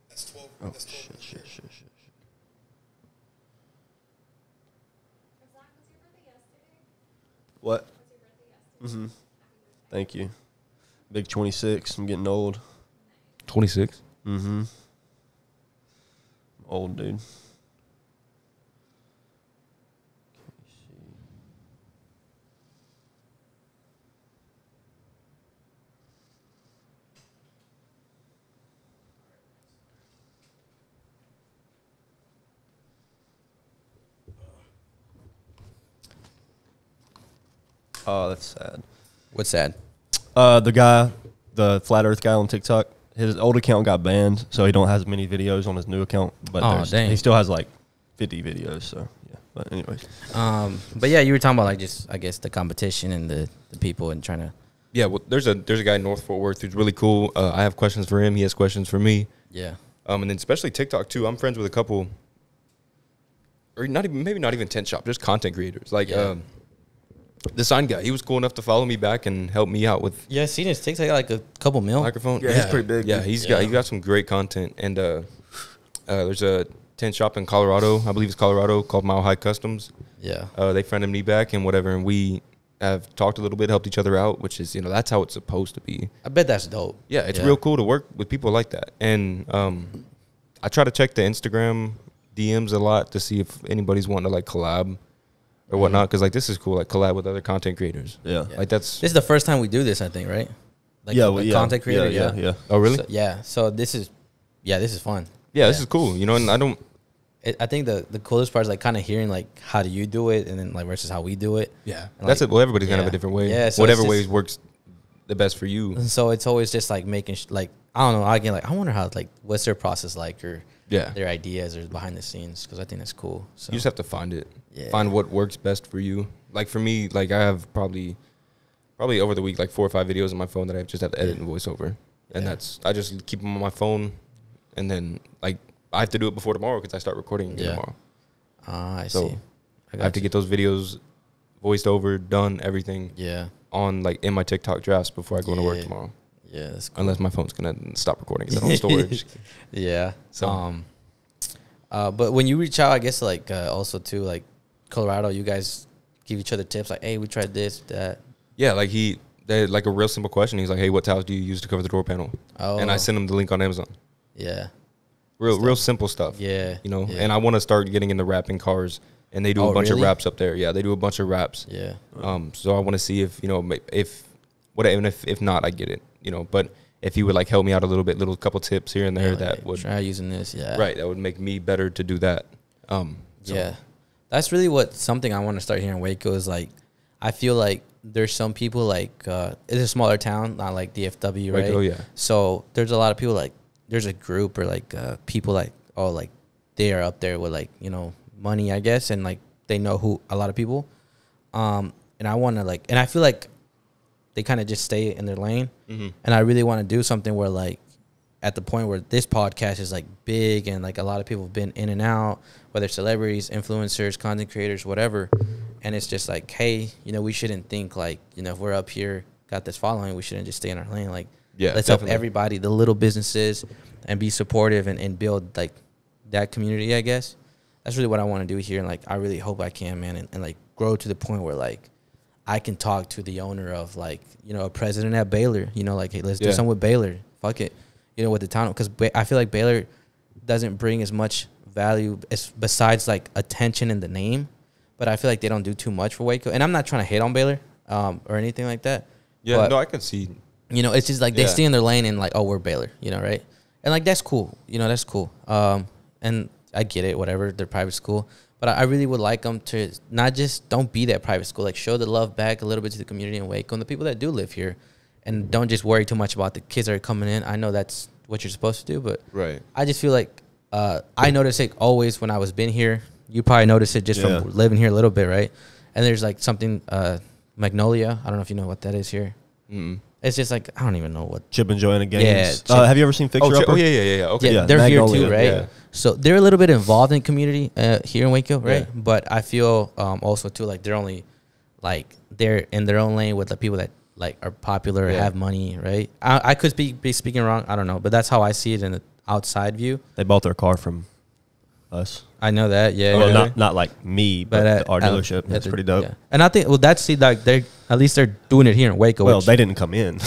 That's 12. Oh, that's 12 shit. Was that was your birthday yesterday? What? Was your birthday yesterday? Thank you. Big 26. I'm getting old. 26. Old, dude. Oh, that's sad. What's sad? The guy, the Flat Earth guy on TikTok, his old account got banned, so he don't have as many videos on his new account. But Dang. he still has like 50 videos. So yeah. But anyways, but yeah, you were talking about like just I guess the competition and the people and trying to. Yeah, well, there's a guy in North Fort Worth who's really cool. I have questions for him. He has questions for me. Yeah. And then especially TikTok too. I'm friends with a couple, or maybe not even tent shop, just content creators. Like the sign guy, he was cool enough to follow me back and help me out with. Yeah, I seen his TikTok like a couple mil. Microphone. Yeah, he's pretty big. Yeah, he's got some great content. And there's a tent shop in Colorado, I believe it's Colorado, called Mile High Customs. Yeah. They friended me back and whatever, and we have talked a little bit, helped each other out, which is, that's how it's supposed to be. I bet that's dope. Yeah, it's real cool to work with people like that. And I try to check the Instagram DMs a lot to see if anybody's wanting to like collab or whatnot, because like this is cool, like collab with other content creators. yeah. Like that's. This is the first time we do this, I think, right? Like content creator. Yeah. Oh really? So, yeah. So this is fun. Yeah, this is cool. And I don't. I think the coolest part is like kind of hearing like how do you do it and then like versus how we do it. Yeah, and that's like, it. Well, everybody's gonna have a different way. Yeah, so whatever it's way just, works the best for you. And so it's always just like making like I don't know. Again, like I wonder how like what's their process like or their ideas or behind the scenes because I think that's cool. So You just have to find it. Yeah. Find what works best for you. Like for me, like I have probably over the week like 4 or 5 videos on my phone that I just have to edit and voice over, and I just keep them on my phone, and then like I have to do it before tomorrow because I start recording again tomorrow. I So see. I have to get those videos voiced over, done, everything. Yeah. On like in my TikTok drafts before I go to work tomorrow. Yeah, that's cool. Unless my phone's gonna stop recording, it's on storage. Yeah. So. But when you reach out, I guess like also too like Colorado, you guys give each other tips like, hey, we tried this, that. Yeah, like they had like a real simple question. He's like, hey, what towels do you use to cover the door panel? Oh. And I sent him the link on Amazon. Yeah. Real simple stuff. Yeah. Yeah. And I want to start getting into wrapping cars, and they do a bunch of wraps up there. Yeah, they do a bunch of wraps. Yeah. So I want to see if if not, I get it. But if he would like help me out a little bit, little couple tips here and there, that would try using this. Yeah. Right. That would make me better to do that. Yeah. That's really something I want to start here in Waco is like, I feel like there's some people like, it's a smaller town, not like DFW, right? Waco, yeah. So there's a lot of people like, there's a group or like people like, oh, like they are up there with like, money, I guess. And like, they know who a lot of people. And I want to like, and I feel like they kind of just stay in their lane. Mm-hmm. And I really want to do something where like, at the point where this podcast is like big and like a lot of people have been in and out, whether celebrities, influencers, content creators, whatever. And it's just like, hey, we shouldn't think like, if we're up here, got this following, we shouldn't just stay in our lane. Like, let's help everybody, the little businesses, and be supportive and build like that community, I guess. That's really what I want to do here. And like, I really hope I can, man, and like grow to the point where like I can talk to the owner of like, a president at Baylor, like, hey, let's do something with Baylor. Fuck it. With the town, because I feel like Baylor doesn't bring as much value besides like attention in the name, but I feel like they don't do too much for Waco. And I'm not trying to hate on Baylor or anything like that. Yeah, but, no, I can see. It's just like they stay in their lane and like, oh, we're Baylor, right? And like that's cool, that's cool. And I get it, whatever. They're private school, but I really would like them to not just don't be that private school, like show the love back a little bit to the community in Waco and the people that do live here. And don't just worry too much about the kids that are coming in. I know that's what you're supposed to do, but I just feel like I notice it always when I was been here. You probably notice it just from living here a little bit, right? And there's like something Magnolia. I don't know if you know what that is here. Mm-mm. It's just like I don't even know what Chip and Joanna Games. Yeah. Have you ever seen Fixer Upper? Yeah. Okay. Yeah, they're Magnolia, here too, right? Yeah. So they're a little bit involved in community here in Waco, right? Yeah. But I feel also too like they're only like they're in their own lane with the people that like are popular or have money, right? I could be speaking wrong. I don't know, but that's how I see it in the outside view. They bought their car from us. I know that, yeah. Well, not like me, but our dealership. That's pretty dope. Yeah. And I think that's like they're at least they're doing it here in Waco. Well, they didn't come in.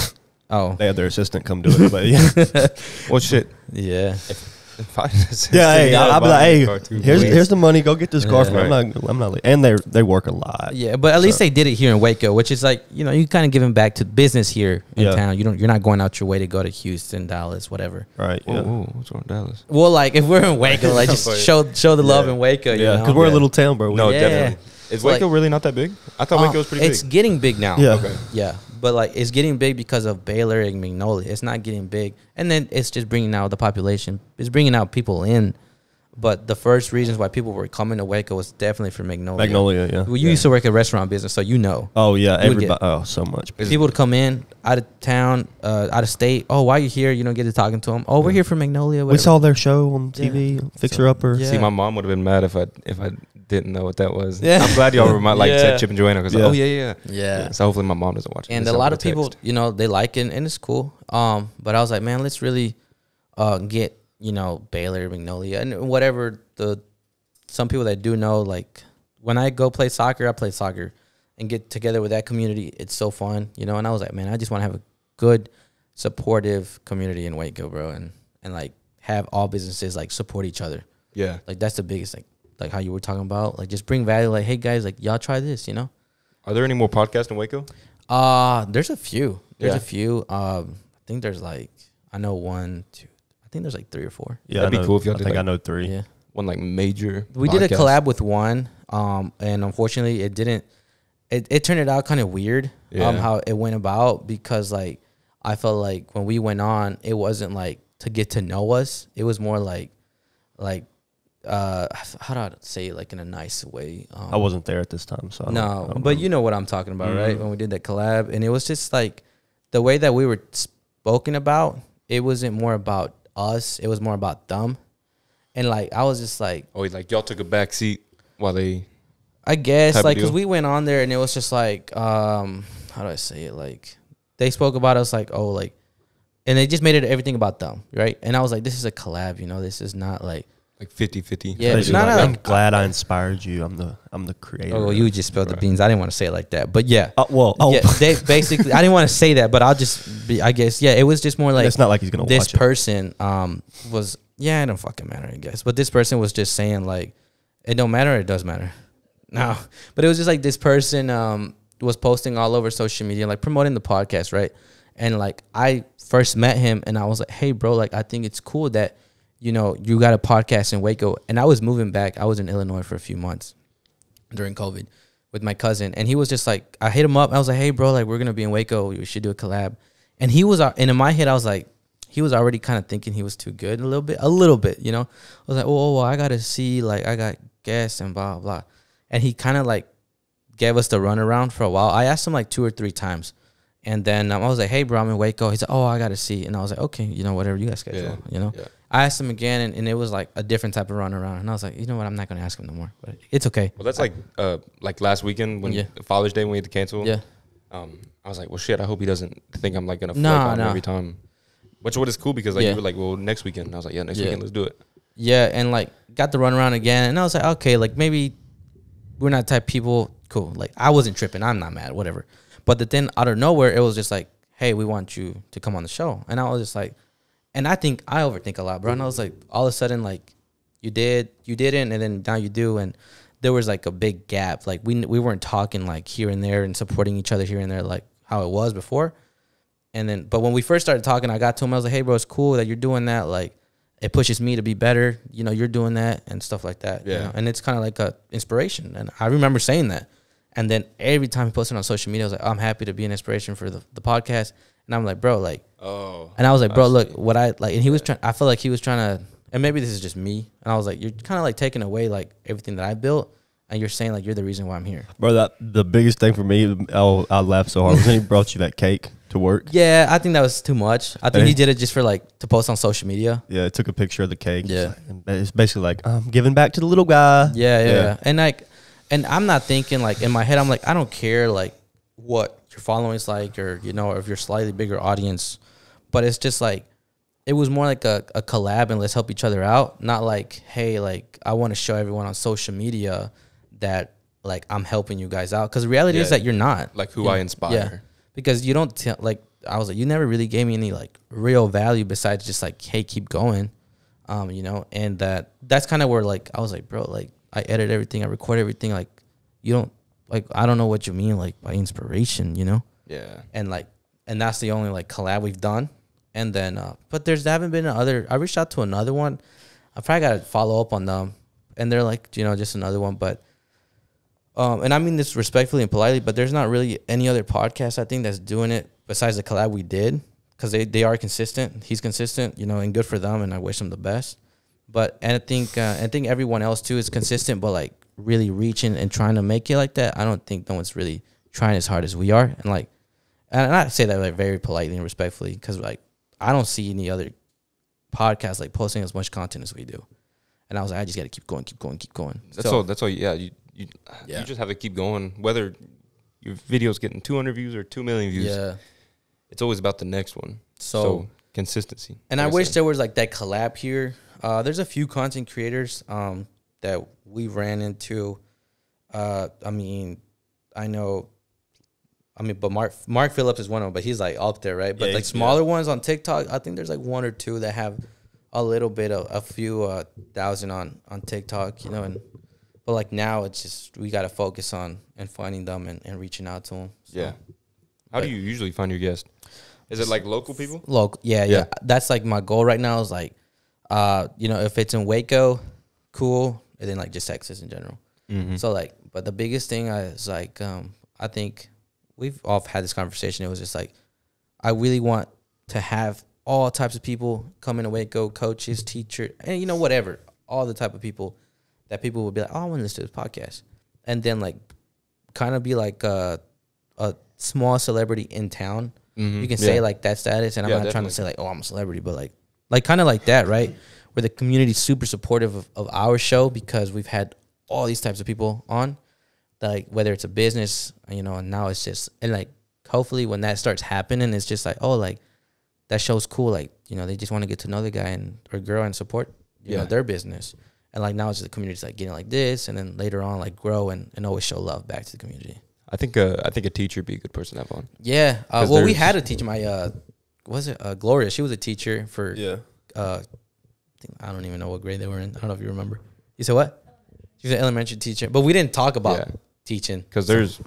Oh, they had their assistant come do it, but yeah. Well, shit. Yeah. Hey, I'll be like, hey, here's the money. Go get this car from me. I'm not. And they work a lot. Yeah, but at least they did it here in Waco, which is like you kind of giving back to business here in town. You're not going out your way to go to Houston, Dallas, whatever. Right. Yeah. Whoa, what's wrong with Dallas? Well, like if we're in Waco, like just show the love in Waco. Yeah, because we're a little town, bro. No, definitely. Is like, Waco really not that big? I thought Waco was pretty it's big. getting big now. Yeah. Okay. Yeah, but like it's getting big because of Baylor and Magnolia. It's not getting big, and then it's just bringing out the population. It's bringing out people in. But the first reasons why people were coming to Waco was definitely for Magnolia. Magnolia, yeah. Well, you used to work a restaurant business, so you know. Oh yeah, You would everybody. get- Oh, so much. People would come in out of town, out of state. Oh, why are you here? You don't get to talking to them. Oh, we're here for Magnolia. We Whatever. saw their show on TV, Yeah. Fixer Upper. Yeah. See, my mom would have been mad if I didn't know what that was. Yeah. I'm glad y'all like Yeah. said Chip and Joanna because Yeah. oh yeah. Yeah. So hopefully my mom doesn't watch it. And Just a lot send of her a people, text. you know, they like it, and it's cool. But I was like, man, let's really get, you know, Baylor, Magnolia, and whatever some people that do know, like when I go play soccer, I play soccer and get together with that community. It's so fun, you know. And I was like, man, I just want to have a good, supportive community in Waco, bro, and like have all businesses like support each other. Yeah. Like that's the biggest thing. Like how you were talking about, like just bring value. Like, hey guys, like y'all try this, you know. Are there any more podcasts in Waco? There's a few. There's Yeah. a few. I think there's like I know 1, 2. I think there's like 3 or 4. Yeah, That'd be cool if y'all I did think like I know 3. Yeah. one like major. We did a podcast. collab with one, and unfortunately, it didn't. It turned it out kind of weird. Yeah. How it went about because like I felt like when we went on, it wasn't like to get to know us. It was more like how do I say it like in a nice way? I wasn't there at this time, so I don't But know. you know what I'm talking about, right? Mhm. When we did that collab, and it was just like the way that we were spoken about. It wasn't more about us; it was more about them. And like I was just like, Oh, like y'all took a back seat while they. I guess Type of like because deal? we went on there and it was just like how do I say it, like they spoke about us like, oh, like, and they just made it everything about them, right? And I was like, this is a collab, you know, this is not like, Like 50-50. Yeah, Basically, it's not I'm like- glad I inspired you. I'm the creator. oh, you just spilled the Right. beans. I didn't want to say it like that, but yeah. Oh, Yeah, they basically, I didn't want to say that, but I'll just be, I guess, yeah, it was just more like it's not like he's gonna this watch it. person was, yeah, it don't fucking matter, I guess. But this person was just saying like, it don't matter, it does matter. No, but it was just like this person was posting all over social media, like promoting the podcast, right? And like I first met him and I was like, hey, bro, like I think it's cool that, you know, you got a podcast in Waco. And I was moving back. I was in Illinois for a few months during COVID with my cousin. And he was just like, I hit him up. I was like, hey, bro, like we're going to be in Waco. We should do a collab. And he was, and in my head, I was like, he was already kind of thinking he was too good a little bit, you know? I was like, oh, well, I got to see, like, I got guests and blah, blah. And he kind of like gave us the runaround for a while. I asked him like 2 or 3 times. And then I was like, hey, bro, I'm in Waco. He's like, oh, I got to see. And I was like, okay, you know, whatever you guys schedule, Yeah. you know? Yeah. I asked him again, and it was like a different type of runaround. And I was like, you know what? I'm not going to ask him no more. But it's okay. Well, that's like last weekend when Yeah. Father's Day when we had to cancel. Yeah. I was like, well, shit. I hope he doesn't think I'm like gonna flake Nah, on him nah. every time. Which what is cool because like Yeah. you were like, well, next weekend. And I was like, yeah, next Yeah. weekend, let's do it. Yeah, and like got the runaround again. And I was like, okay, like maybe we're not type people. Cool. Like I wasn't tripping. I'm not mad, whatever. But then out of nowhere, it was just like, hey, we want you to come on the show. And I was just like, and I think I overthink a lot, bro. And I was like, all of a sudden, like, you didn't, and then now you do. And there was like a big gap. Like we weren't talking like here and there and supporting each other here and there like how it was before. And then, but when we first started talking, I got to him. I was like, hey, bro, it's cool that you're doing that. Like, it pushes me to be better. You know, you're doing that and stuff like that. Yeah. You know? And it's kind of like a inspiration. And I remember saying that. And then every time he posted on social media, I was like, I'm happy to be an inspiration for the podcast. And I'm like, bro, like, Oh. and I was like, bro, I look, see. what I like, and he was trying, I felt like he was trying to, and maybe this is just me. And I was like, you're kind of like taking away like everything that I built. And you're saying like, you're the reason why I'm here. Bro, that the biggest thing for me, I laughed so hard was when he brought you that cake to work. Yeah, I think that was too much. I think Hey. he did it just for like to post on social media. Yeah, it took a picture of the cake. Yeah. It's basically like, I'm giving back to the little guy. Yeah. And like, and I'm not thinking like in my head, I'm like, I don't care like what your following is like, or, you know, if you're slightly bigger audience, but it's just like, it was more like a collab and let's help each other out. Not like, hey, like I want to show everyone on social media that like I'm helping you guys out. Cause the reality is Yeah. that you're not. Like who You I know? inspire. Yeah. Because you don't like, I was like, you never really gave me any like real value besides just like, hey, keep going. You know, and that's kind of where like, I was like, bro, like I edit everything, I record everything. Like you don't like, I don't know what you mean like by inspiration, you know? Yeah. And like, and that's the only like collab we've done. And then, but there haven't been other, I reached out to another one. I probably got to follow up on them and they're like, you know, just another one, but and I mean this respectfully and politely, but there's not really any other podcast I think that's doing it besides the collab we did, because they are consistent. He's consistent, you know, and good for them, and I wish him the best. But and I think everyone else too is consistent, but like really reaching and trying to make it like that. I don't think no one's really trying as hard as we are, and like, and I say that like very politely and respectfully, because like I don't see any other podcast like posting as much content as we do. And I was like, I just got to keep going. That's all. Yeah, you just have to keep going. Whether your video's getting 200 views or 2 million views, it's always about the next one. So consistency. And I wish there was like that collab here. There's a few content creators that we ran into. But Mark Phillips is one of them, but he's like up there, right? But like smaller ones on TikTok, I think there's like one or two that have a little bit of a few thousand on TikTok, you know. But like now it's just we got to focus on and finding them and reaching out to them. So. Yeah. How do you usually find your guests? Is it like local people? Local, yeah. That's like my goal right now is like, you know, if it's in Waco, cool, and then like just Texas in general. Mm-hmm. So like, but the biggest thing is like, I think we've all had this conversation. It was just like, I really want to have all types of people come in Waco, coaches, teachers, and you know, whatever, all the type of people that people would be like, oh, I want to listen to this podcast, and then like, kind of be like a small celebrity in town. Mm-hmm. You can say like that status, and I'm not trying to say like, oh, I'm a celebrity, but like kind of like that, right? Where the community's super supportive of our show because we've had all these types of people on, like whether it's a business, you know, and now it's just, and like hopefully when that starts happening, it's just like, oh, like that show's cool, like, you know, they just want to get to know the guy or girl and support, you know, their business. And like now it's just the community's like getting like this, and then later on like grow and always show love back to the community. I think a teacher would be a good person to have on. Yeah. Well, we had a teacher. My Gloria? She was a teacher for. I don't even know what grade they were in. I don't know if you remember. You said what? She was an elementary teacher, but we didn't talk about teaching because there's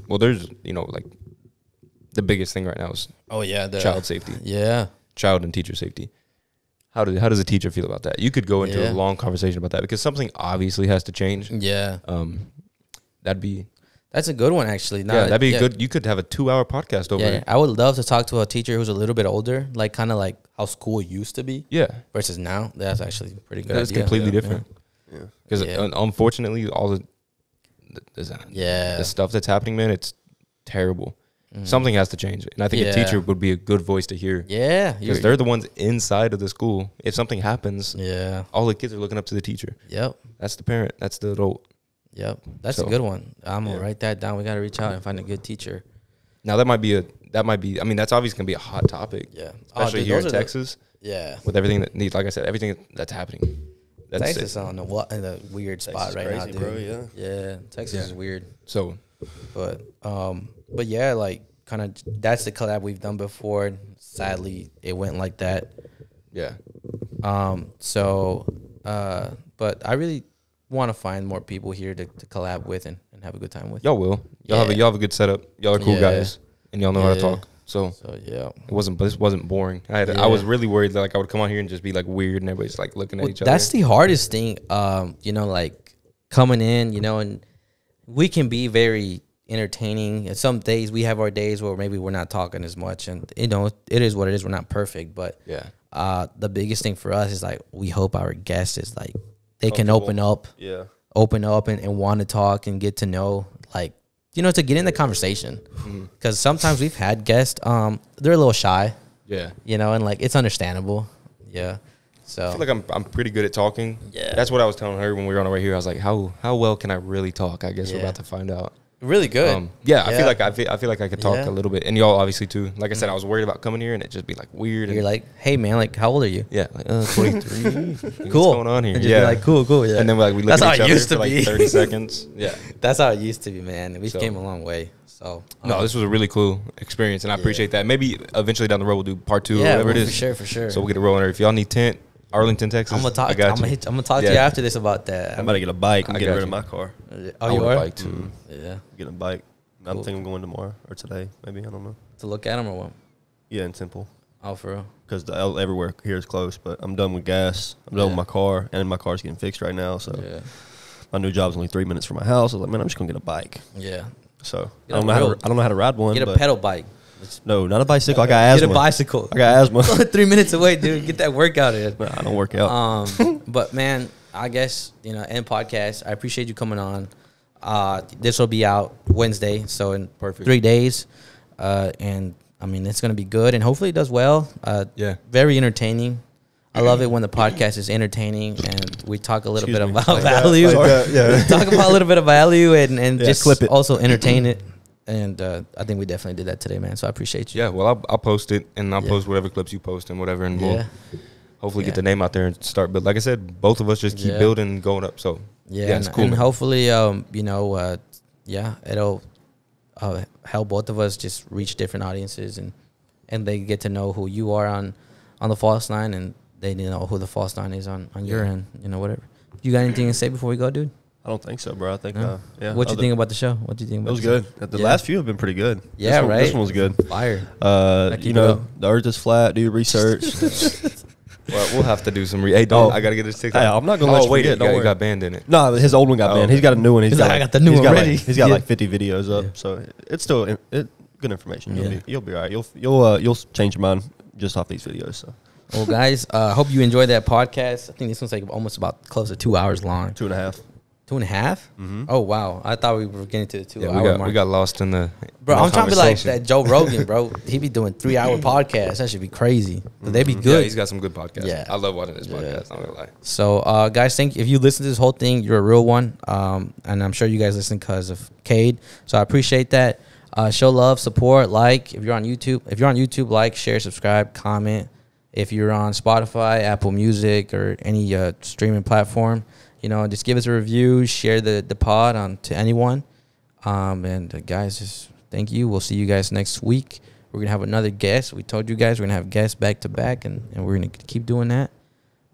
you know, like the biggest thing right now is child safety. Yeah. Child and teacher safety. How does a teacher feel about that? You could go into a long conversation about that because something obviously has to change. Yeah. That's a good one, actually. That'd be good. You could have a 2-hour podcast over it. I would love to talk to a teacher who's a little bit older, like kind of like how school used to be. Yeah. Versus now. That's actually pretty good. That's completely different. Yeah. Because unfortunately, all the stuff that's happening, man, it's terrible. Mm-hmm. Something has to change. And I think a teacher would be a good voice to hear. Yeah. Because they're the ones inside of the school. If something happens, all the kids are looking up to the teacher. Yep. That's the parent. That's the adult. Yep, that's a good one. I'm gonna write that down. We gotta reach out and find a good teacher. Now that might be. I mean, that's obviously gonna be a hot topic. Yeah, especially here in Texas. With everything that needs, like I said, everything that's happening. Texas on the weird spot right now, dude. Bro, yeah, Texas is weird. So, but yeah, like kind of that's the collab we've done before. Sadly, it went like that. Yeah. But I really want to find more people here to collab with and have a good time with. Y'all will. Y'all have a good setup. Y'all are cool guys, and y'all know how to talk. So yeah, this wasn't boring. I was really worried that like I would come on here and just be like weird and everybody's like looking at each other. That's the hardest thing. You know, like coming in, you know, and we can be very entertaining. And some days we have our days where maybe we're not talking as much, and you know, it is what it is. We're not perfect, but the biggest thing for us is like we hope our guest is like. They can open up and want to talk and get to know, like, you know, to get in the conversation. Because sometimes we've had guests, they're a little shy. Yeah. You know, and like it's understandable. Yeah. So I feel like I'm pretty good at talking. Yeah. That's what I was telling her when we were on the way here. I was like, how well can I really talk? I guess we're about to find out. Really good. I feel like I could talk a little bit, and y'all obviously too. Like I said, I was worried about coming here and it just be like weird. You're like, hey man, like how old are you? Yeah, like 23. Cool. What's going on here? And just be like cool. Yeah. And then like we look at each other for like 30 seconds. Yeah, that's how it used to be, man. We came a long way. So no, this was a really cool experience, and I appreciate that. Maybe eventually down the road we'll do part 2 or whatever it is. For sure. So we'll get it rolling. If y'all need tent. Arlington, Texas. I'm gonna talk to you after this about that. I'm about to get a bike. I'm getting rid of my car. Oh, you are? A bike too. Yeah, getting a bike. I think I'm going tomorrow or today, maybe. I don't know. To look at them or what? Yeah, in Temple. Oh, for real? Because everywhere here is close, but I'm done with gas. I'm done with my car, and my car's getting fixed right now. So my new job's only 3 minutes from my house. I was like, man, I'm just gonna get a bike. Yeah. So Get I don't know how to ride one. Get a but pedal bike. No, not a bicycle. I got asthma. Get a bicycle. I got asthma. 3 minutes away, dude. Get that workout in. Nah, I don't work out. But man, I guess end podcast. I appreciate you coming on. This will be out Wednesday, so in 3 days, and I mean it's gonna be good, and hopefully it does well. Yeah, very entertaining. I love it when the podcast is entertaining and we talk a little bit about Like value. yeah. Talk about a little bit of value and just clip it. also entertain it. And I think we definitely did that today, man. So I appreciate you. Yeah, well, I'll post it, and I'll post whatever clips you post and whatever, and we'll hopefully get the name out there and start. But like I said, both of us just keep building and going up. So it's cool. And man. hopefully, it'll help both of us just reach different audiences, and they get to know who you are on the False Nine, and they know who the False Nine is on your end. Whatever. You got anything to say before we go, dude? I don't think so, bro. I think, No? yeah. What you think about the show? What do you think about It was the show? good. The last few have been pretty good. Yeah, right? This one was good. Fire. The earth is flat. Do your research. Well, we'll have to do some. Hey, don't. I gotta get this TikTok. Hey, I'm not gonna let you wait. forget, don't It worry. got banned in it. No, his old one got banned. He's got a new one. He's like, I got the new one ready. He's got Yeah. like 50 videos up, so it's still good information. Yeah. You'll be all right. You'll change your mind just off these videos. So Well, guys, I hope you enjoyed that podcast. I think this one's like almost about close to 2 hours long. 2.5. 2.5? Mm-hmm. Oh, wow. I thought we were getting to the 2 hour mark. We got lost in the Bro, I'm trying to be like conversation. that Joe Rogan, bro. He be doing 3 hour podcasts. That should be crazy. But they be Yeah, good. he's got some good podcasts. Yeah. I love watching his podcast. I'm not gonna lie. So, guys, if you listen to this whole thing, you're a real one. And I'm sure you guys listen because of Cade. So I appreciate that. Show love, support, like. If you're on YouTube, like, share, subscribe, comment. If you're on Spotify, Apple Music, or any streaming platform, just give us a review, share the pod to anyone. And guys, just thank you. We'll see you guys next week. We're going to have another guest. We told you guys we're going to have guests back to back, and we're going to keep doing that.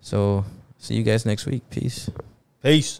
So see you guys next week. Peace. Peace.